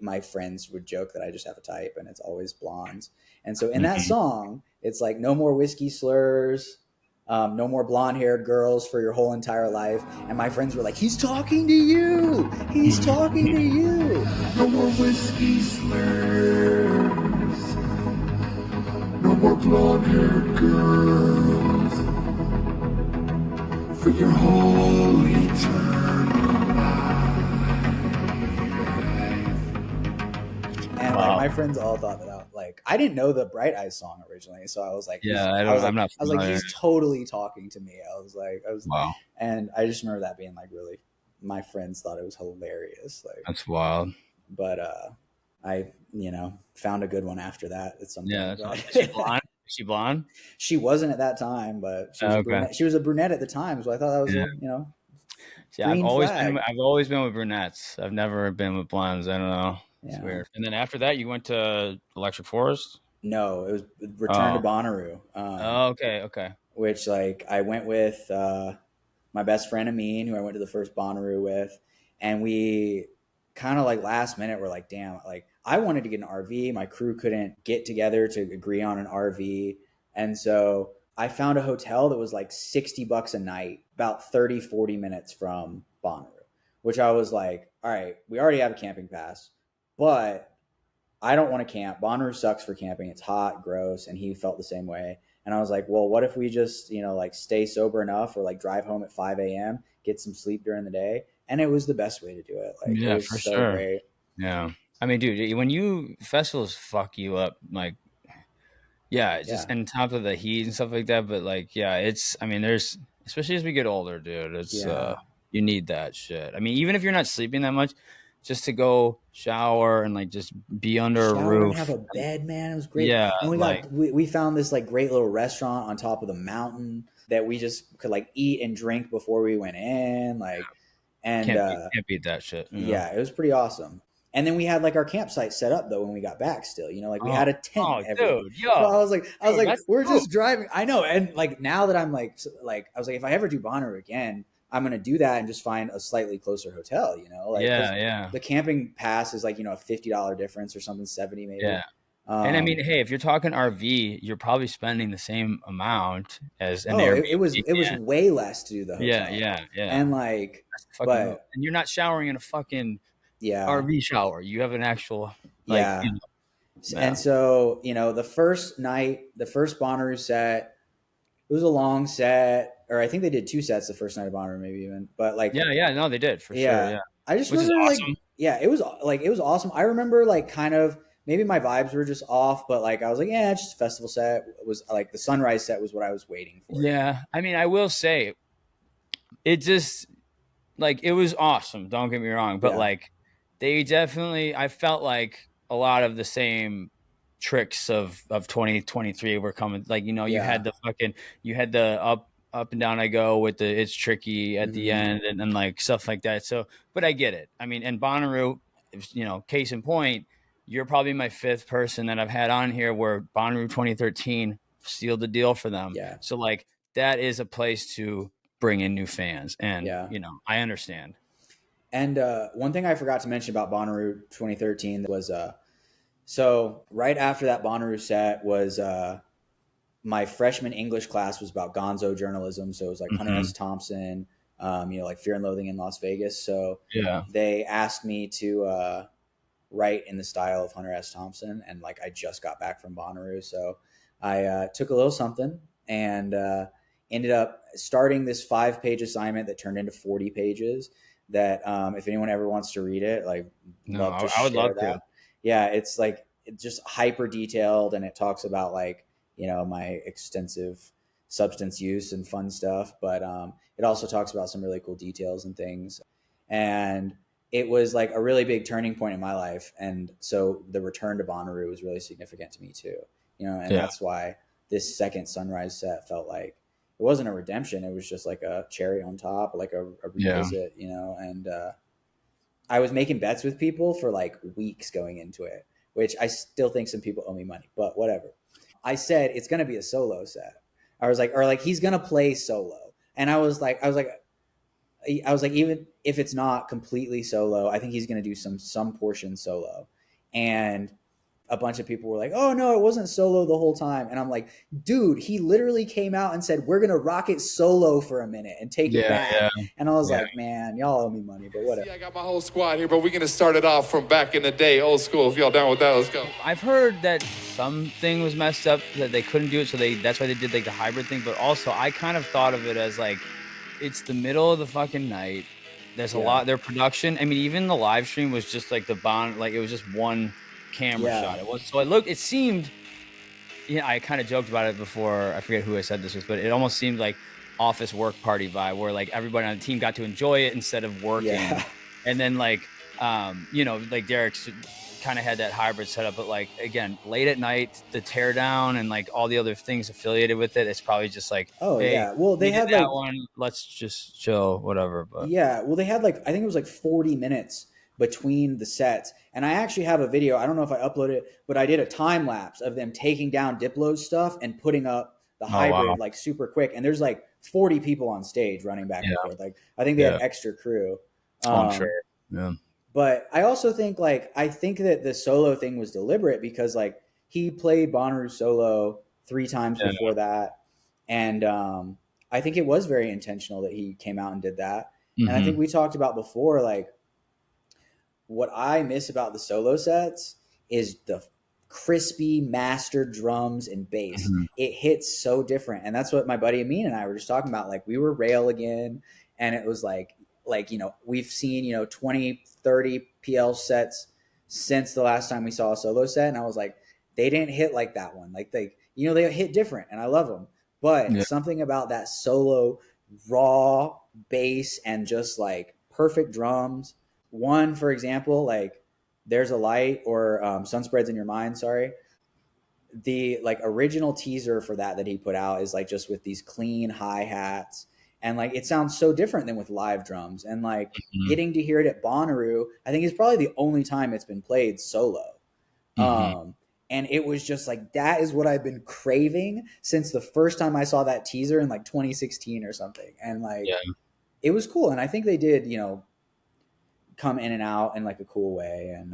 my friends would joke that I just have a type and it's always blondes. And so in that song, it's like, no more whiskey slurs, no more blonde haired girls for your whole entire life. And my friends were like, he's talking to you. He's talking to you. No more whiskey slurs. more blonde-haired girls for your whole eternal And Wow. like my friends all thought that out. Like I didn't know the Bright Eyes song originally, so I was like, Yeah, I'm not like, familiar. he's totally talking to me. I was, Wow, and I just remember that being like really. My friends thought it was hilarious. Like, that's wild. but I found a good one after that at some Yeah, point. that's wild. But Is she blonde? Is she blonde? she wasn't at that time, but she was a Okay. brunette. She was a brunette at the time, so I thought that was Yeah. See, green flag. I've always been with brunettes. I've never been with blondes. I don't know. It's Yeah. weird. And then after that, you went to Electric Forest. No, it was Return to Bonnaroo. Oh, okay. Which like I went with my best friend Amin, who I went to the first Bonnaroo with, and we kind of like last minute were like, damn, like I wanted to get an RV. My crew couldn't get together to agree on an RV. And so I found a hotel that was like $60 a night, about 30, 40 minutes from Bonnaroo, which I was like, all right, we already have a camping pass, but I don't want to camp. Bonnaroo sucks for camping. It's hot, gross. And he felt the same way. And I was like, well, what if we just, like stay sober enough or like drive home at 5 a.m., get some sleep during the day? And it was the best way to do it. Like, Yeah, it was for so sure. great. Yeah. I mean, dude, when festivals fuck you up, like, yeah, just on top of the heat and stuff like that. But like, yeah, there's, especially as we get older, dude, it's, you need that shit. I mean, even if you're not sleeping that much, just to go shower and like just be under a roof and have a bed, man. It was great. Yeah, and we found this like great little restaurant on top of the mountain that we just could like eat and drink before we went in. Like, and can't beat that shit. Yeah, it was pretty awesome. And then we had like our campsite set up though when we got back still, like we had a tent. Dude, yo. So I was like, we're just driving. I know. And like, now that I'm like, I was like, if I ever do Bonnaroo again, I'm going to do that and just find a slightly closer hotel, like, the camping pass is like, a $50 difference or something, 70 maybe. Yeah. And I mean, hey, if you're talking RV, you're probably spending the same amount as an Airbnb. It was way less to do the hotel. Yeah. And like, and you're not showering in a fucking RV shower. You have an actual, like, And so, the first night, the first Bonnaroo set, it was a long set, or I think they did 2 sets the first night of Bonnaroo, maybe even. But like, no, they did for sure. Yeah, I just remember awesome. It was awesome. I remember like kind of maybe my vibes were just off, but like I was like, it's just a festival set. It was like the sunrise set was what I was waiting for. Yeah, I mean, I will say, it just like it was awesome. Don't get me wrong, but like they definitely, I felt like a lot of the same tricks of 2023 were coming. Like, you had the up and down I go with the it's tricky at the end and like stuff like that. So, but I get it. I mean, and Bonnaroo, case in point, you're probably my 5th person that I've had on here where Bonnaroo 2013 sealed the deal for them. Yeah. So like that is a place to bring in new fans, and I understand. And one thing I forgot to mention about Bonnaroo 2013 was so right after that Bonnaroo set was my freshman English class was about gonzo journalism. So it was like Hunter S. Thompson, like Fear and Loathing in Las Vegas. So they asked me to write in the style of Hunter S. Thompson. And like, I just got back from Bonnaroo. So I took a little something and ended up starting this 5-page assignment that turned into 40 pages that if anyone ever wants to read it, like I would love to. Yeah, it's like it's just hyper detailed, and it talks about like my extensive substance use and fun stuff, but it also talks about some really cool details and things. And it was like a really big turning point in my life, and so the return to Bonnaroo was really significant to me too. And that's why this second sunrise set felt like it wasn't a redemption; it was just like a cherry on top, like a revisit, And I was making bets with people for like weeks going into it, which I still think some people owe me money, but whatever. I said, it's going to be a solo set. I was like, or like, he's going to play solo. And I was like, even if it's not completely solo, I think he's going to do some portion solo. And a bunch of people were like, oh no, it wasn't solo the whole time. And I'm like, dude, he literally came out and said, we're going to rock it solo for a minute and take it back. Yeah. And I was like, man, y'all owe me money, but whatever. I got my whole squad here, but we're going to start it off from back in the day, old school. If y'all down with that, let's go. I've heard that something was messed up, that they couldn't do it, so that's why they did like the hybrid thing. But also, I kind of thought of it as like, it's the middle of the fucking night. There's a lot. Their production. I mean, even the live stream was just like it was just one camera shot. It was so it seemed. Yeah, I kind of joked about it before. I forget who I said this was, but it almost seemed like office work party vibe, where like everybody on the team got to enjoy it instead of working. Yeah. And then like, like Derek's kind of had that hybrid setup, but like again, late at night, the teardown and like all the other things affiliated with it, it's probably just like, well, they had that like one, let's just chill, whatever. But well, they had like, I think it was like 40 minutes between the sets, and I actually have a video. I don't know if I uploaded it, but I did a time lapse of them taking down Diplo's stuff and putting up the hybrid like super quick. And there's like 40 people on stage running back and forth. Like I think they had extra crew. I'm sure. Yeah. But I also think I think that the solo thing was deliberate, because like he played Bonnaroo solo 3 times before that. And I think it was very intentional that he came out and did that. Mm-hmm. And I think we talked about before, like what I miss about the solo sets is the crispy mastered drums and bass. Mm-hmm. It hits so different. And that's what my buddy Amin and I were just talking about. Like we were rail again, and it was like, we've seen, 20, 30 PL sets since the last time we saw a solo set. And I was like, they didn't hit like that one. Like they hit different, and I love them. But something about that solo raw bass and just like perfect drums. One, for example, like There's a Light or Sun Spreads in Your Mind. Sorry. The like original teaser for that he put out is like just with these clean hi-hats. And like, it sounds so different than with live drums. And like getting to hear it at Bonnaroo, I think is probably the only time it's been played solo. And it was just like, that is what I've been craving since the first time I saw that teaser in like 2016 or something. And like, it was cool. And I think they did, come in and out in like a cool way. And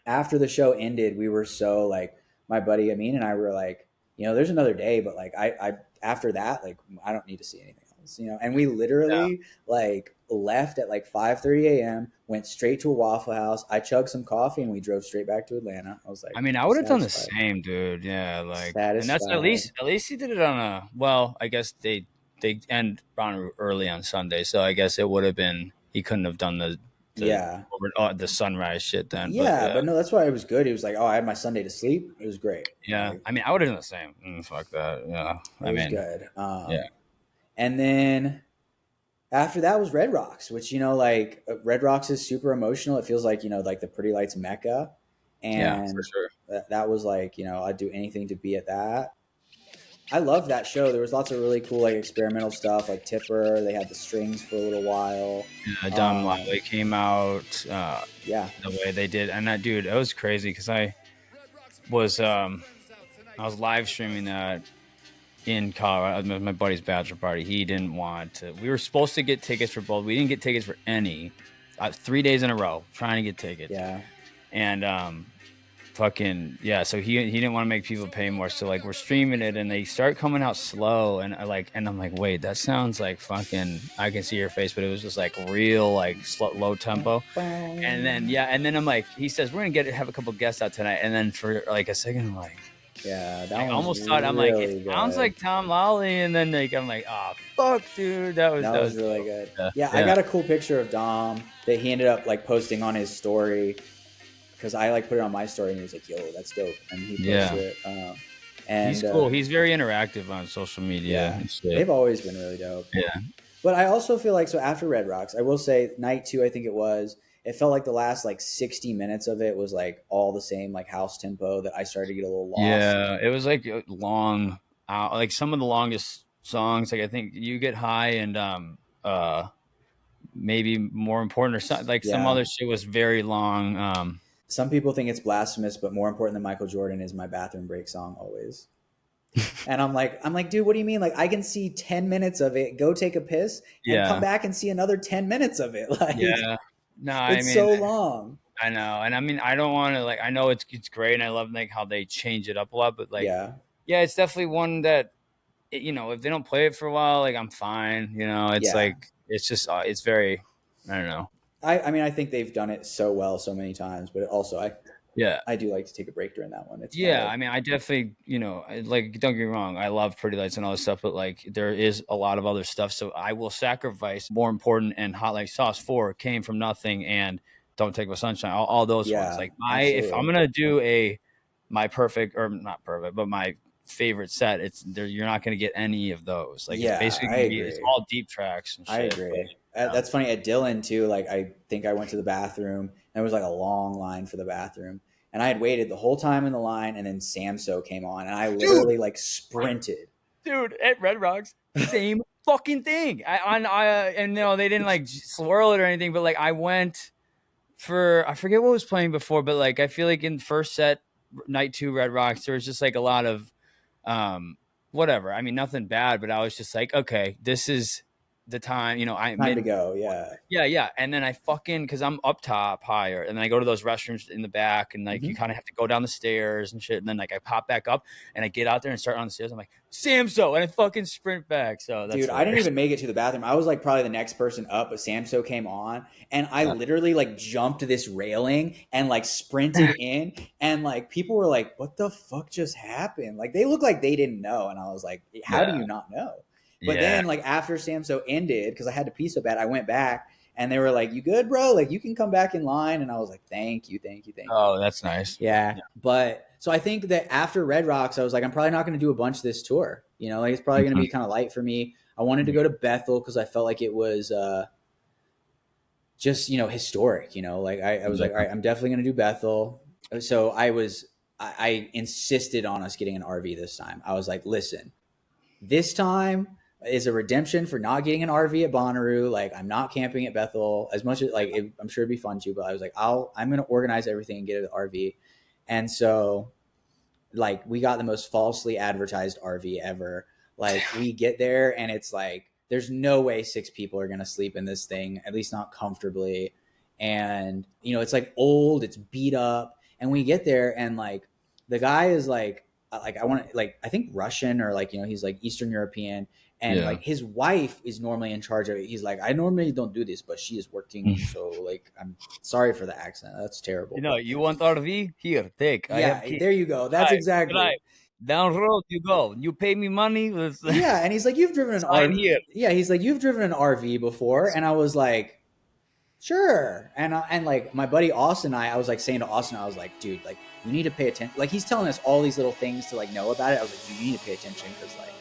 after the show ended, we were so like, my buddy Amin and I were like, there's another day, but like I after that, like I don't need to see anything else, and we literally like left at like 5:30 a.m., went straight to a Waffle House. I chugged some coffee and we drove straight back to Atlanta. I was like, I mean, I would have done the same, dude. Yeah, like, and that's at least he did it on I guess they end Bonnaroo early on Sunday, so I guess it would have been, he couldn't have done the sunrise shit then. But no, that's why it was good. It was like, I had my Sunday to sleep. It was great. Yeah, like, I mean, I would have done the same. Fuck that. Yeah, it was good. And then after that was Red Rocks, which like Red Rocks is super emotional. It feels like like the Pretty Lights Mecca, and for sure. That was like I'd do anything to be at that. I loved that show. There was lots of really cool like experimental stuff, like Tipper. They had the strings for a little while. Yeah, Don Wiley came out. The way they did, and that dude, it was crazy because I was live streaming that in Colorado. My buddy's bachelor party. He didn't want to. We were supposed to get tickets for both. We didn't get tickets for any. 3 days in a row trying to get tickets. Yeah, and so he didn't want to make people pay more, so like we're streaming it and they start coming out slow, and I'm like, wait, that sounds like fucking I Can See Your Face, but it was just like real like slow, low tempo. And then I'm like, he says we're gonna have a couple guests out tonight, and then for like a second I'm like, I almost thought, I'm like, it sounds like Tom Lawley, and then like I'm like, oh fuck, dude, that was really good. I got a cool picture of Dom that he ended up like posting on his story, because I like put it on my story and he was like, yo, that's dope. And he posted it. And he's cool. He's very interactive on social media. Yeah, they've always been really dope. Yeah. But I also feel like, so after Red Rocks, I will say night 2, I think it felt like the last like 60 minutes of it was like all the same like house tempo that I started to get a little lost. Yeah, it was like long, like some of the longest songs. Like I think You Get High and maybe More Important or something. Like some other shit was very long. Some people think it's blasphemous, but more important than Michael Jordan is My Bathroom Break song always. And I'm like, dude, what do you mean? Like I can see 10 minutes of it, go take a piss, and come back and see another 10 minutes of it. Like, no, it's so long. I know, and I mean, I don't want to like. I know it's great, and I love like how they change it up a lot. But like, Yeah. yeah, it's definitely one that you know, if they don't play it for a while, like I'm fine. You know, it's Yeah. like it's just it's very, I don't know. I mean, I think they've done it so well so many times, but also Yeah, I do like to take a break during that one. It's one of yeah. the I mean, I definitely, you know, like don't get me wrong, I love Pretty Lights and all this stuff, but like there is a lot of other stuff. So I will sacrifice more important and Hot Like Sauce 4 Came From Nothing and Don't Take My Sunshine, all those ones. yeah, Like if I'm absolutely. gonna do my perfect or not perfect, but my favorite set, it's there. You're not gonna get any of those. Like it's Yeah, basically I gonna be it's agree. all deep tracks and I shit. But agree. That's funny at Dylan too. Like I think I went to the bathroom and there was like a long line for the bathroom, and I had waited the whole time in the line, and then Samso came on, and I dude, literally like sprinted. dude, at Red Rocks, same fucking thing. And no, they didn't like swirl it or anything, but like I went for I forget what was playing before, but like I feel like in first set night 2 Red Rocks there was just like a lot of um whatever. I mean nothing bad, but I was just like, okay, this is the time, you know, Time to go. Yeah. yeah. And then I fucking, cause I'm up top higher. And then I go to those restrooms in the back and like you Hmm. kind of have to go down the stairs and shit. And then like I pop back up and I get out there and start on the stairs. I'm like, Samso, and I fucking sprint back. So that's Dude, I didn't hilarious. even make it to the bathroom. I was like probably the next person up, but Samso came on, and I literally like jumped this railing and like sprinted in, and like people were like, "What the fuck just happened?" Like they looked like they didn't know, and I was like, "How do Yeah. you not know?" But Yeah. then like after Samso ended, because I had to pee so bad, I went back, and they were like, "You good, bro? Like you can come back in line." And I was like, "Thank you, thank you, thank you." Oh, that's nice. Yeah. Yeah. But so I think that after Red Rocks, I was like, I'm probably not going to do a bunch this tour. You know, like it's probably going to be kind of light for me. I wanted to go to Bethel because I felt like it was just, you know, historic. You know, like I was like, all right, I'm definitely going to do Bethel. So I insisted on us getting an RV this time. I was like, listen, this time is a redemption for not getting an RV at Bonnaroo. Like I'm not camping at Bethel as much as like I'm sure it'd be fun too. But I was like, I'm going to organize everything and get an RV. And so like we got the most falsely advertised RV ever. Like we get there and it's like there's no way 6 people are going to sleep in this thing, at least not comfortably. And you know, it's like old, it's beat up, and we get there and like the guy is like I want to like I think Russian or like you know, he's like Eastern European, and Yeah. like his wife is normally in charge of it. He's like, I normally don't do this, but she is working, so like I'm sorry for the accent. That's terrible. You know, But you want RV? Here, take. I have yeah, keys. there you go. That's Drive, exactly. drive. Down road you go. You pay me money. Let's Yeah, and he's like, "You've driven an sign RV." here. Yeah, he's like, "You've driven an RV before," and I was like, "Sure." And like my buddy Austin, I was like saying to Austin, I was like, "Dude, like you need to pay attention." Like he's telling us all these little things to like know about it. I was like, "Dude, you need to pay attention because like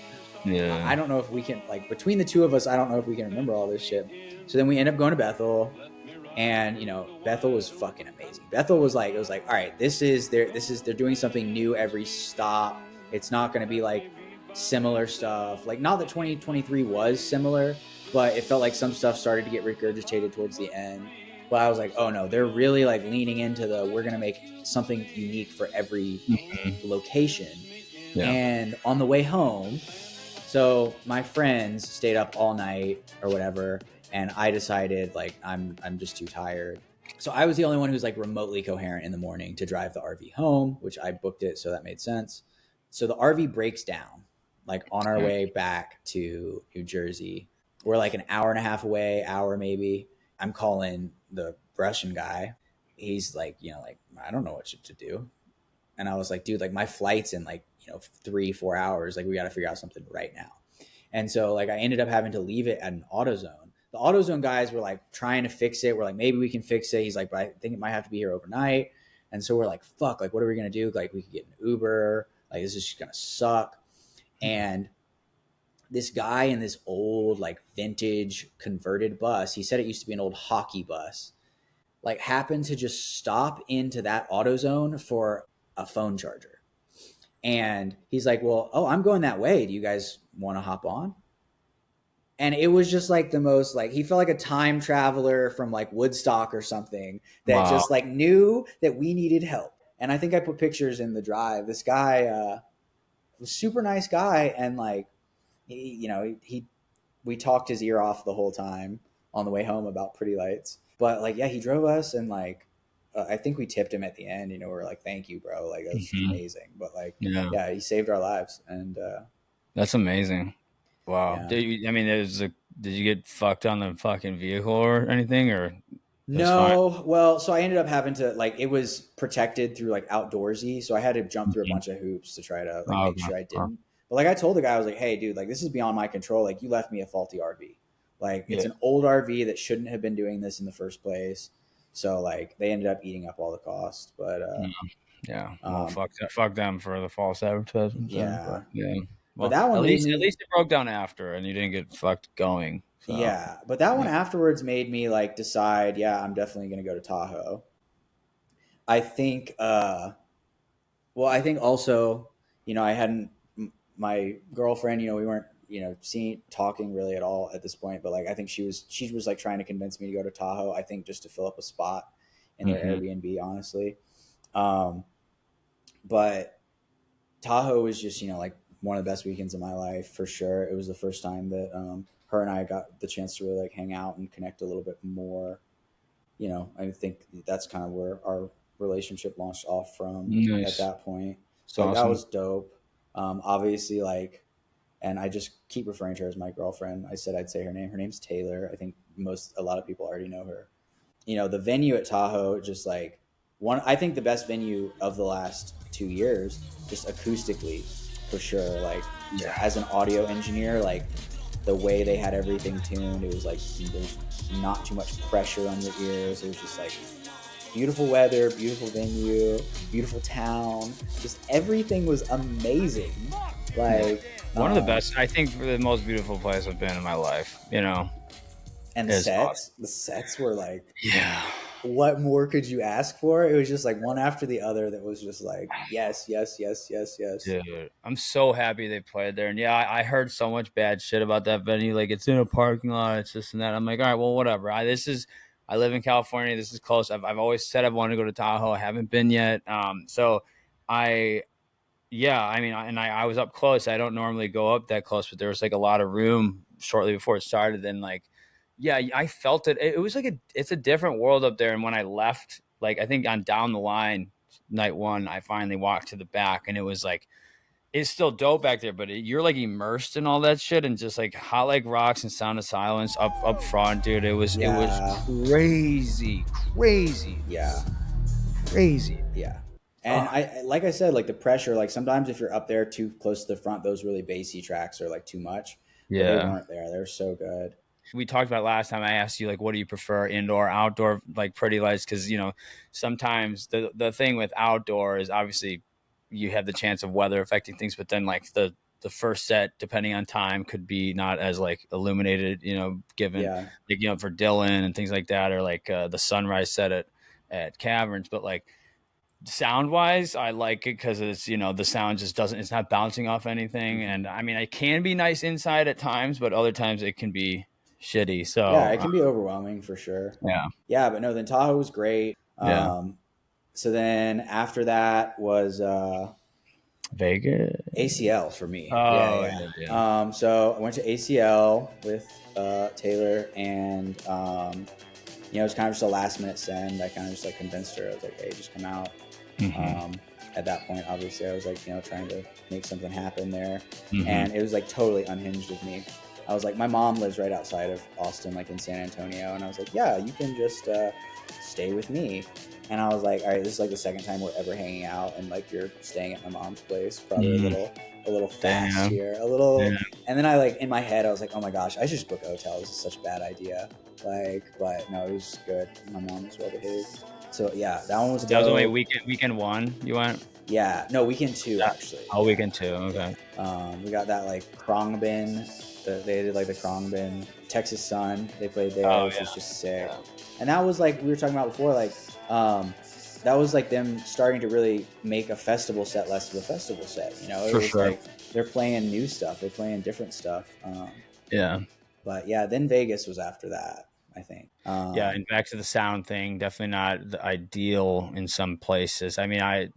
Yeah. I don't know if we can like between the two of us, I don't know if we can remember all this shit." So then we end up going to Bethel, and you know Bethel was fucking amazing. Bethel was like, it was like, all right, they're doing something new every stop. It's not going to be like similar stuff. Like not that 2023 was similar, but it felt like some stuff started to get regurgitated towards the end. But I was like, oh no, they're really like leaning into we're going to make something unique for every location. Yeah. And on the way home, so my friends stayed up all night or whatever, and I decided like I'm just too tired. So I was the only one who's like remotely coherent in the morning to drive the RV home, which I booked it, so that made sense. So the RV breaks down like on our way back to New Jersey. We're like an hour and a half away, hour maybe. I'm calling the Russian guy. He's like, you know, like I don't know what to do. And I was like, dude, like my flight's in like, you know, 3-4 hours. Like we got to figure out something right now. And so like I ended up having to leave it at an AutoZone. The AutoZone guys were like trying to fix it. We're like, maybe we can fix it. He's like, but I think it might have to be here overnight. And so we're like, fuck, like what are we going to do? Like we could get an Uber. Like this is just going to suck. And this guy in this old like vintage converted bus, he said it used to be an old hockey bus, like happened to just stop into that AutoZone for a phone charger. And he's like, well, oh, I'm going that way. Do you guys want to hop on? And it was just like the most like he felt like a time traveler from like Woodstock or something that Wow. just like knew that we needed help. And I think I put pictures in the drive. This guy was super nice guy, and like we talked his ear off the whole time on the way home about Pretty Lights. But like yeah, he drove us, and like I think we tipped him at the end. You know, we're like, thank you, bro. Like that's amazing. But like, Yeah. he saved our lives, and That's amazing. Wow. Yeah. Did you get fucked on the fucking vehicle or anything, or it was fine? No, well, so I ended up having to like it was protected through like outdoorsy, so I had to jump through a bunch of hoops to try to like Oh, make okay. sure I didn't. But like I told the guy, I was like, "Hey, dude, like this is beyond my control. Like you left me a faulty RV. Like it's Yeah. an old RV that shouldn't have been doing this in the first place." So like they ended up eating up all the cost. But Yeah. Well, fuck them for the false advertisement. Yeah. But, yeah. But Well, that one at made least me it broke down after, and you didn't get fucked going. So. Yeah, but that one afterwards made me like decide, yeah, I'm definitely going to go to Tahoe. I think I think also, you know, I hadn't my girlfriend, you know, we weren't, you know, talking really at all at this point, but like I think she was like trying to convince me to go to Tahoe, I think just to fill up a spot in their Airbnb, honestly. But Tahoe was just, you know, like one of the best weekends of my life for sure. It was the first time that her and I got the chance to really like hang out and connect a little bit more. You know, I think that's kind of where our relationship launched off from at that point. So awesome. That was dope. Obviously, like, and I just keep referring to her as my girlfriend. I said I'd say her name. Her name's Taylor. I think a lot of people already know her. You know, the venue at Tahoe, just like I think the best venue of the last 2 years, just acoustically, for sure. Like, as an audio engineer, like the way they had everything tuned, it was like there's not too much pressure on your ears. It was just like beautiful weather, beautiful venue, beautiful town. Just everything was amazing. Like one of the best, I think, the most beautiful place I've been in my life. You know, and the sets were like, what more could you ask for? It was just like one after the other that was just like, yes. Dude, I'm so happy they played there. And I heard so much bad shit about that venue. Like, it's in a parking lot, it's this and that. I'm like, all right, well, whatever. I live in California. This is close. I've always said I've wanted to go to Tahoe. I haven't been yet. I was up close. I don't normally go up that close, but there was like a lot of room shortly before it started. And like, I felt it. It was like it's a different world up there. And when I left, like, I think on down the line, night one, I finally walked to the back, and it was like, it's still dope back there, but you're like immersed in all that shit, and just like Hot Like Rocks and Sound of Silence up front, dude. It was crazy. Yeah. Crazy. Yeah. And like I said, like the pressure, like sometimes if you're up there too close to the front, those really bassy tracks are like too much. Yeah. But they weren't there. They're so good. We talked about last time. I asked you, like, what do you prefer, indoor, outdoor, like pretty lights? Because, you know, sometimes the thing with outdoor is obviously you have the chance of weather affecting things, but then like the first set, depending on time, could be not as like illuminated, you know, given like, you know, for Dylan and things like that, or like the sunrise set at Caverns. But like sound wise, I like it because it's, you know, the sound just it's not bouncing off anything. And I mean, it can be nice inside at times, but other times it can be shitty. So yeah, it can be overwhelming for sure. Yeah, but no, then Tahoe was great. So then after that was Vegas, ACL for me. Yeah. So I went to ACL with Taylor, and you know, it was kind of just a last minute send. I kind of just like convinced her. I was like, hey, just come out. At that point, obviously, I was like, you know, trying to make something happen there, and it was like totally unhinged of me. I was like, my mom lives right outside of Austin, like in San Antonio. And I was like, yeah, you can just stay with me. And I was like, all right, this is like the second time we're ever hanging out. And like, you're staying at my mom's place, probably a little fast here, a little. And then I like, in my head, I was like, oh my gosh, I should just book a hotel. This is such a bad idea. Like, but no, it was good. My mom was well behaved. So yeah, that one was. That was only weekend one you went? Yeah, no, weekend two actually. Oh, weekend two. Okay. We got that like Khruangbin. They did like the Khruangbin, Texas Sun. They played there, which was just sick. And that was like we were talking about before, like that was like them starting to really make a festival set less of a festival set. You know, it was like they're playing new stuff, they're playing different stuff. But yeah, then Vegas was after that, I think. And back to the sound thing, definitely not the ideal in some places. I mean, I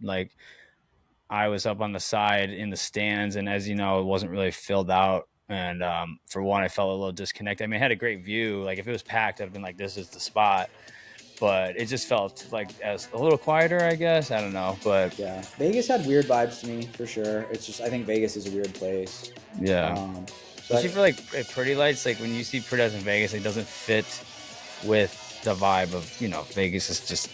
was up on the side in the stands, and as you know, it wasn't really filled out. And for one, I felt a little disconnected. I mean, I had a great view. Like if it was packed, I'd been like, this is the spot. but it just felt like as a little quieter, I guess. I don't know, but Yeah, Vegas had weird vibes to me for sure. It's just I think Vegas is a weird place. yeah. So Especially for like Pretty Lights, like when you see Pretty Lights in Vegas, it doesn't fit with the vibe of, you know, Vegas is just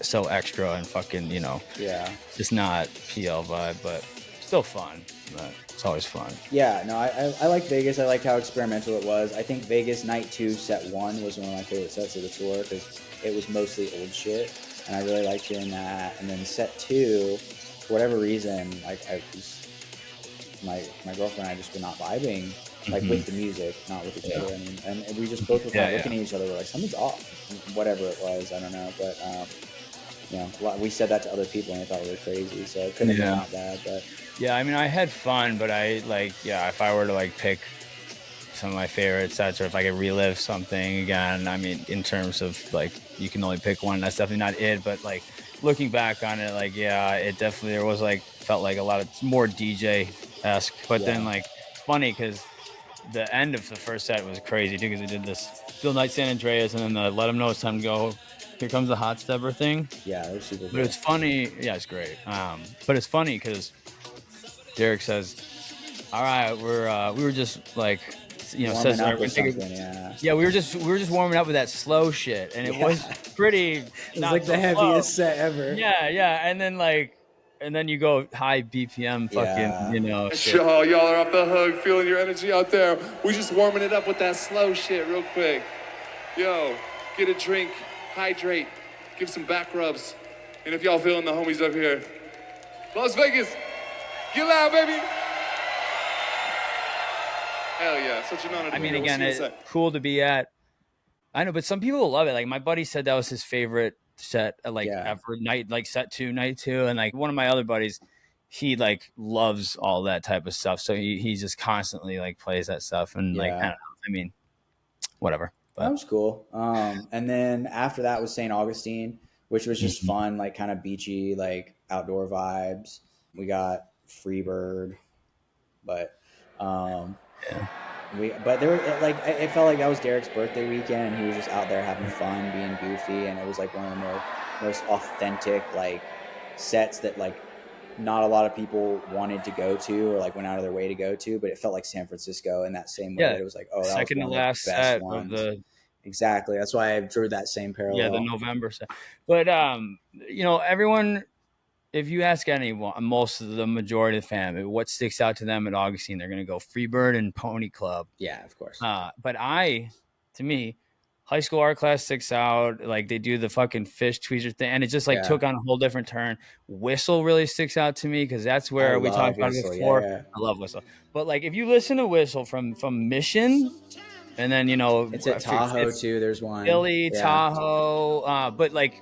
so extra and fucking, you know, yeah, just not PL vibe, but still fun. But it's always fun. yeah. No, I like Vegas. I liked how experimental it was. I think Vegas Night 2 Set 1 was one of my favorite sets of the tour because it was mostly old shit, and I really liked hearing that. And then Set 2, for whatever reason, like I was, my girlfriend and I just were not vibing like with the music, not with each other. I mean, and we just both were kind of looking at each other. We're like, something's off. Whatever it was, I don't know. But you know, we said that to other people and they thought we were crazy. So it couldn't have been that bad. But yeah, I mean, I had fun, but I like, yeah, if I were to like pick some of my favorite sets, or if I could relive something again, I mean, in terms of like, you can only pick one. That's definitely not it. But like looking back on it, like, yeah, it definitely, there was like, felt like a lot of more DJ-esque. But then like, it's funny because the end of the first set was crazy too, because we did this Phil Night San Andreas and then the Let Them Know It's Time to Go, Here Comes the Hot Stepper thing. yeah, it was super But cool. it's funny. Yeah, it's great. But it's funny because Derek says, all right, we were just like, you know, Warming says up with we were just warming up with that slow shit, and it was pretty. It was like the heaviest set ever. Yeah, and then you go high BPM, fucking, you know. Shit. Y'all are off the hook, feeling your energy out there. We just warming it up with that slow shit real quick. Yo, get a drink, hydrate, give some back rubs. And if y'all feeling the homies up here, Las Vegas, get loud, baby. Hell yeah, such an honor to I mean, be here. again, it's cool to be at. I know, but some people love it. Like my buddy said that was his favorite set, like ever night, like Set 2, Night 2, and like one of my other buddies, he like loves all that type of stuff. So he just constantly like plays that stuff, and like I don't know. I mean, whatever. But that was cool. And then after that was St. Augustine, which was just fun, like kind of beachy, like outdoor vibes. We got Freebird, but but there were like it felt like that was Derek's birthday weekend, and he was just out there having fun, being goofy, and it was like one of the most authentic like sets that like not a lot of people wanted to go to or like went out of their way to go to, but it felt like San Francisco in that same way. That it was like, oh, that second was to one of last the best set ones. of the. Exactly. That's why I drew that same parallel. Yeah, the November set. But you know, everyone, if you ask anyone, most of the majority of the fam, what sticks out to them at Augustine, they're gonna go Freebird and Pony Club. Yeah, of course. But to me, high school art class sticks out. Like they do the fucking fish tweezer thing, and it just like took on a whole different turn. Whistle really sticks out to me because that's where we talked about it before. Yeah. I love Whistle, but like if you listen to Whistle from Mission. And then, you know, it's at Tahoe too. There's one. Philly, Tahoe. But like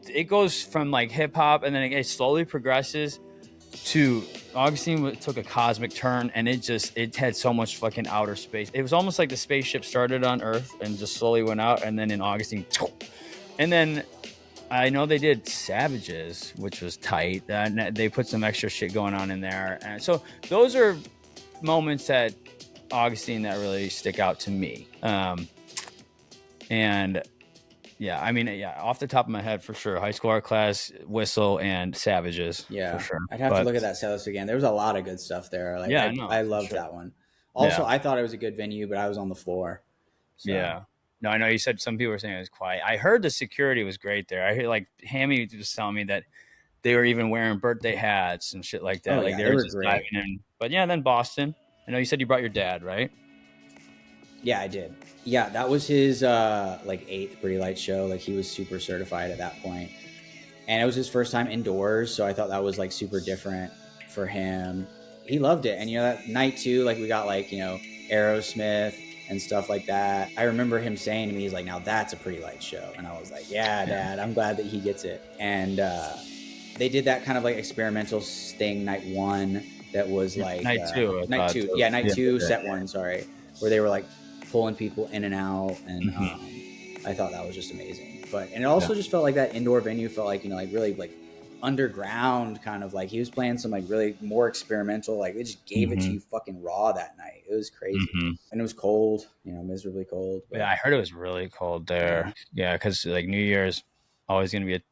it goes from like hip hop and then it slowly progresses to Augustine took a cosmic turn, and it had so much fucking outer space. It was almost like the spaceship started on Earth and just slowly went out. And then in Augustine, and then I know they did Savages, which was tight. They put some extra shit going on in there. And so those are moments that Augustine that really stick out to me. And yeah, I mean, off the top of my head, for sure, high school art class, Whistle, and Savages. Yeah, for sure. I'd have to look at that setlist again. There was a lot of good stuff there. Like, I loved that one. Also, I thought it was a good venue, but I was on the floor. So. Yeah. No, I know you said some people were saying it was quiet. I heard the security was great there. I hear like Hammy was telling me that they were even wearing birthday hats and shit like that. Oh, like they were just diving in. But yeah, then Boston. I know you said you brought your dad, right? Yeah, I did. Yeah, that was his like 8th Pretty Light show. Like he was super certified at that point. And it was his first time indoors, so I thought that was like super different for him. He loved it. And you know, that night too, like we got like, you know, Aerosmith and stuff like that. I remember him saying to me, he's like, now that's a Pretty Light show. And I was like, yeah, Dad, I'm glad that he gets it. And they did that kind of like experimental thing night 1 that was like night 2. Night 2. Yeah, night 2, set 1, sorry. Where they were like pulling people in and out. And I thought that was just amazing. And it also just felt like that indoor venue felt like, you know, like really like underground kind of like he was playing some like really more experimental, like they just gave it to you fucking raw that night. It was crazy. And it was cold, you know, miserably cold. But Yeah, I heard it was really cold there. Yeah, because like New Year's always going to be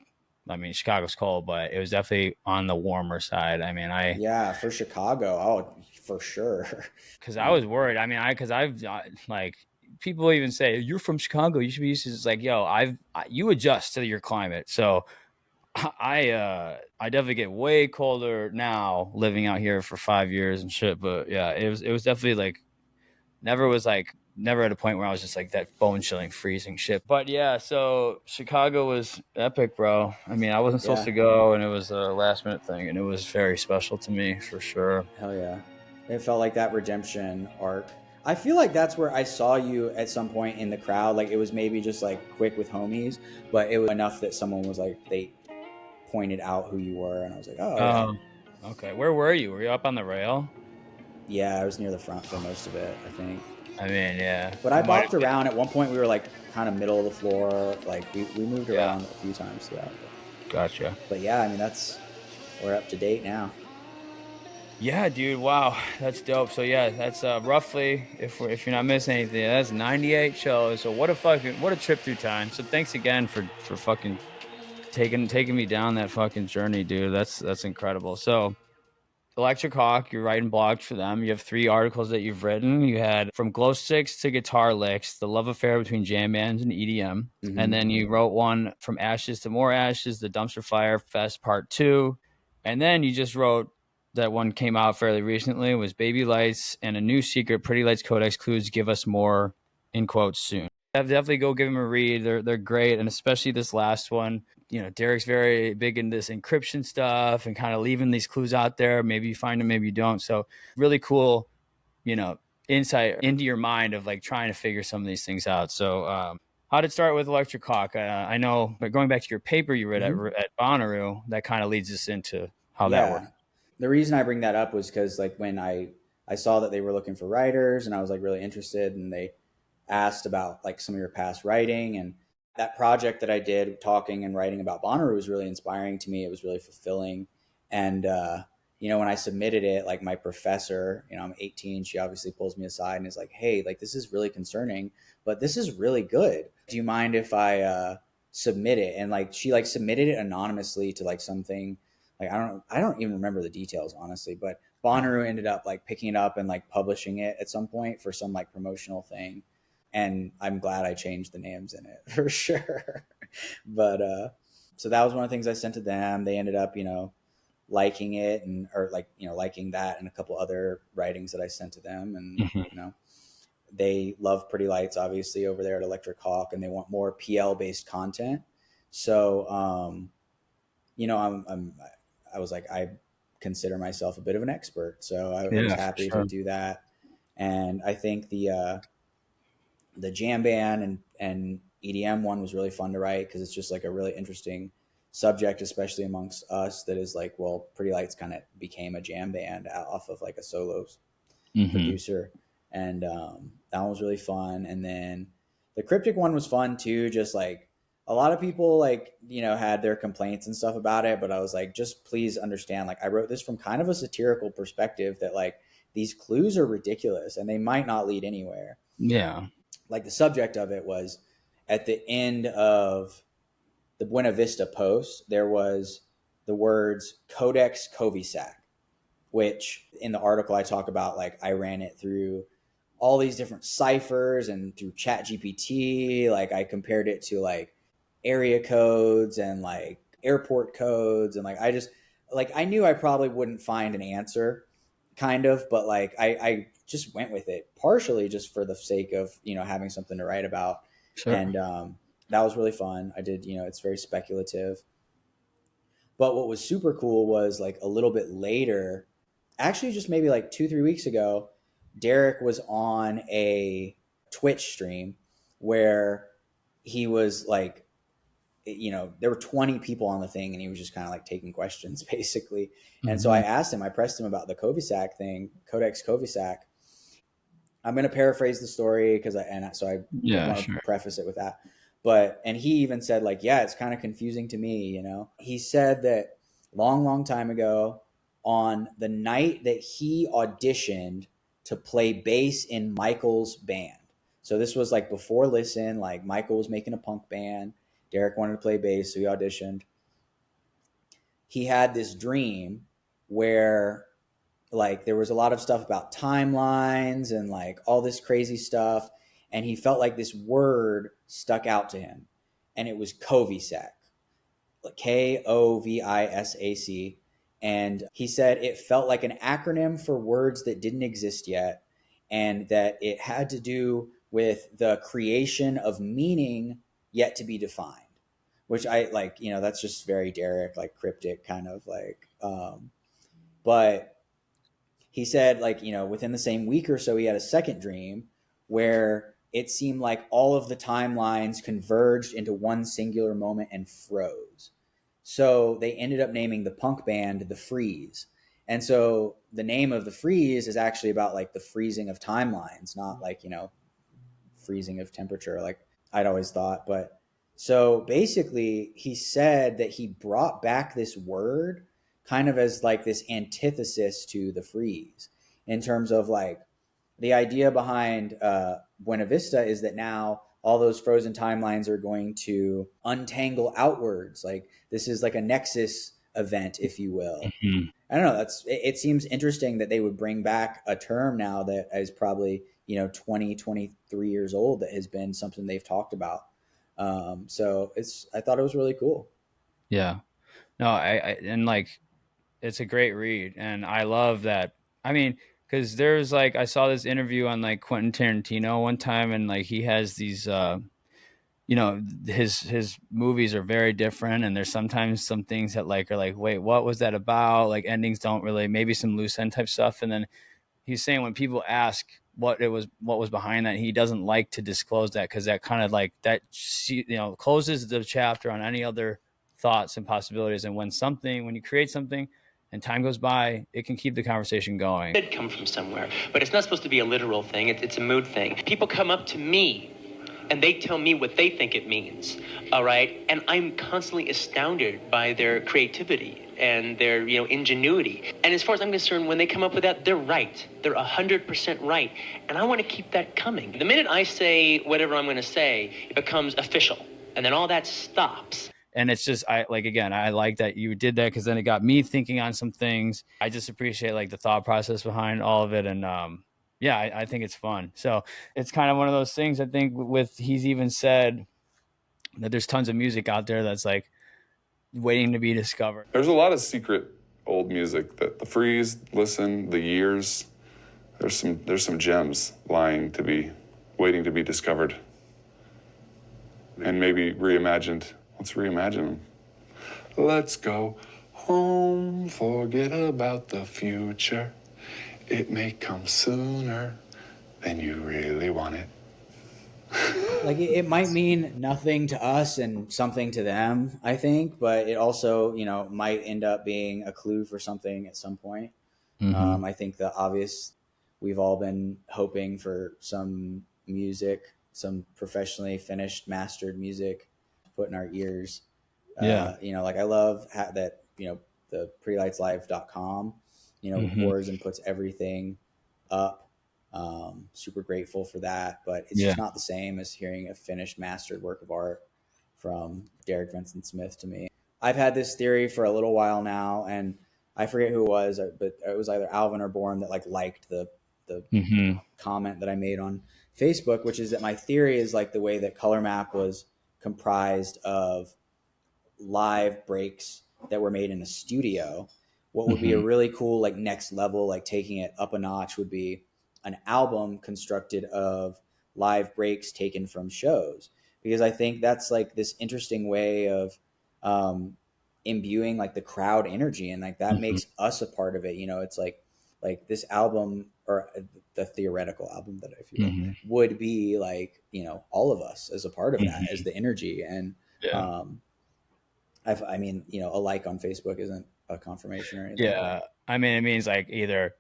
I mean, Chicago's cold, but it was definitely on the warmer side. I mean, yeah, for Chicago, oh, for sure. because I was worried. I mean, because I've like people even say you're from Chicago, you should be used to. It's like, yo, you adjust to your climate. So I definitely get way colder now living out here for 5 years and shit. But yeah, it was definitely like never at a point where I was just like that bone chilling freezing shit. But yeah, so Chicago was epic, bro. I mean, I wasn't supposed to go, and it was a last minute thing, and it was very special to me for sure. Hell yeah. It felt like that redemption arc. I feel like that's where I saw you at some point in the crowd. Like it was maybe just like quick with homies, but it was enough that someone was like, they pointed out who you were, and I was like, oh, yeah. Okay. Where were you? Were you up on the rail? Yeah, I was near the front for most of it, I think. I mean, yeah. But I bopped around. At one point, we were like kind of middle of the floor. Like we moved around a few times. Yeah. Gotcha. But yeah, I mean, we're up to date now. Yeah, dude. Wow, that's dope. So yeah, that's roughly if you're not missing anything, that's 98 shows. So what a trip through time. So thanks again for fucking taking me down that fucking journey, dude. That's incredible. So Electric Hawk, you're writing blogs for them. You have 3 articles that you've written. You had From Glow Sticks to Guitar Licks, The Love Affair Between Jam Bands and EDM. And then you wrote one From Ashes to More Ashes, The Dumpster Fire Fest Part 2. And then you just wrote, that one came out fairly recently, was Baby Lights and a New Secret, Pretty Lights Codex Clues Give Us More, in quotes, soon. Definitely go give them a read. They're great, and especially this last one. You know, Derek's very big in this encryption stuff and kind of leaving these clues out there. Maybe you find them, maybe you don't. So really cool, you know, insight into your mind of like trying to figure some of these things out. So how did it start with Electric Hawk? I know, but going back to your paper you read at Bonnaroo, that kind of leads us into how that works. The reason I bring that up was because like when I saw that they were looking for writers and I was like really interested, and they asked about like some of your past writing, and that project that I did talking and writing about Bonnaroo was really inspiring to me. It was really fulfilling. And, you know, when I submitted it, like my professor, you know, I'm 18, she obviously pulls me aside and is like, hey, like this is really concerning, but this is really good. Do you mind if I submit it? And like she like submitted it anonymously to like something. Like I don't even remember the details, honestly, but Bonnaroo ended up like picking it up and like publishing it at some point for some like promotional thing. And I'm glad I changed the names in it for sure. But so that was one of the things I sent to them. They ended up, you know, liking it or like, you know, liking that and a couple other writings that I sent to them. And, you know, they love Pretty Lights, obviously, over there at Electric Hawk, and they want more PL based content. So, you know, I was like, I consider myself a bit of an expert. So I was happy to do that. And I think the jam band and EDM one was really fun to write because it's just like a really interesting subject, especially amongst us, that is like, well, Pretty Lights kind of became a jam band off of like a solo producer. And that one was really fun. And then the Cryptic one was fun too. Just like a lot of people like, you know, had their complaints and stuff about it, but I was like, just please understand, like I wrote this from kind of a satirical perspective that like these clues are ridiculous and they might not lead anywhere. Yeah. Like the subject of it was at the end of the Buena Vista post, there was the words Codex Covisac, which in the article I talk about, like I ran it through all these different ciphers and through ChatGPT. Like I compared it to like area codes and like airport codes. And like, I knew I probably wouldn't find an answer kind of, but like, I just went with it partially just for the sake of, you know, having something to write about. Sure. And, that was really fun. I did, you know, it's very speculative, but what was super cool was like a little bit later, actually just maybe like 2-3 weeks ago, Derek was on a Twitch stream where he was like, you know, there were 20 people on the thing and he was just kind of like taking questions basically. And so I asked him, I pressed him about the Covisac thing, Codex Covisac. I'm going to paraphrase the story because I want to preface it with that. And he even said like, yeah, it's kind of confusing to me. You know, he said that long time ago, on the night that he auditioned to play bass in Michael's band. So this was like before Listen, like Michael was making a punk band. Derek wanted to play bass, so he auditioned. He had this dream where like there was a lot of stuff about timelines and like all this crazy stuff, and he felt like this word stuck out to him, and it was Kovisac, Kovisac. And he said it felt like an acronym for words that didn't exist yet, and that it had to do with the creation of meaning yet to be defined, which I like, that's just very Derek, like cryptic kind of like, but he said like, within the same week or so, he had a second dream where it seemed like all of the timelines converged into one singular moment and froze. So they ended up naming the punk band The Freeze. And so the name of The Freeze is actually about like the freezing of timelines, not like, freezing of temperature, like I'd always thought. But so basically he said that he brought back this word kind of as like this antithesis to the freeze, in terms of like the idea behind Buena Vista is that now all those frozen timelines are going to untangle outwards. Like this is like a nexus event, if you will. Mm-hmm. I don't know. It seems interesting that they would bring back a term now that is probably, 20, 23 years old, that has been something they've talked about. So I thought it was really cool. Yeah. No, and like, it's a great read, and I love that. I mean, because there's like, I saw this interview on like Quentin Tarantino one time, and like he has these, his movies are very different, and there's sometimes some things that like are like, wait, what was that about? Like endings don't really, maybe some loose end type stuff, and then he's saying when people ask what was behind that, he doesn't like to disclose that, because that kind of like that closes the chapter on any other thoughts and possibilities. And when you create something and time goes by, it can keep the conversation going. It come from somewhere, but it's not supposed to be a literal thing. It's a mood thing. People come up to me and they tell me what they think it means, all right? And I'm constantly astounded by their creativity and their, ingenuity. And as far as I'm concerned, when they come up with that, they're right. They're 100% right. And I want to keep that coming. The minute I say whatever I'm going to say, it becomes official. And then all that stops. And it's just, I like that you did that, because then it got me thinking on some things. I just appreciate like the thought process behind all of it. And I think it's fun. So it's kind of one of those things, I think, he's even said that there's tons of music out there that's like waiting to be discovered. There's a lot of secret old music that The Freeze, Listen, The Years, there's some gems waiting to be discovered and maybe reimagined. Let's reimagine them. Let's go home, forget about the future. It may come sooner than you really want it. Like it might mean nothing to us and something to them, I think, but it also, might end up being a clue for something at some point. Mm-hmm. I think the obvious, we've all been hoping for some music, some professionally finished, mastered music put in our ears. Yeah. Like I love that, the prelightslive.com, Mm-hmm. pours and puts everything up. Super grateful for that, but it's just not the same as hearing a finished, mastered work of art from Derek Vincent Smith to me. I've had this theory for a little while now, and I forget who it was, but it was either Alvin or Bourne that liked the Mm-hmm. comment that I made on Facebook, which is that my theory is like the way that Color Map was comprised of live breaks that were made in a studio. What would be a really cool, like next level, like taking it up a notch, would be an album constructed of live breaks taken from shows, because I think that's like this interesting way of imbuing like the crowd energy, and like that makes us a part of it. It's like this album, or the theoretical album that I feel would be like, all of us as a part of that, as the energy. And a like on Facebook isn't a confirmation or anything. Yeah. I mean, it means like either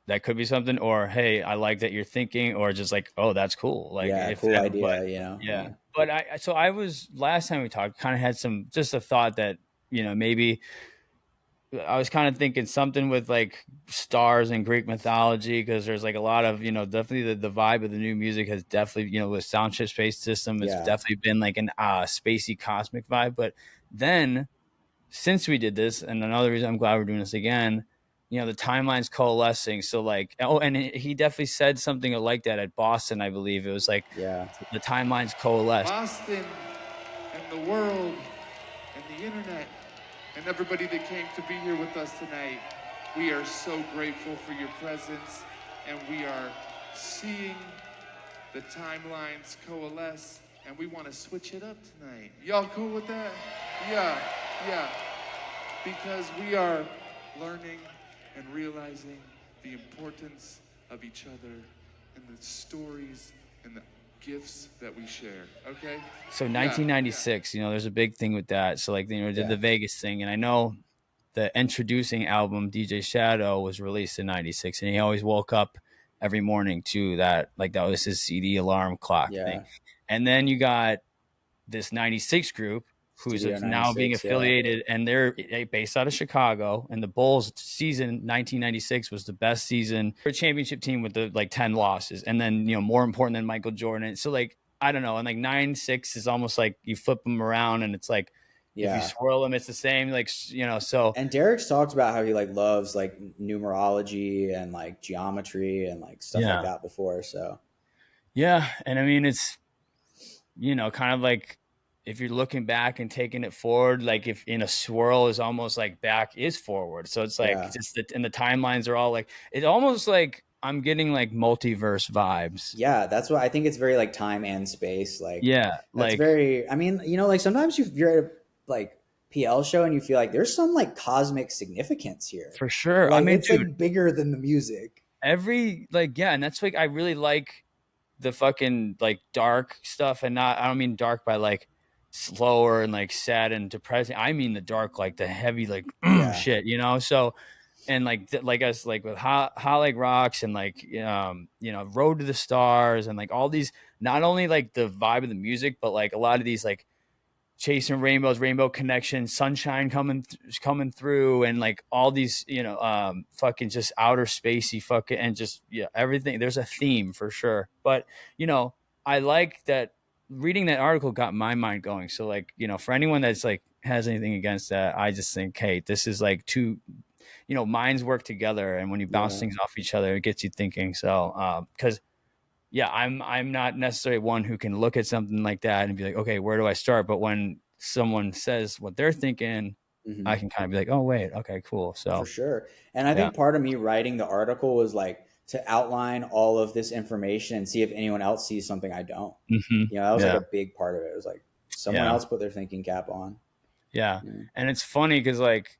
that could be something, or, hey, I like that you're thinking, or just like, oh, that's cool. Like, cool idea, but, Yeah. But I was, last time we talked, kind of had just a thought that, maybe I was kind of thinking something with like stars and Greek mythology, because there's like a lot of, definitely the vibe of the new music has definitely, with Soundchip Space System, it's Yeah. definitely been like an spacey cosmic vibe. But then since we did this, and another reason I'm glad we're doing this again, the timeline's coalescing. So like, and he definitely said something like that at Boston, I believe. It was like, Yeah. the timeline's coalesce. Boston and the world and the internet and everybody that came to be here with us tonight, we are so grateful for your presence, and we are seeing the timelines coalesce, and we want to switch it up tonight. Y'all cool with that? Yeah. Because we are learning and realizing the importance of each other and the stories and the gifts that we share, okay? So 1996, there's a big thing with that. So like, did the Vegas thing, and I know the introducing album DJ Shadow was released in 96, and he always woke up every morning to that, like that was his CD alarm clock thing. And then you got this 96 group who's now being affiliated, and they're based out of Chicago, and the Bulls season 1996 was the best season for a championship team with the like 10 losses, and then more important than Michael Jordan. So like, I don't know, and like 96 is almost like you flip them around and it's like, if you swirl them, it's the same, like, so. And Derek's talked about how he like loves like numerology and like geometry and like stuff like that before. So yeah, and I mean, it's kind of like, if you're looking back and taking it forward, like if in a swirl is almost like back is forward. So it's like just and the timelines are all like, it's almost like I'm getting like multiverse vibes. Yeah, that's what I think. It's very like time and space. Like, yeah, that's very, I mean, like sometimes you're at a like PL show and you feel like there's some like cosmic significance here. For sure. Like, I mean, it's like bigger than the music. And that's like, I really like the fucking like dark stuff, and I don't mean dark by like slower and like sad and depressing. I mean the dark, like the heavy, like shit, so, and like us, like with hot like rocks and like Road to the Stars, and like all these, not only like the vibe of the music, but like a lot of these like Chasing Rainbows, Rainbow Connection, Sunshine coming through, and like all these fucking just outer spacey fucking, and just everything. There's a theme for sure, but I like that. Reading that article got my mind going. So like, for anyone that's like has anything against that, I just think, hey, this is like two, minds work together, and when you bounce things off each other, it gets you thinking. So because I'm not necessarily one who can look at something like that and be like, okay, where do I start? But when someone says what they're thinking, I can kind of be like, oh wait, okay, cool. So for sure. And I think part of me writing the article was like to outline all of this information and see if anyone else sees something I don't. That was like a big part of it. It was like someone else put their thinking cap on. And it's funny because like,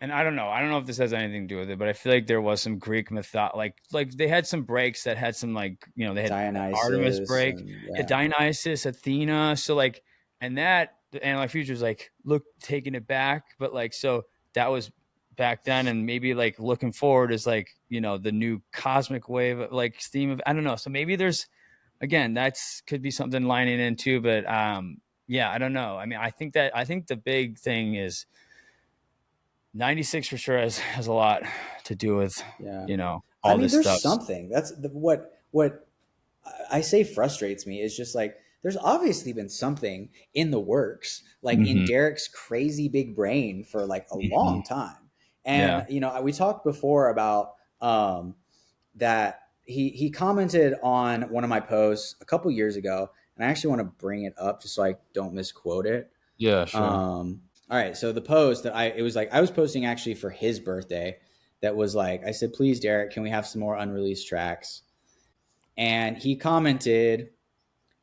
and I don't know if this has anything to do with it, but I feel like there was some Greek like they had some breaks that had some like, they had Dionysus, Artemis break, Dionysus, Athena. So like, and that Analog Future's like, look, taking it back. But like, so that was back then, and maybe like looking forward is like, the new cosmic wave, like theme of, I don't know. So maybe there's, again, that's could be something lining in too, but I don't know. I mean, I think the big thing is 96 for sure has a lot to do with, all this there's stuff. Something that's what I say frustrates me is just like, there's obviously been something in the works, like in Derek's crazy big brain for like a long time. And, we talked before about that he commented on one of my posts a couple years ago, and I actually want to bring it up just so I don't misquote it. Yeah, sure. All right. So the post that I was posting actually for his birthday, that was like, I said, please, Derek, can we have some more unreleased tracks? And he commented,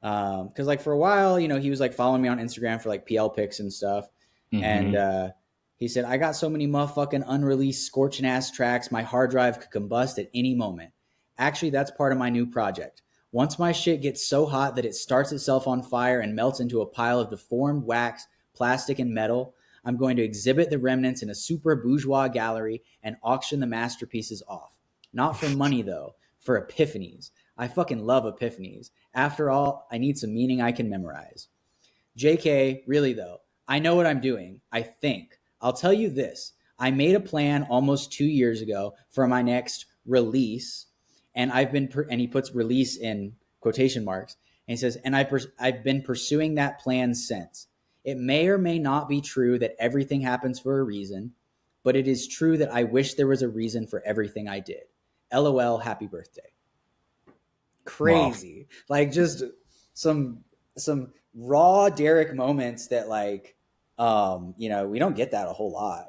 cause like for a while, he was like following me on Instagram for like PL pics and stuff. And, he said, I got so many motherfucking unreleased scorching ass tracks. My hard drive could combust at any moment. Actually, that's part of my new project. Once my shit gets so hot that it starts itself on fire and melts into a pile of deformed wax, plastic, and metal, I'm going to exhibit the remnants in a super bourgeois gallery and auction the masterpieces off. Not for money, though, for epiphanies. I fucking love epiphanies. After all, I need some meaning I can memorize. JK, really though, I know what I'm doing, I think. I'll tell you this. I made a plan almost 2 years ago for my next release, and and he puts release in quotation marks, and he says, and I've been pursuing that plan since. It may or may not be true that everything happens for a reason, but it is true that I wish there was a reason for everything I did. LOL, happy birthday. Crazy. Wow. Like just some raw Derek moments that like you know, we don't get that a whole lot.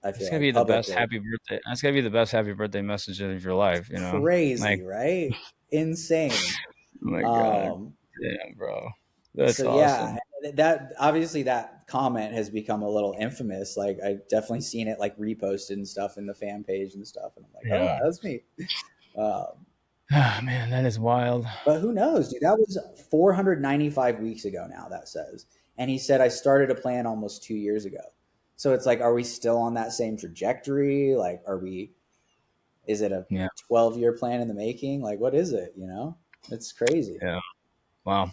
I feel it's gonna like be the best happy birthday. That's gonna be the best happy birthday message of your life, you know. Crazy, like, right? Insane. Oh my god. Damn, bro. That's so awesome. Yeah, that obviously that comment has become a little infamous. Like I've definitely seen it like reposted and stuff in the fan page and stuff, and I'm like, oh, that's me. Oh, man, that is wild. But who knows, dude? That was 495 weeks ago now, that says. And he said, I started a plan almost 2 years ago. So it's like, are we still on that same trajectory? Like, is it a 12-year plan in the making? Like, what is it? You know, it's crazy. Yeah. Wow.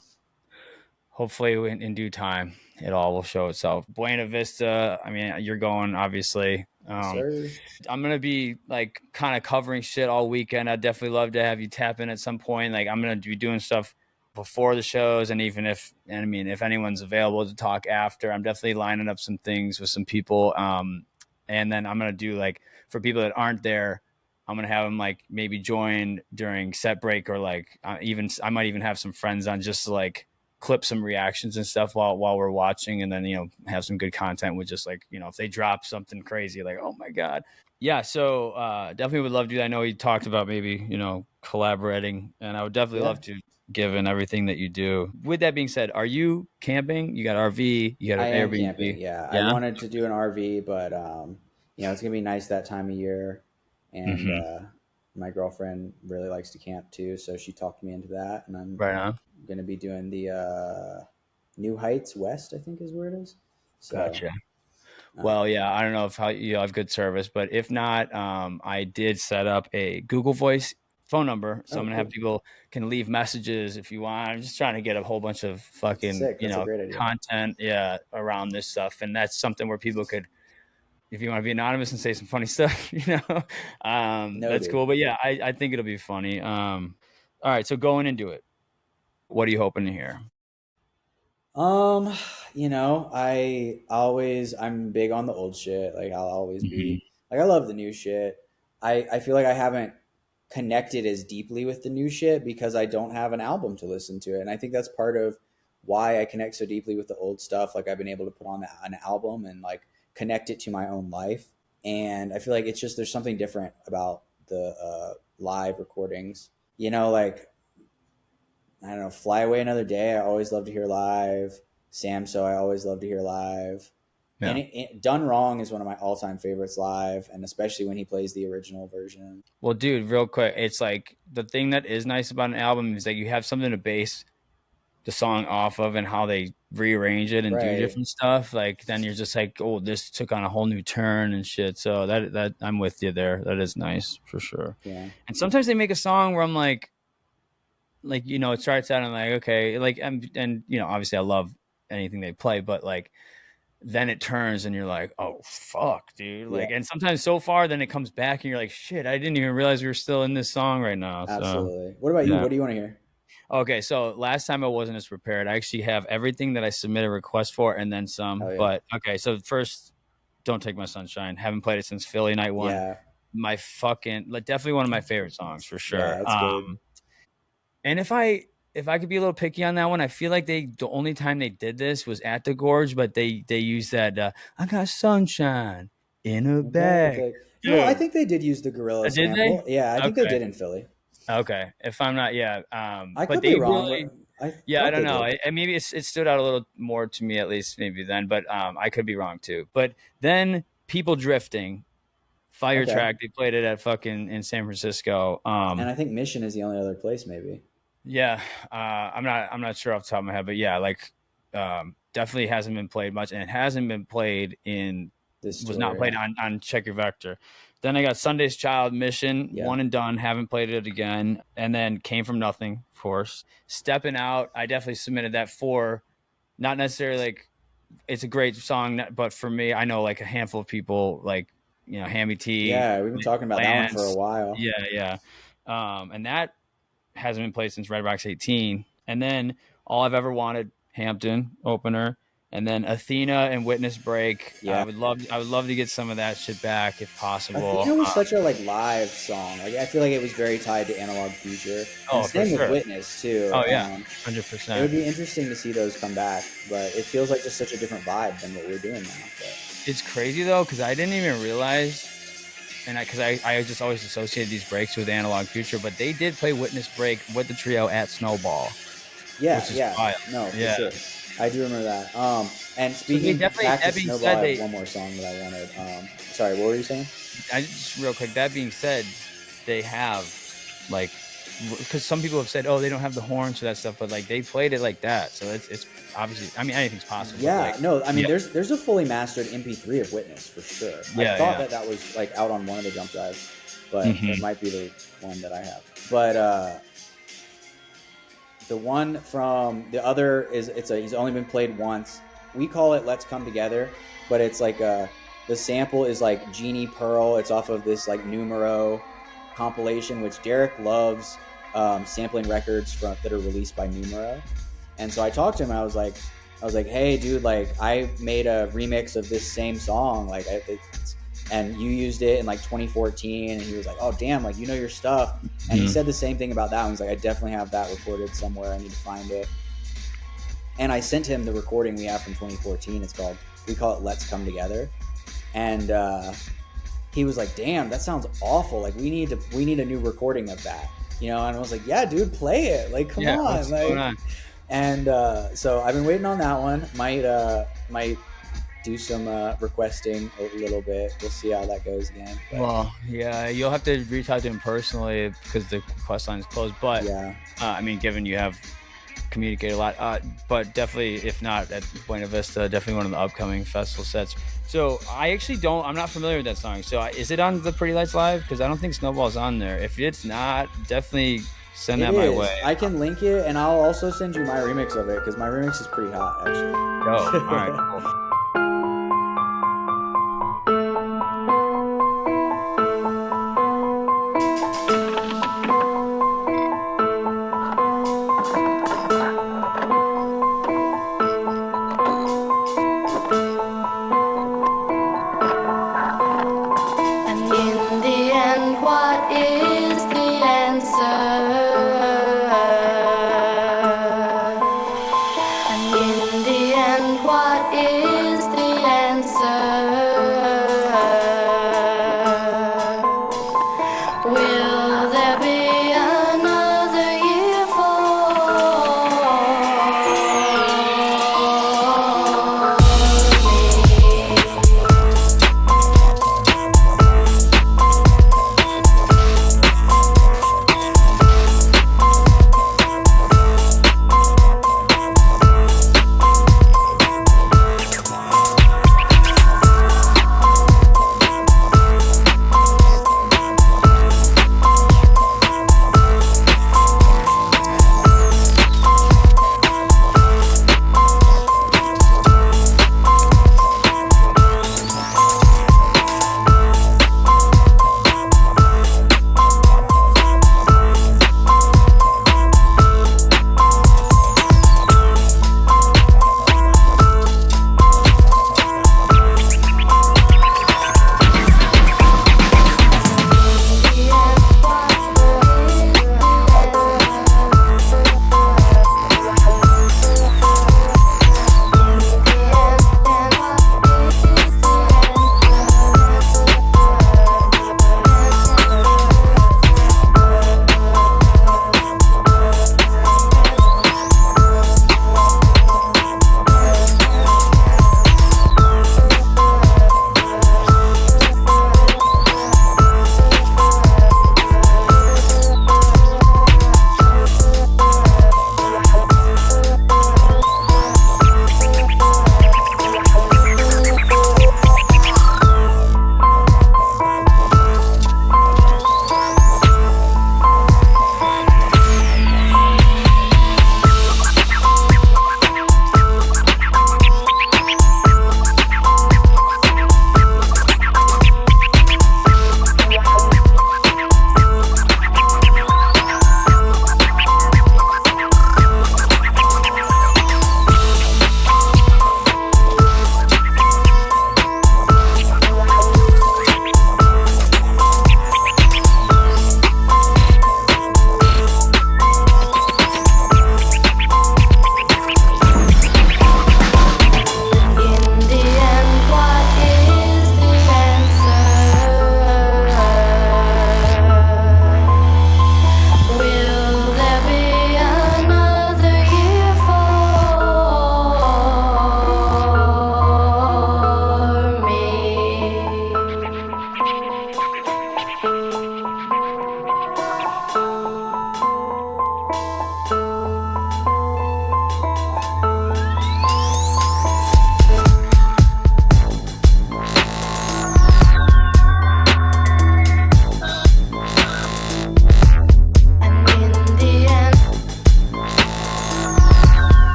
Hopefully in due time, it all will show itself. Buena Vista. I mean, you're going, obviously. Sir. I'm going to be like kind of covering shit all weekend. I'd definitely love to have you tap in at some point. Like I'm going to be doing stuff before the shows. And even if anyone's available to talk after, I'm definitely lining up some things with some people. And then I'm going to do like, for people that aren't there, I'm going to have them like maybe join during set break, or like I might even have some friends on just to like clip some reactions and stuff while we're watching, and then, you know, have some good content with just like, you know, if they drop something crazy, like, oh my God. Yeah. So definitely would love to do that. I know you talked about maybe, you know, collaborating, and I would definitely love to, given everything that you do. With that being said, are you camping? You got RV, you got an Airbnb? Camping, yeah. I wanted to do an RV, but you know, it's gonna be nice that time of year. And my girlfriend really likes to camp too, so she talked me into that, and I'm going to be doing the New Heights West, I think is where it is. So, gotcha. Well, yeah, I don't know if you have good service, but if not, I did set up a Google Voice phone number, so I'm gonna have people can leave messages if you want. I'm just trying to get a whole bunch of fucking you know, content around this stuff, and that's something where people could, if you want to be anonymous and say some funny stuff, you know, that's cool. But yeah, I think it'll be funny. All right, so going into it, what are you hoping to hear? You know, I'm big on the old shit. Like I'll always be like, I love the new shit. I feel like I haven't connected as deeply with the new shit because I don't have an album to listen to it. And I think that's part of why I connect so deeply with the old stuff. Like I've been able to put on an album and like connect it to my own life. And I feel like it's just, there's something different about the live recordings, you know, like, I don't know, Fly Away Another Day, I always love to hear live. Sam So, I always love to hear live. Yeah. And Done Wrong is one of my all-time favorites live, and especially when he plays the original version. Well, dude, real quick, it's like the thing that is nice about an album is that you have something to base the song off of, and how they rearrange it and do different stuff. Like then you're just like, oh, this took on a whole new turn and shit. So that I'm with you there. That is nice for sure. Yeah. And sometimes they make a song where I'm like, you know, it starts out and like, okay, like, and you know, obviously I love anything they play, but like then it turns and you're like, oh fuck, dude. Like, and sometimes so far then it comes back and you're like, shit, I didn't even realize we were still in this song right now. Absolutely. So, what about you? What do you want to hear? Okay, so last time I wasn't as prepared. I actually have everything that I submitted a request for and then some. But okay, so first, Don't Take My Sunshine. Haven't played it since Philly Night 1. Yeah. My fucking, like, definitely one of my favorite songs for sure. Yeah, it's good. And if I could be a little picky on that one, I feel like the only time they did this was at the Gorge, but they used that I got sunshine in a bag. No, I think they did use the Gorilla sample. They? Yeah, I think they did in Philly. Okay, if I'm not, I could be wrong. Really, I don't know. Maybe it stood out a little more to me, at least maybe then, but I could be wrong too. But then People Drifting, Fire Track, they played it at fucking in San Francisco. And I think Mission is the only other place, maybe. Yeah, I'm not sure off the top of my head, but yeah, like definitely hasn't been played much, and it hasn't been played in was not played on Check Your Vector. Then I got Sunday's Child, Mission, one and done, haven't played it again. And then Came From Nothing, of course. Stepping Out, I definitely submitted that for, not necessarily like, it's a great song, but for me, I know like a handful of people like Hammy T. Yeah, we've been talking about that one for a Lance. while. Yeah. And that hasn't been played since Red Rocks 18. And then All I've Ever Wanted, Hampton opener. And then Athena and Witness Break. Yeah. I would love to get some of that shit back if possible. Athena was such a live song. Like I feel like it was very tied to Analog Future. Oh, and same for with sure. Witness too. Oh yeah, It 100%. would be interesting to see those come back, but it feels like just such a different vibe than what we're doing now. But. It's crazy though, because I didn't even realize, and I just always associated these breaks with Analog Future, but they did play Witness Break with the trio at SnowBall. Yeah, which is yeah, wild. no, for Yeah. sure. I do remember that. And they speaking definitely- back to that being SnowBall, said, I they- have one more song that I wanted. Sorry, what were you saying? I just real quick. That being said, they have because some people have said, oh, they don't have the horns for that stuff, but they played it like that, so it's obviously. I mean, anything's possible. Yeah, no, I mean, yeah. there's a fully mastered MP3 of Witness for sure. Yeah, I thought yeah. that was out on one of the jump drives, but Mhm. it might be the one that I have. But the one from the other is he's only been played once. We call it Let's Come Together, but it's the sample is Genie Pearl. It's off of this Numero compilation, which Derek loves sampling records that are released by Numero. And so I talked to him and I was like, hey dude, I made a remix of this same song, and you used it in 2014. And he was like, oh damn, you know your stuff. And he said the same thing about that one. He's like, I definitely have that recorded somewhere. I need to find it. And I sent him the recording we have from 2014. We call it Let's Come Together. And he was like, damn, that sounds awful. We need a new recording of that. And I was like, yeah, dude, play it. Come on. What's going on? And so I've been waiting on that one. Might do some requesting a little bit. We'll see how that goes again. But, Well, yeah, you'll have to reach out to him personally because the request line is closed. But yeah. I mean, given you have communicated a lot, but definitely, if not at Buena Vista, definitely one of the upcoming festival sets. So I'm not familiar with that song. So is it on the Pretty Lights Live? Because I don't think SnowBall's on there. If it's not, definitely send that my way. I can link it, and I'll also send you my remix of it because my remix is pretty hot, actually. Oh, all right, cool. And in the end, what is the answer? And in the end, what is the answer? Will there be another year for me?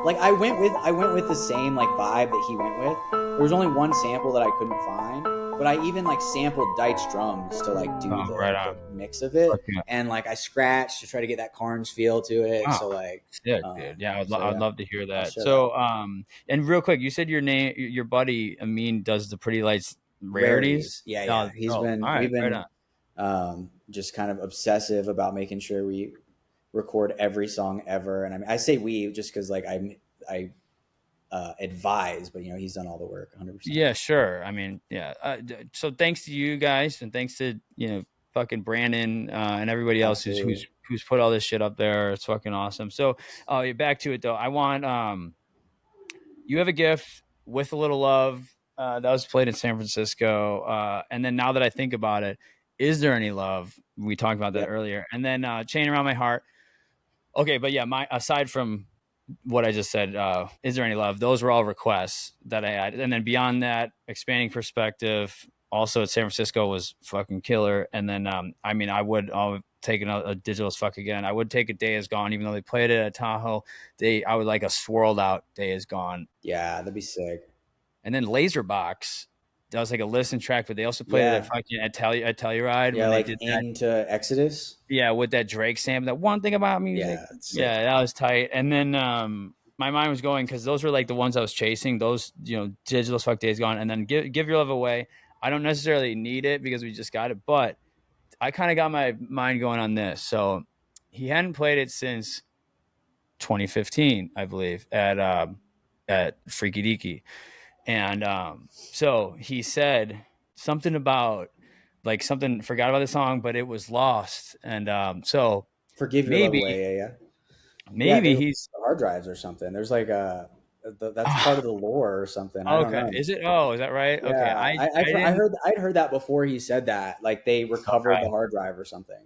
like I went with the same like vibe that he went with. There was only one sample that I couldn't find, but I even like sampled Deitch drums to like do the mix of it, and like I scratched to try to get that Carnes feel to it. So like, sick, dude. Yeah, I'd love to hear that. So and real quick, you said your buddy Amin does the Pretty Lights rarities. Yeah. We've been just kind of obsessive about making sure we record every song ever. And I mean, I say we just because like I advise, but you know, he's done all the work 100%. Yeah, sure. I mean, yeah. So thanks to you guys, and thanks to, you know, fucking Brandon and everybody else who's put all this shit up there. It's fucking awesome. So back to it though. I want You Have a Gift, With a Little Love. That was played in San Francisco. And then Now That I Think About It, Is There Any Love? We talked about that earlier. And then Chain Around My Heart. Okay, but yeah, aside from what I just said, Is There Any Love? Those were all requests that I had. And then beyond that, Expanding Perspective, also at San Francisco, was fucking killer. And then, I mean, I'll take a Digital as Fuck again. I would take A Day Is Gone, even though they played it at Tahoe. I would like a swirled out Day Is Gone. Yeah, that'd be sick. And then Laserbox, that was like a listen track, but they also played it at fucking at Telluride. Yeah, when like they did into Exodus. Yeah, with that Drake sample, that One Thing About Music. Yeah, that was tight. And then my mind was going, because those were like the ones I was chasing. Those, you know, Digital as Fuck, Days Gone, and then Give Your Love Away. I don't necessarily need it because we just got it, but I kind of got my mind going on this. So he hadn't played it since 2015, I believe, at Freaky Deaky. And so he said something about like something, forgot about the song, but it was lost. And so Forgive Your Love Away. Maybe he's hard drives or something. There's like that's part of the lore or something. I don't know. Is it? Oh, is that right? Yeah. Okay. I'd heard that before he said that. Like they recovered the hard drive or something.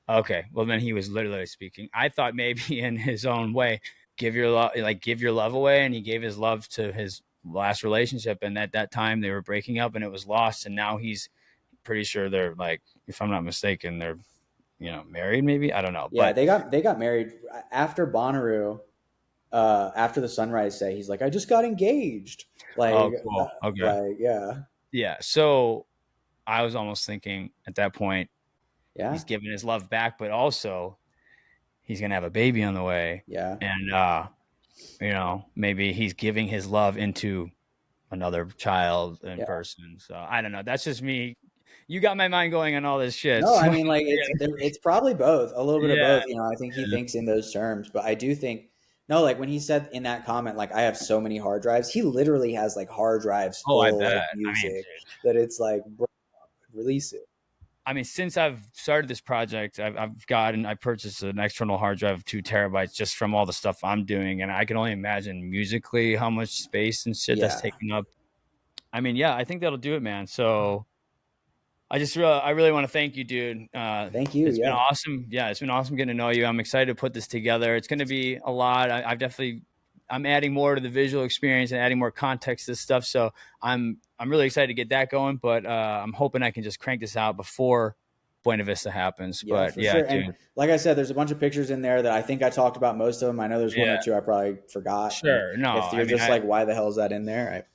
Okay. Well, then he was literally speaking. I thought maybe in his own way, give your love away, and he gave his love to his last relationship, and at that time they were breaking up and it was lost, and now he's pretty sure they're like, if I'm not mistaken, they're, you know, married, maybe, I don't know. Yeah, but they got married after Bonnaroo. After the Sunrise Say, he's like, I just got engaged. Like, oh, cool. Okay. Like, yeah. So I was almost thinking at that point, he's giving his love back, but also he's gonna have a baby on the way. Yeah. And you know, maybe he's giving his love into another child in person. So I don't know. That's just me. You got my mind going on all this shit. No, I mean, like it's probably both, a little bit of both. You know, I think he thinks in those terms, but I do think like when he said in that comment, like I have so many hard drives, he literally has like hard drives full of music that it's like, bro, release it. I mean, since I've started this project, I purchased an external hard drive of 2 terabytes just from all the stuff I'm doing. And I can only imagine musically how much space and shit that's taking up. I mean, yeah, I think that'll do it, man. So I really want to thank you, dude. Thank you. It's been awesome. Yeah, it's been awesome getting to know you. I'm excited to put this together. It's going to be a lot. I'm adding more to the visual experience and adding more context to this stuff. So I'm really excited to get that going, but I'm hoping I can just crank this out before Buena Vista happens. Yeah, but yeah, sure. dude. And like I said, there's a bunch of pictures in there that I think I talked about most of them. I know there's one or two I probably forgot. Sure. No, if you're like, why the hell is that in there?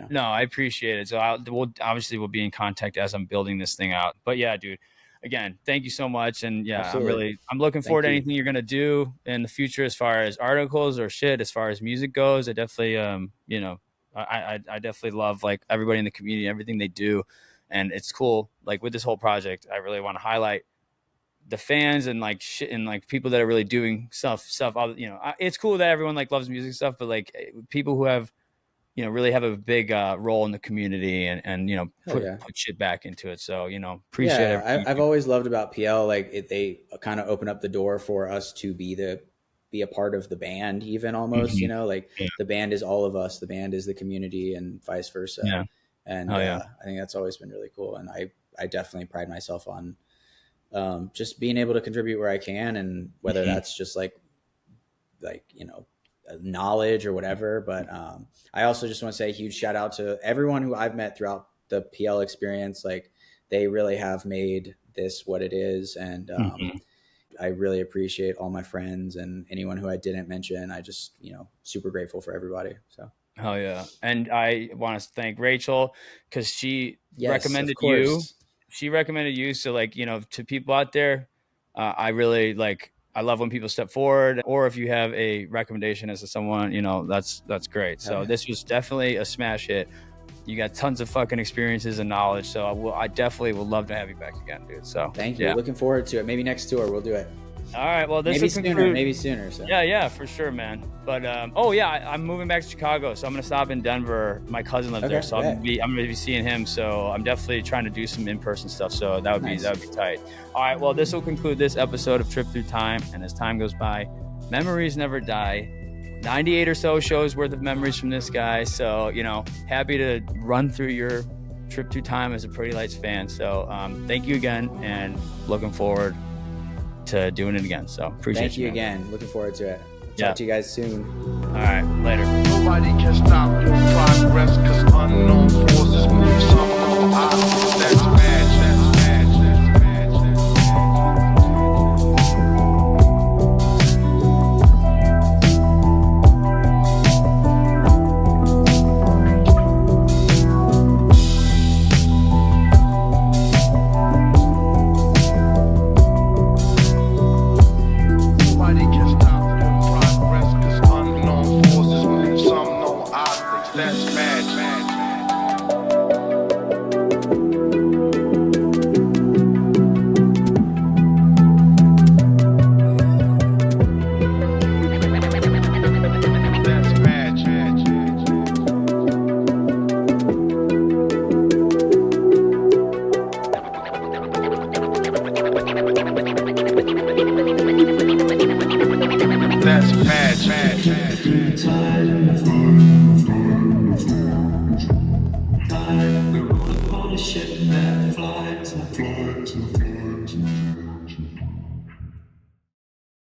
No, I appreciate it. So we'll be in contact as I'm building this thing out. But yeah, dude, again, thank you so much. And yeah, absolutely. I'm looking forward to anything you're going to do in the future, as far as articles or shit, as far as music goes. I definitely, you know, I definitely love like everybody in the community, everything they do. And it's cool. Like with this whole project, I really want to highlight the fans and like shit and like people that are really doing stuff. You know, it's cool that everyone like loves music stuff, but like people who have, you know, really have a big role in the community and you know, put shit back into it. So, you know, appreciate it. I've always loved about PL, like they kind of open up the door for us to be a part of the band, even almost, you know, like the band is all of us, the band is the community and vice versa. Yeah. And I think that's always been really cool. And I definitely pride myself on just being able to contribute where I can, and whether that's just like, you know, knowledge or whatever. But I also just want to say a huge shout out to everyone who I've met throughout the PL experience. Like they really have made this what it is. And I really appreciate all my friends and anyone who I didn't mention. I just, super grateful for everybody. So. Hell yeah. And I want to thank Rachel because she Yes, recommended of course. She recommended you. So like, to people out there, I really I love when people step forward, or if you have a recommendation as to someone, that's great. So this was definitely a smash hit. You got tons of fucking experiences and knowledge. So I definitely would love to have you back again, dude. So thank you. Yeah. Looking forward to it. Maybe next tour we'll do it. All right. Well, this maybe sooner. So. Yeah, for sure, man. But I'm moving back to Chicago, so I'm gonna stop in Denver. My cousin lives there, so I'm gonna be seeing him. So I'm definitely trying to do some in-person stuff. So that would be tight. All right. Well, this will conclude this episode of Trip Through Time, and as time goes by, memories never die. 98 or so shows worth of memories from this guy. So happy to run through your trip through time as a Pretty Lights fan. So thank you again, and looking forward to doing it again. So appreciate Thank you again. Looking forward to it. Talk to you guys soon. All right, later. Nobody can stop your progress, cause unknown forces move some of our that's bad. That's magic.